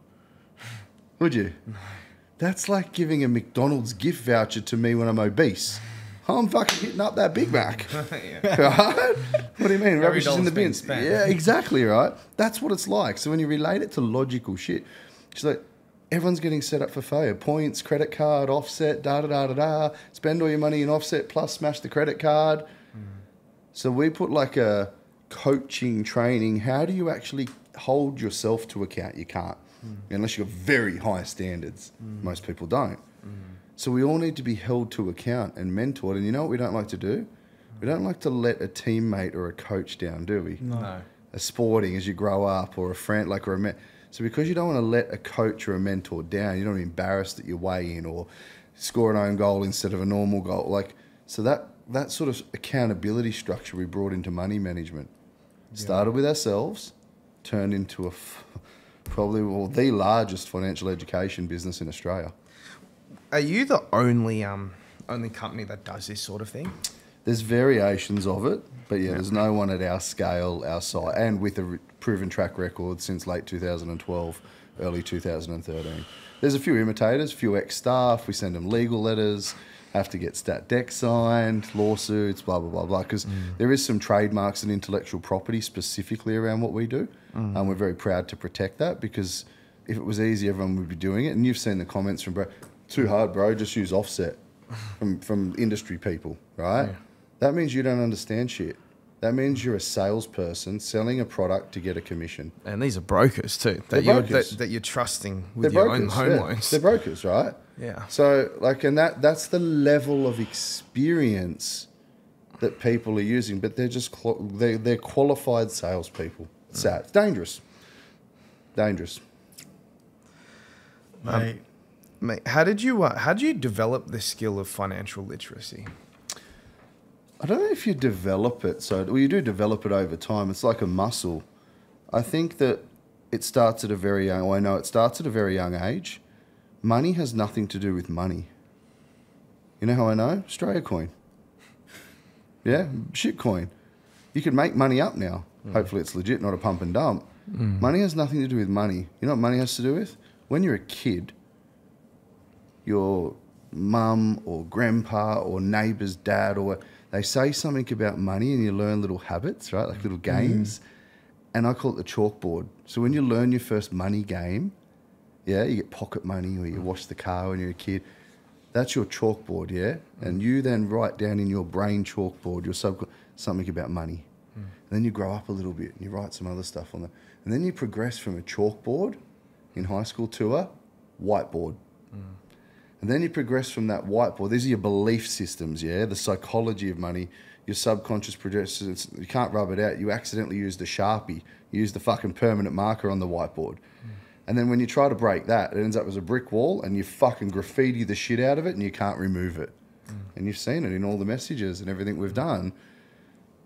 would you? That's like giving a McDonald's gift voucher to me when I'm obese. I'm fucking hitting up that Big Mac. Right? What do you mean? Rubbish is in the bin. Yeah, exactly, right? That's what it's like. So when you relate it to logical shit, it's like everyone's getting set up for failure. Points, credit card, offset, da-da-da-da-da. Spend all your money in offset plus smash the credit card. So we put like a coaching training. How do you actually hold yourself to account? You can't. Unless you've got very high standards. Most people don't. So we all need to be held to account and mentored. And you know what we don't like to do? We don't like to let a teammate or a coach down, do we? No. A sporting as you grow up, or a friend, like, or a so because you don't want to let a coach or a mentor down, you don't want to be embarrassed that you weigh in or score an own goal instead of a normal goal. Like, so that sort of accountability structure we brought into money management. Started with ourselves, turned into probably the largest financial education business in Australia. Are you the only company that does this sort of thing? There's variations of it, but there's no one at our scale, our size, and with a proven track record since late 2012, early 2013. There's a few imitators, a few ex-staff. We send them legal letters, have to get stat dec signed, lawsuits, blah, blah, blah, blah, because there is some trademarks and intellectual property specifically around what we do. And we're very proud to protect that, because if it was easy, everyone would be doing it. And you've seen the comments from, bro, too hard, bro, just use offset from industry people, right? Yeah. That means you don't understand shit. That means you're a salesperson selling a product to get a commission. And these are brokers too, that you're trusting with They're your own home loans. They're brokers, right? Yeah. So, like, and that's the level of experience that people are using, but they're just they're qualified salespeople. It's sad. It's dangerous. Dangerous. Mate, how did you develop the skill of financial literacy? I don't know if you develop it. You do develop it over time. It's like a muscle. I think that it starts at a very young. Well, I know it starts at a very young age. Money has nothing to do with money. You know how I know? Australia coin. Yeah, shit coin. You can make money up now. Hopefully it's legit, not a pump and dump. Money has nothing to do with money. You know what money has to do with? When you're a kid, your mum or grandpa or neighbour's dad, or they say something about money and you learn little habits, right? Like little games. And I call it the chalkboard. So when you learn your first money game, you get pocket money, or you wash the car when you're a kid. That's your chalkboard, yeah? And you then write down in your brain chalkboard, something about money. And then you grow up a little bit and you write some other stuff on that. And then you progress from a chalkboard in high school to a whiteboard. And then you progress from that whiteboard. These are your belief systems, yeah? The psychology of money, your subconscious projections. You can't rub it out. You accidentally use the Sharpie. You use the fucking permanent marker on the whiteboard. And then when you try to break that, it ends up as a brick wall, and you fucking graffiti the shit out of it and you can't remove it. And you've seen it in all the messages and everything we've done.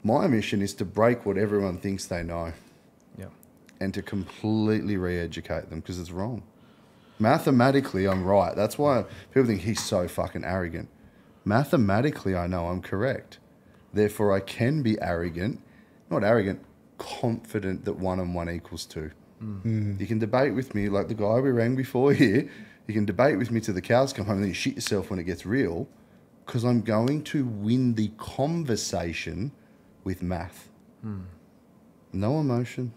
My mission is to break what everyone thinks they know. Yeah. And to completely re-educate them, because it's wrong. Mathematically, I'm right. That's why people think he's so fucking arrogant. Mathematically, I know I'm correct. Therefore, I can be arrogant. Not arrogant, confident that 1 and 1 equals 2. You can debate with me, like the guy we rang before here. You can debate with me till the cows come home, and then you shit yourself when it gets real, because I'm going to win the conversation with math. No emotion.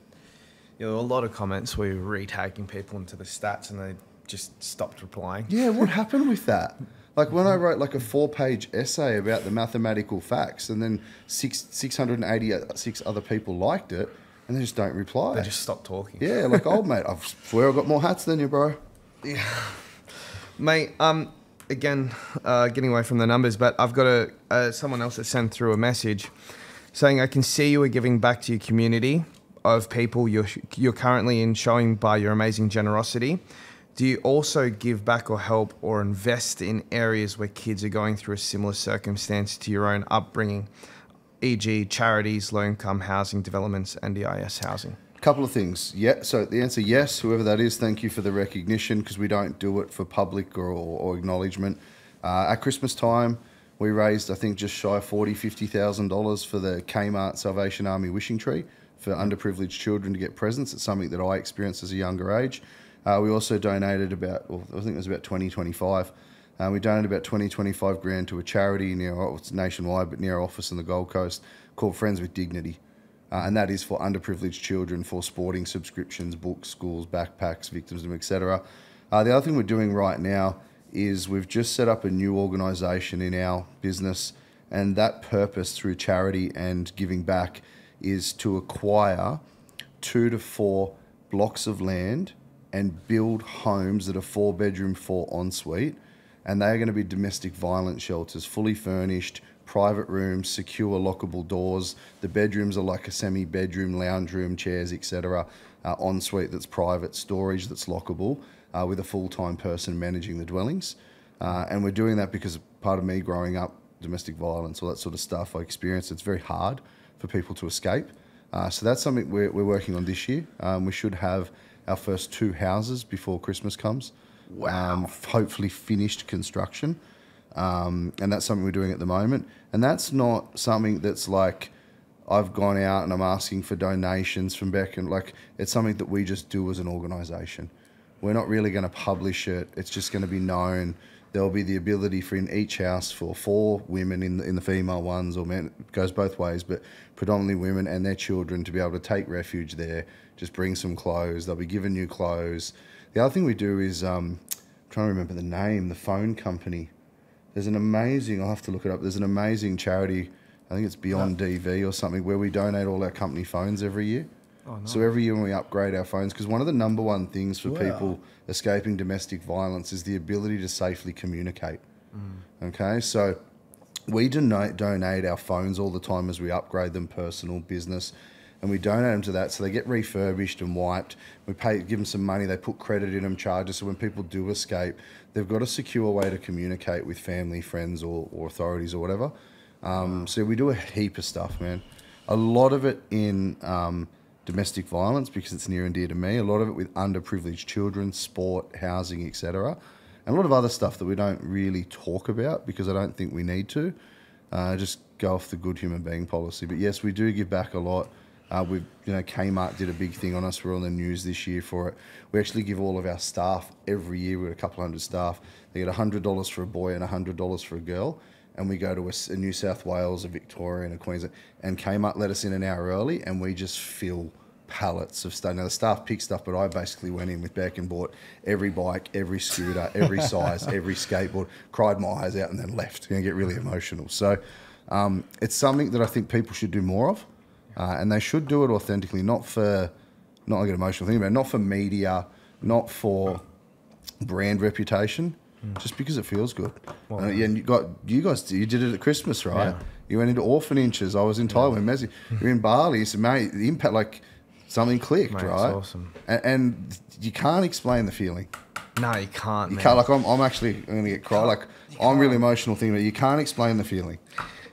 Yeah, there were a lot of comments where you were re-tagging people into the stats and they just stopped replying. Yeah, what happened with that? Like when I wrote like a 4-page essay about the mathematical facts, and then 686 other people liked it, and they just don't reply. They just stopped talking. Yeah, like, old mate, I swear I've got more hats than you, bro. Yeah. Mate, again, getting away from the numbers, but I've got someone else that sent through a message saying, I can see you are giving back to your community of people you're currently in, showing by your amazing generosity. Do you also give back or help or invest in areas where kids are going through a similar circumstance to your own upbringing, e.g. charities, low-income housing developments, and EIS housing? A couple of things. Yeah, so the answer, yes, whoever that is, thank you for the recognition, because we don't do it for public or acknowledgement. At Christmas time, we raised, I think, just shy of $50,000 for the Kmart Salvation Army wishing tree for underprivileged children to get presents. It's something that I experienced as a younger age. We also donated about, well, I think it was about 25. We donated about 25 grand to a charity it's nationwide, but near our office in the Gold Coast, called Friends with Dignity. And that is for underprivileged children, for sporting subscriptions, books, schools, backpacks, victims, etc. The other thing we're doing right now is we've just set up a new organisation in our business, and that purpose through charity and giving back is to acquire 2 to 4 blocks of land and build homes that are 4-bedroom, 4 ensuite, and they're going to be domestic violence shelters, fully furnished, private rooms, secure lockable doors. The bedrooms are like a semi-bedroom, lounge room, chairs, etc. Ensuite that's private, storage that's lockable, with a full-time person managing the dwellings. And we're doing that because part of me growing up, domestic violence, all that sort of stuff I experienced, it's very hard for people to escape. So that's something we're working on this year. We should have our first 2 houses before Christmas comes. Wow. Hopefully finished construction. And that's something we're doing at the moment. And that's not something that's like I've gone out and I'm asking for donations from Beck, and like it's something that we just do as an organisation. We're not really going to publish it. It's just going to be known. There'll be the ability for in each house for 4 women in the female ones, or men, it goes both ways, but predominantly women and their children to be able to take refuge there, just bring some clothes. They'll be given new clothes. The other thing we do is, I'm trying to remember the name, the phone company. There's an amazing, I'll have to look it up, there's an amazing charity, I think it's Beyond DV or something, where we donate all our company phones every year. Oh, nice. So every year when we upgrade our phones, because one of the number one things for people escaping domestic violence is the ability to safely communicate. Okay, so we donate our phones all the time as we upgrade them, personal, business, and we donate them to that, so they get refurbished and wiped. We give them some money, they put credit in them, charges, so when people do escape, they've got a secure way to communicate with family, friends, or authorities or whatever. So we do a heap of stuff, man. A lot of it in domestic violence, because it's near and dear to me. A lot of it with underprivileged children, sport, housing, etc. And a lot of other stuff that we don't really talk about because I don't think we need to. Just go off the good human being policy. But yes, we do give back a lot. Kmart did a big thing on us. We're on the news this year for it. We actually give all of our staff every year. We're a couple hundred staff. They get $100 for a boy and $100 for a girl. And we go to a New South Wales, a Victoria, and a Queensland. And Kmart let us in an hour early, and we just fill pallets of stuff. Now the staff pick stuff, but I basically went in with Beck and bought every bike, every scooter, every size, every skateboard, cried my eyes out, and then left. Get really emotional. So it's something that I think people should do more of. And they should do it authentically, not I get emotional thinking about it, not for media, not for brand reputation, just because it feels good. Well, and you guys did it at Christmas, right? Yeah. You went into orphanages. I was in Thailand, Messi. You're in Bali. So, mate, the impact, like something clicked, mate, right? It's awesome. And you can't explain the feeling. No, you can't. You can't. Like I'm actually going to get cried. Like I'm really emotional thinking about it. You can't explain the feeling.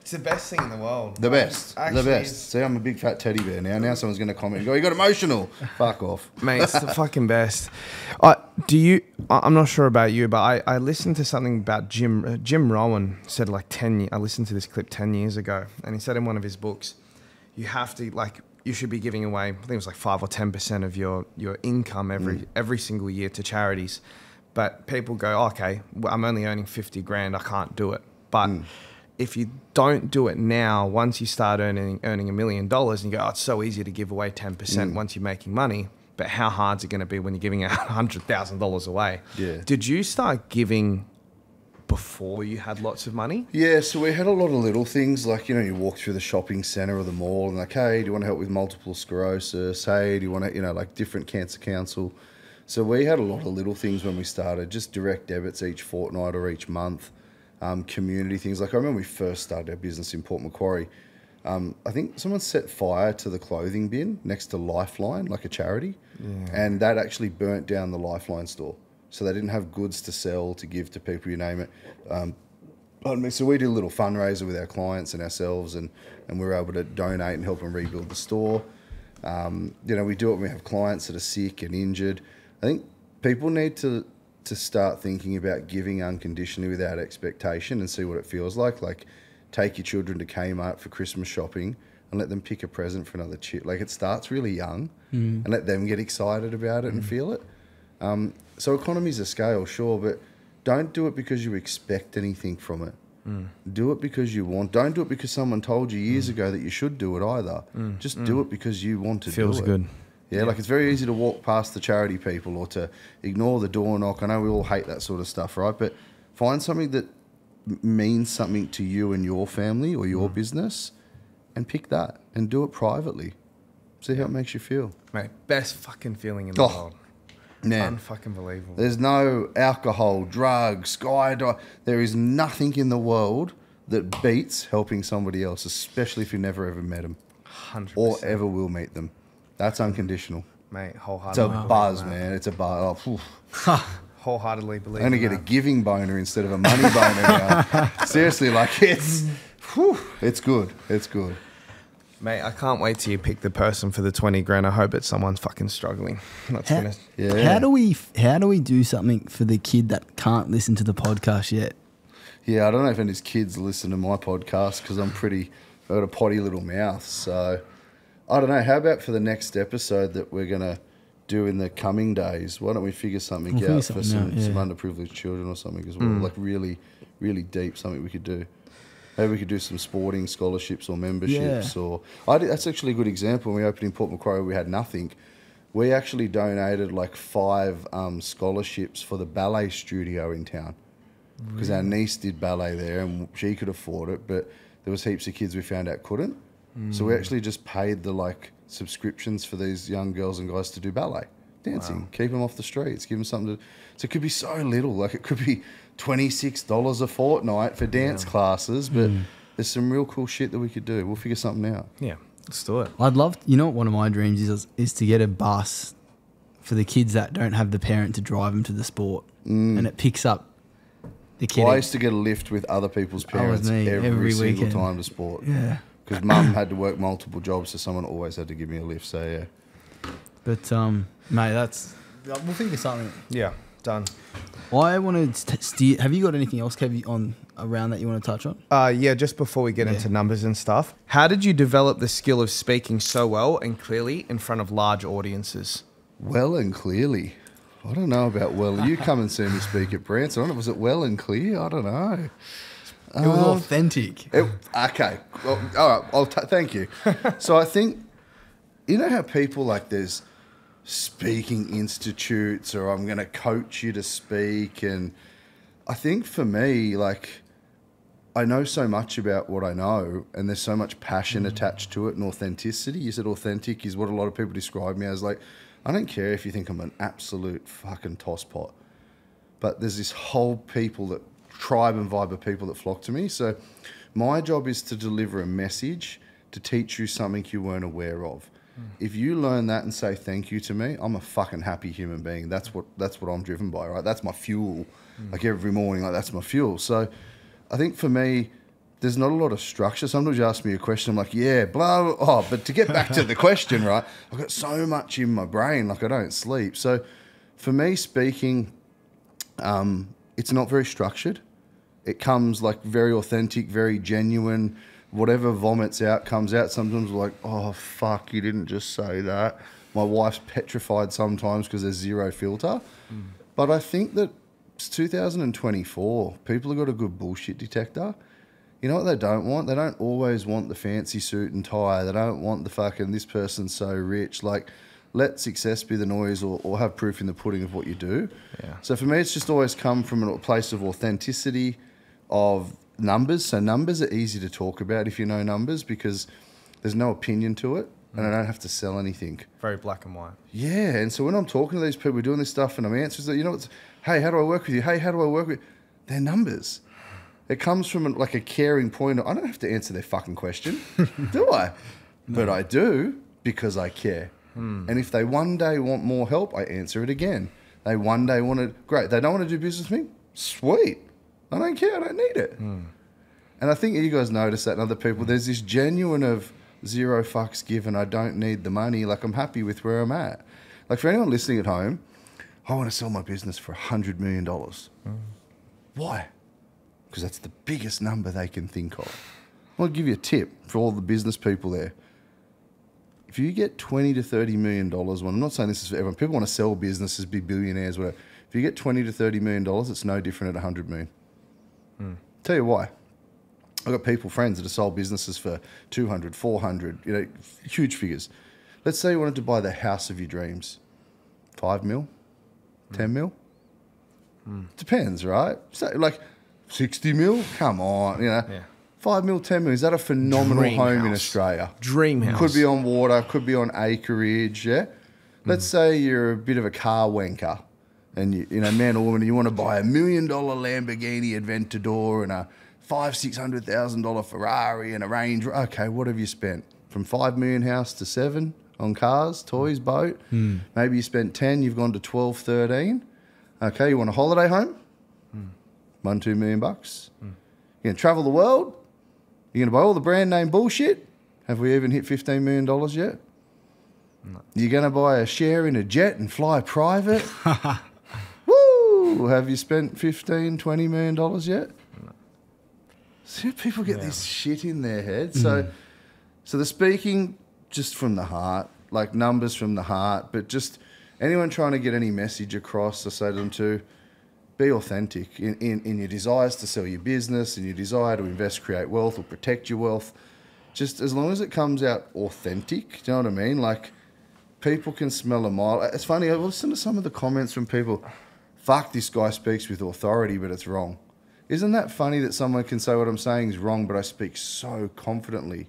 It's the best thing in the world. The best. Actually, the best. See, I'm a big fat teddy bear now. Now someone's going to comment and go, you got emotional. Fuck off. Mate, it's the fucking best. I'm not sure about you, but I listened to something about Jim Rowan said like 10 years. I listened to this clip 10 years ago, and he said in one of his books, you should be giving away, I think it was like 5 or 10% of your income every single year to charities. But people go, okay, well, I'm only earning 50 grand. I can't do it. But if you don't do it now, once you start earning $1 million, and you go, oh, it's so easy to give away 10% once you're making money, but how hard is it going to be when you're giving out $100,000 away? Yeah. Did you start giving before you had lots of money? Yeah, so we had a lot of little things like, you walk through the shopping centre or the mall and like, hey, do you want to help with multiple sclerosis? Hey, do you want to, like different cancer council? So we had a lot of little things when we started, just direct debits each fortnight or each month. Community things. Like I remember we first started our business in Port Macquarie. I think someone set fire to the clothing bin next to Lifeline, like a charity, and that actually burnt down the Lifeline store. So they didn't have goods to sell, to give to people, you name it. So we did a little fundraiser with our clients and ourselves, and we were able to donate and help them rebuild the store. We do it when we have clients that are sick and injured. I think people need to start thinking about giving unconditionally without expectation and see what it feels like. Like, take your children to Kmart for Christmas shopping and let them pick a present for another chip. Like, it starts really young and let them get excited about it and feel it. So economies of scale, sure, but don't do it because you expect anything from it. Do it because you want. Don't do it because someone told you years ago that you should do it either. Just do it because you want to do it. Feels good. Yeah, like it's very easy to walk past the charity people or to ignore the door knock. I know we all hate that sort of stuff, right? But find something that means something to you and your family or your business and pick that and do it privately. See how it makes you feel. Mate, best fucking feeling in the world. Man, Unfucking believable. there's no alcohol, drugs, skydiving. There is nothing in the world that beats helping somebody else, especially if you never ever met them 100%. or ever will meet them. That's unconditional. Mate, It's wholeheartedly. a buzz, man. It's a buzz. Oh, Wholeheartedly believe I'm going to in get a that. giving boner instead of a money boner now. Seriously, like it's good. It's good. Mate, I can't wait till you pick the person for the 20 grand. I hope it's someone fucking struggling. That's How, gonna. Yeah. how do we do something for the kid that can't listen to the podcast yet? Yeah, I don't know if any of his kids listen to my podcast because I've got a potty little mouth. So I don't know. How about for the next episode that we're going to do in the coming days, why don't we figure something We'll figure out for something some out, underprivileged children or something as well? Like really, really deep, something we could do. Maybe we could do some sporting scholarships or memberships. Yeah. That's actually a good example. When we opened in Port Macquarie, we had nothing. We actually donated like 5 scholarships for the ballet studio in town because our niece did ballet there and she could afford it, but there was heaps of kids we found out couldn't. So we actually just paid the like subscriptions for these young girls and guys to do ballet, dancing, keep them off the streets, give them something to. So it could be so little, like it could be $26 a fortnight for dance classes, but there's some real cool shit that we could do. We'll figure something out. Yeah, let's do it. I'd love, you know what one of my dreams is to get a bus for the kids that don't have the parent to drive them to the sport. And it picks up the kid. Well, I used to get a lift with other people's parents me, every single weekend. time to sport. Yeah. Because mum had to work multiple jobs, so someone always had to give me a lift. So yeah. But, mate, we'll think of something. Yeah, done. I wanted to steer. Have you got anything else, Kev, around that you want to touch on? Yeah, just before we get into numbers and stuff, how did you develop the skill of speaking so well and clearly in front of large audiences? Well and clearly. I don't know about well. You come and see me speak at Branson. I don't know, was it well and clear? I don't know. It was authentic. Okay. Well, all right. Thank you. So I think, you know how people like there's speaking institutes or I'm going to coach you to speak. And I think for me, like, I know so much about what I know and there's so much passion attached to it and authenticity. You said authentic is what a lot of people describe me as. Like, I don't care if you think I'm an absolute fucking tosspot, but there's this whole tribe and vibe of people that flock to me. So my job is to deliver a message to teach you something you weren't aware of. If you learn that and say thank you to me, I'm a fucking happy human being. That's what I'm driven by, right? That's my fuel. Like every morning, like that's my fuel. So I think for me, there's not a lot of structure. Sometimes you ask me a question, I'm like, yeah, blah, blah. Oh, but to get back to the question, right? I've got so much in my brain, like I don't sleep. So for me, speaking, it's not very structured. It comes like very authentic, very genuine. Whatever vomits out comes out. Sometimes we're like, oh, fuck, you didn't just say that. My wife's petrified sometimes because there's zero filter. But I think that it's 2024. People have got a good bullshit detector. You know what they don't want? They don't always want the fancy suit and tie. They don't want the fucking, this person's so rich. Like, let success be the noise or have proof in the pudding of what you do. Yeah. So for me, it's just always come from a place of authenticity, of numbers. So numbers are easy to talk about if you know numbers because there's no opinion to it and I don't have to sell anything. Very black and white. Yeah, and so when I'm talking to these people, doing this stuff and I'm answering, you know, it's, hey, how do I work with you? Hey, how do I work with you? They're numbers. It comes from like a caring point. I don't have to answer their fucking question, do I? No. But I do because I care. And if they one day want more help, I answer it again. They one day want to, great. They don't want to do business with me? Sweet. I don't care. I don't need it. And I think you guys notice that in other people. There's this genuine of zero fucks given. I don't need the money. Like I'm happy with where I'm at. Like for anyone listening at home, I want to sell my business for $100 million. Why? Because that's the biggest number they can think of. I'll give you a tip for all the business people there. if you get $20 to $30 million, well, I'm not saying this is for everyone. People want to sell businesses, be billionaires, whatever. If you get $20 to $30 million, it's no different at $100 million. Tell you why. I've got people, friends that have sold businesses for 200, 400, huge figures. Let's say you wanted to buy the house of your dreams. 5 mil? 10 mil? Depends, right? So like 60 mil? Come on, Yeah. 5 mil, 10 mil. Is that a phenomenal Dream home in house. Australia? Dream house. Could be on water, could be on acreage, yeah? Let's say you're a bit of a car wanker and man or woman, you want to buy $1 million Lamborghini Aventador and a $500,000-$600,000 Ferrari and a Range. Okay, what have you spent? From 5 million house to 7 on cars, toys, boat. Maybe you spent 10, you've gone to 12, 13. Okay, you want a holiday home? $1-2 million bucks. You're going to travel the world? You're going to buy all the brand name bullshit? Have we even hit $15 million yet? No. You're going to buy a share in a jet and fly private? Woo! Have you spent $15, $20 million yet? No. See, people get this shit in their head. So the speaking just from the heart, like numbers from the heart, but just anyone trying to get any message across, I say to them to be authentic in your desires to sell your business and your desire to invest, create wealth or protect your wealth. Just as long as it comes out authentic, do you know what I mean? Like people can smell a mile. It's funny, I listen to some of the comments from people, fuck, this guy speaks with authority, but it's wrong. Isn't that funny that someone can say what I'm saying is wrong, but I speak so confidently?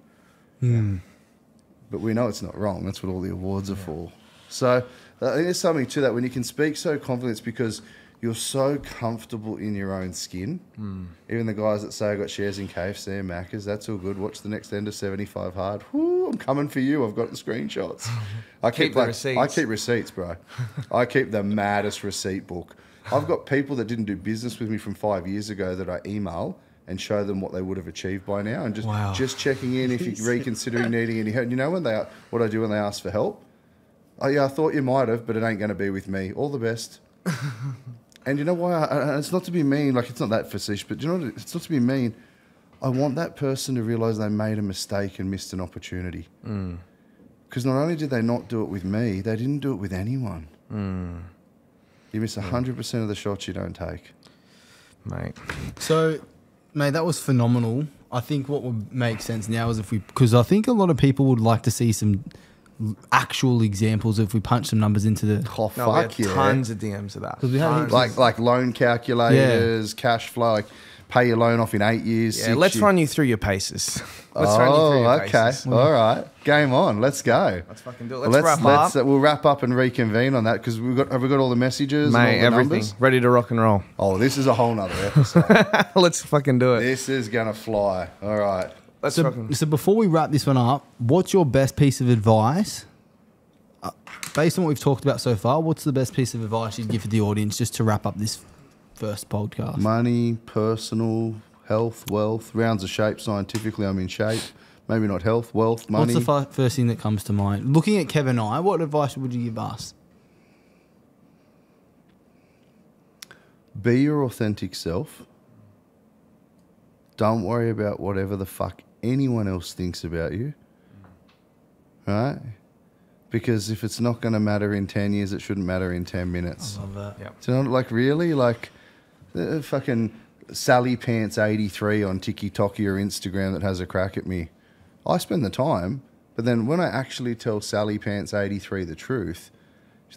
But we know it's not wrong. That's what all the awards are for. So I think there's something to that. When you can speak so confidently, it's because you're so comfortable in your own skin. Even the guys that say I got shares in KFC and Macca's, that's all good. Watch the next end of 75 hard. Whoo, I'm coming for you. I've got the screenshots. I keep the receipts. I keep receipts, bro. I keep the maddest receipt book. I've got people that didn't do business with me from 5 years ago that I email and show them what they would have achieved by now, and just checking in if you're reconsidering needing any help. You know what I do when they ask for help? Oh yeah, I thought you might have, but it ain't going to be with me. All the best. And you know why? It's not to be mean, like it's not that facetious, but you know what? It's not to be mean. I want that person to realise they made a mistake and missed an opportunity. Because not only did they not do it with me, they didn't do it with anyone. You miss 100% of the shots you don't take. Mate. So, mate, that was phenomenal. I think what would make sense now is because I think a lot of people would like to see some actual examples if we punch some numbers into the... Oh, No, we had fuck yeah. tons of DMs of that. we had Like loan calculators, cash flow, like pay your loan off in 8 years. Yeah, let's run you through your paces. Let's run you through your paces. All right. Game on. Let's go. Let's fucking do it. Let's wrap up. We'll wrap up and reconvene on that because have we got all the messages Mate, and all the everything. numbers? Ready to rock and roll. Oh, this is a whole nother episode. Let's fucking do it. This is going to fly. All right. So before we wrap this one up, what's your best piece of advice? Based on what we've talked about so far, what's the best piece of advice you'd give to the audience just to wrap up this first podcast? Money, personal, health, wealth, rounds of shape. Scientifically, I'm in shape. Maybe not health, wealth, money. What's the first thing that comes to mind? Looking at Kevin and I, what advice would you give us? Be your authentic self. Don't worry about whatever the fuck anyone else thinks about you. Right? Because if it's not going to matter in 10 years, it shouldn't matter in 10 minutes. I love that. Yep. Do you know, like, really? Like, fucking Sally Pants 83 on TikTok or Instagram that has a crack at me. I spend the time, but then when I actually tell Sally Pants 83 the truth,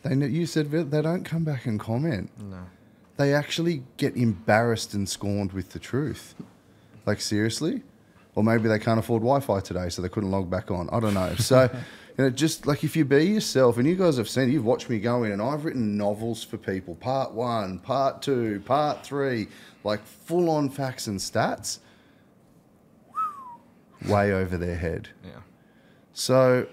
you said they don't come back and comment. No. They actually get embarrassed and scorned with the truth. Like, seriously? Or maybe they can't afford Wi-Fi today, so they couldn't log back on. I don't know. So... just like if you be yourself, and you guys have seen, you've watched me go in, and I've written novels for people, part 1, part 2, part 3, like full-on facts and stats, way over their head. Yeah. So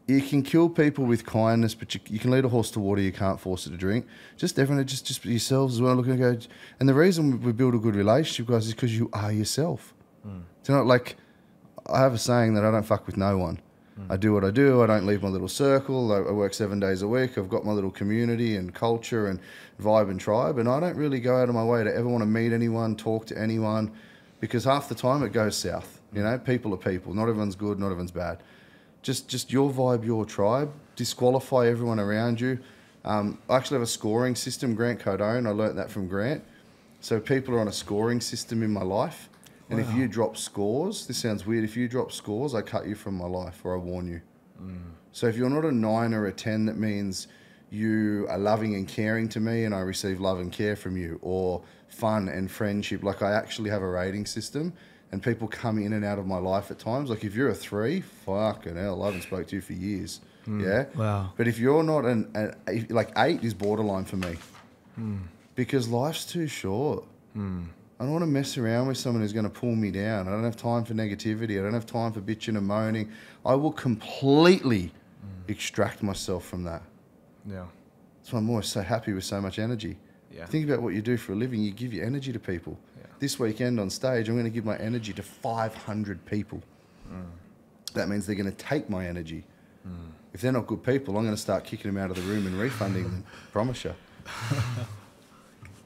you can kill people with kindness, but you can lead a horse to water, you can't force it to drink. Just everyone, just be yourselves as well. Look and go. And the reason we build a good relationship, guys, is because you are yourself. Do you know, like, I have a saying that I don't fuck with no one. I do what I do. I don't leave my little circle. I work 7 days a week. I've got my little community and culture and vibe and tribe. And I don't really go out of my way to ever want to meet anyone, talk to anyone, because half the time it goes south. You know, people are people. Not everyone's good. Not everyone's bad. just your vibe, your tribe. Disqualify everyone around you. I actually have a scoring system, Grant Cardone. I learnt that from Grant. So people are on a scoring system in my life. And if you drop scores, this sounds weird, if you drop scores, I cut you from my life or I warn you. So if you're not a 9 or a 10, that means you are loving and caring to me and I receive love and care from you, or fun and friendship. Like I actually have a rating system and people come in and out of my life at times. Like if you're a 3, fucking hell, I haven't spoke to you for years. Yeah. Wow. But if you're not like 8 is borderline for me because life's too short. I don't want to mess around with someone who's going to pull me down. I don't have time for negativity. I don't have time for bitching and moaning. I will completely extract myself from that. Yeah. That's why I'm always so happy with so much energy. Yeah. Think about what you do for a living. You give your energy to people. Yeah. This weekend on stage, I'm going to give my energy to 500 people. That means they're going to take my energy. If they're not good people, I'm going to start kicking them out of the room and refunding them. Promise you.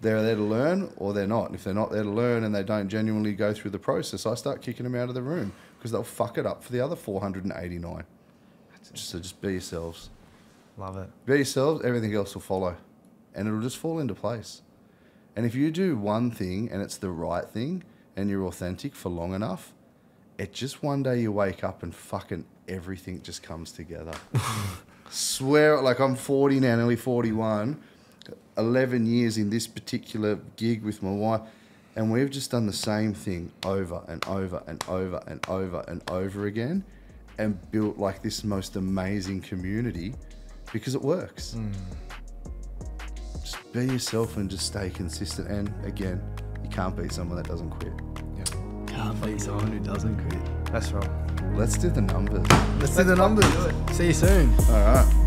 They're there to learn or they're not. If they're not there to learn and they don't genuinely go through the process, I start kicking them out of the room because they'll fuck it up for the other 489. So just be yourselves. Love it. Be yourselves, everything else will follow. And it'll just fall into place. And if you do one thing and it's the right thing and you're authentic for long enough, it just one day you wake up and fucking everything just comes together. Swear, like I'm 40 now, nearly 41, 11 years in this particular gig with my wife, and we've just done the same thing over and over and over and over and over again and built like this most amazing community because it works. Just be yourself and just stay consistent. And again, you can't beat someone that doesn't quit. Can't beat someone who doesn't quit. That's right. Let's do the numbers. Let's do the numbers. See you soon. All right.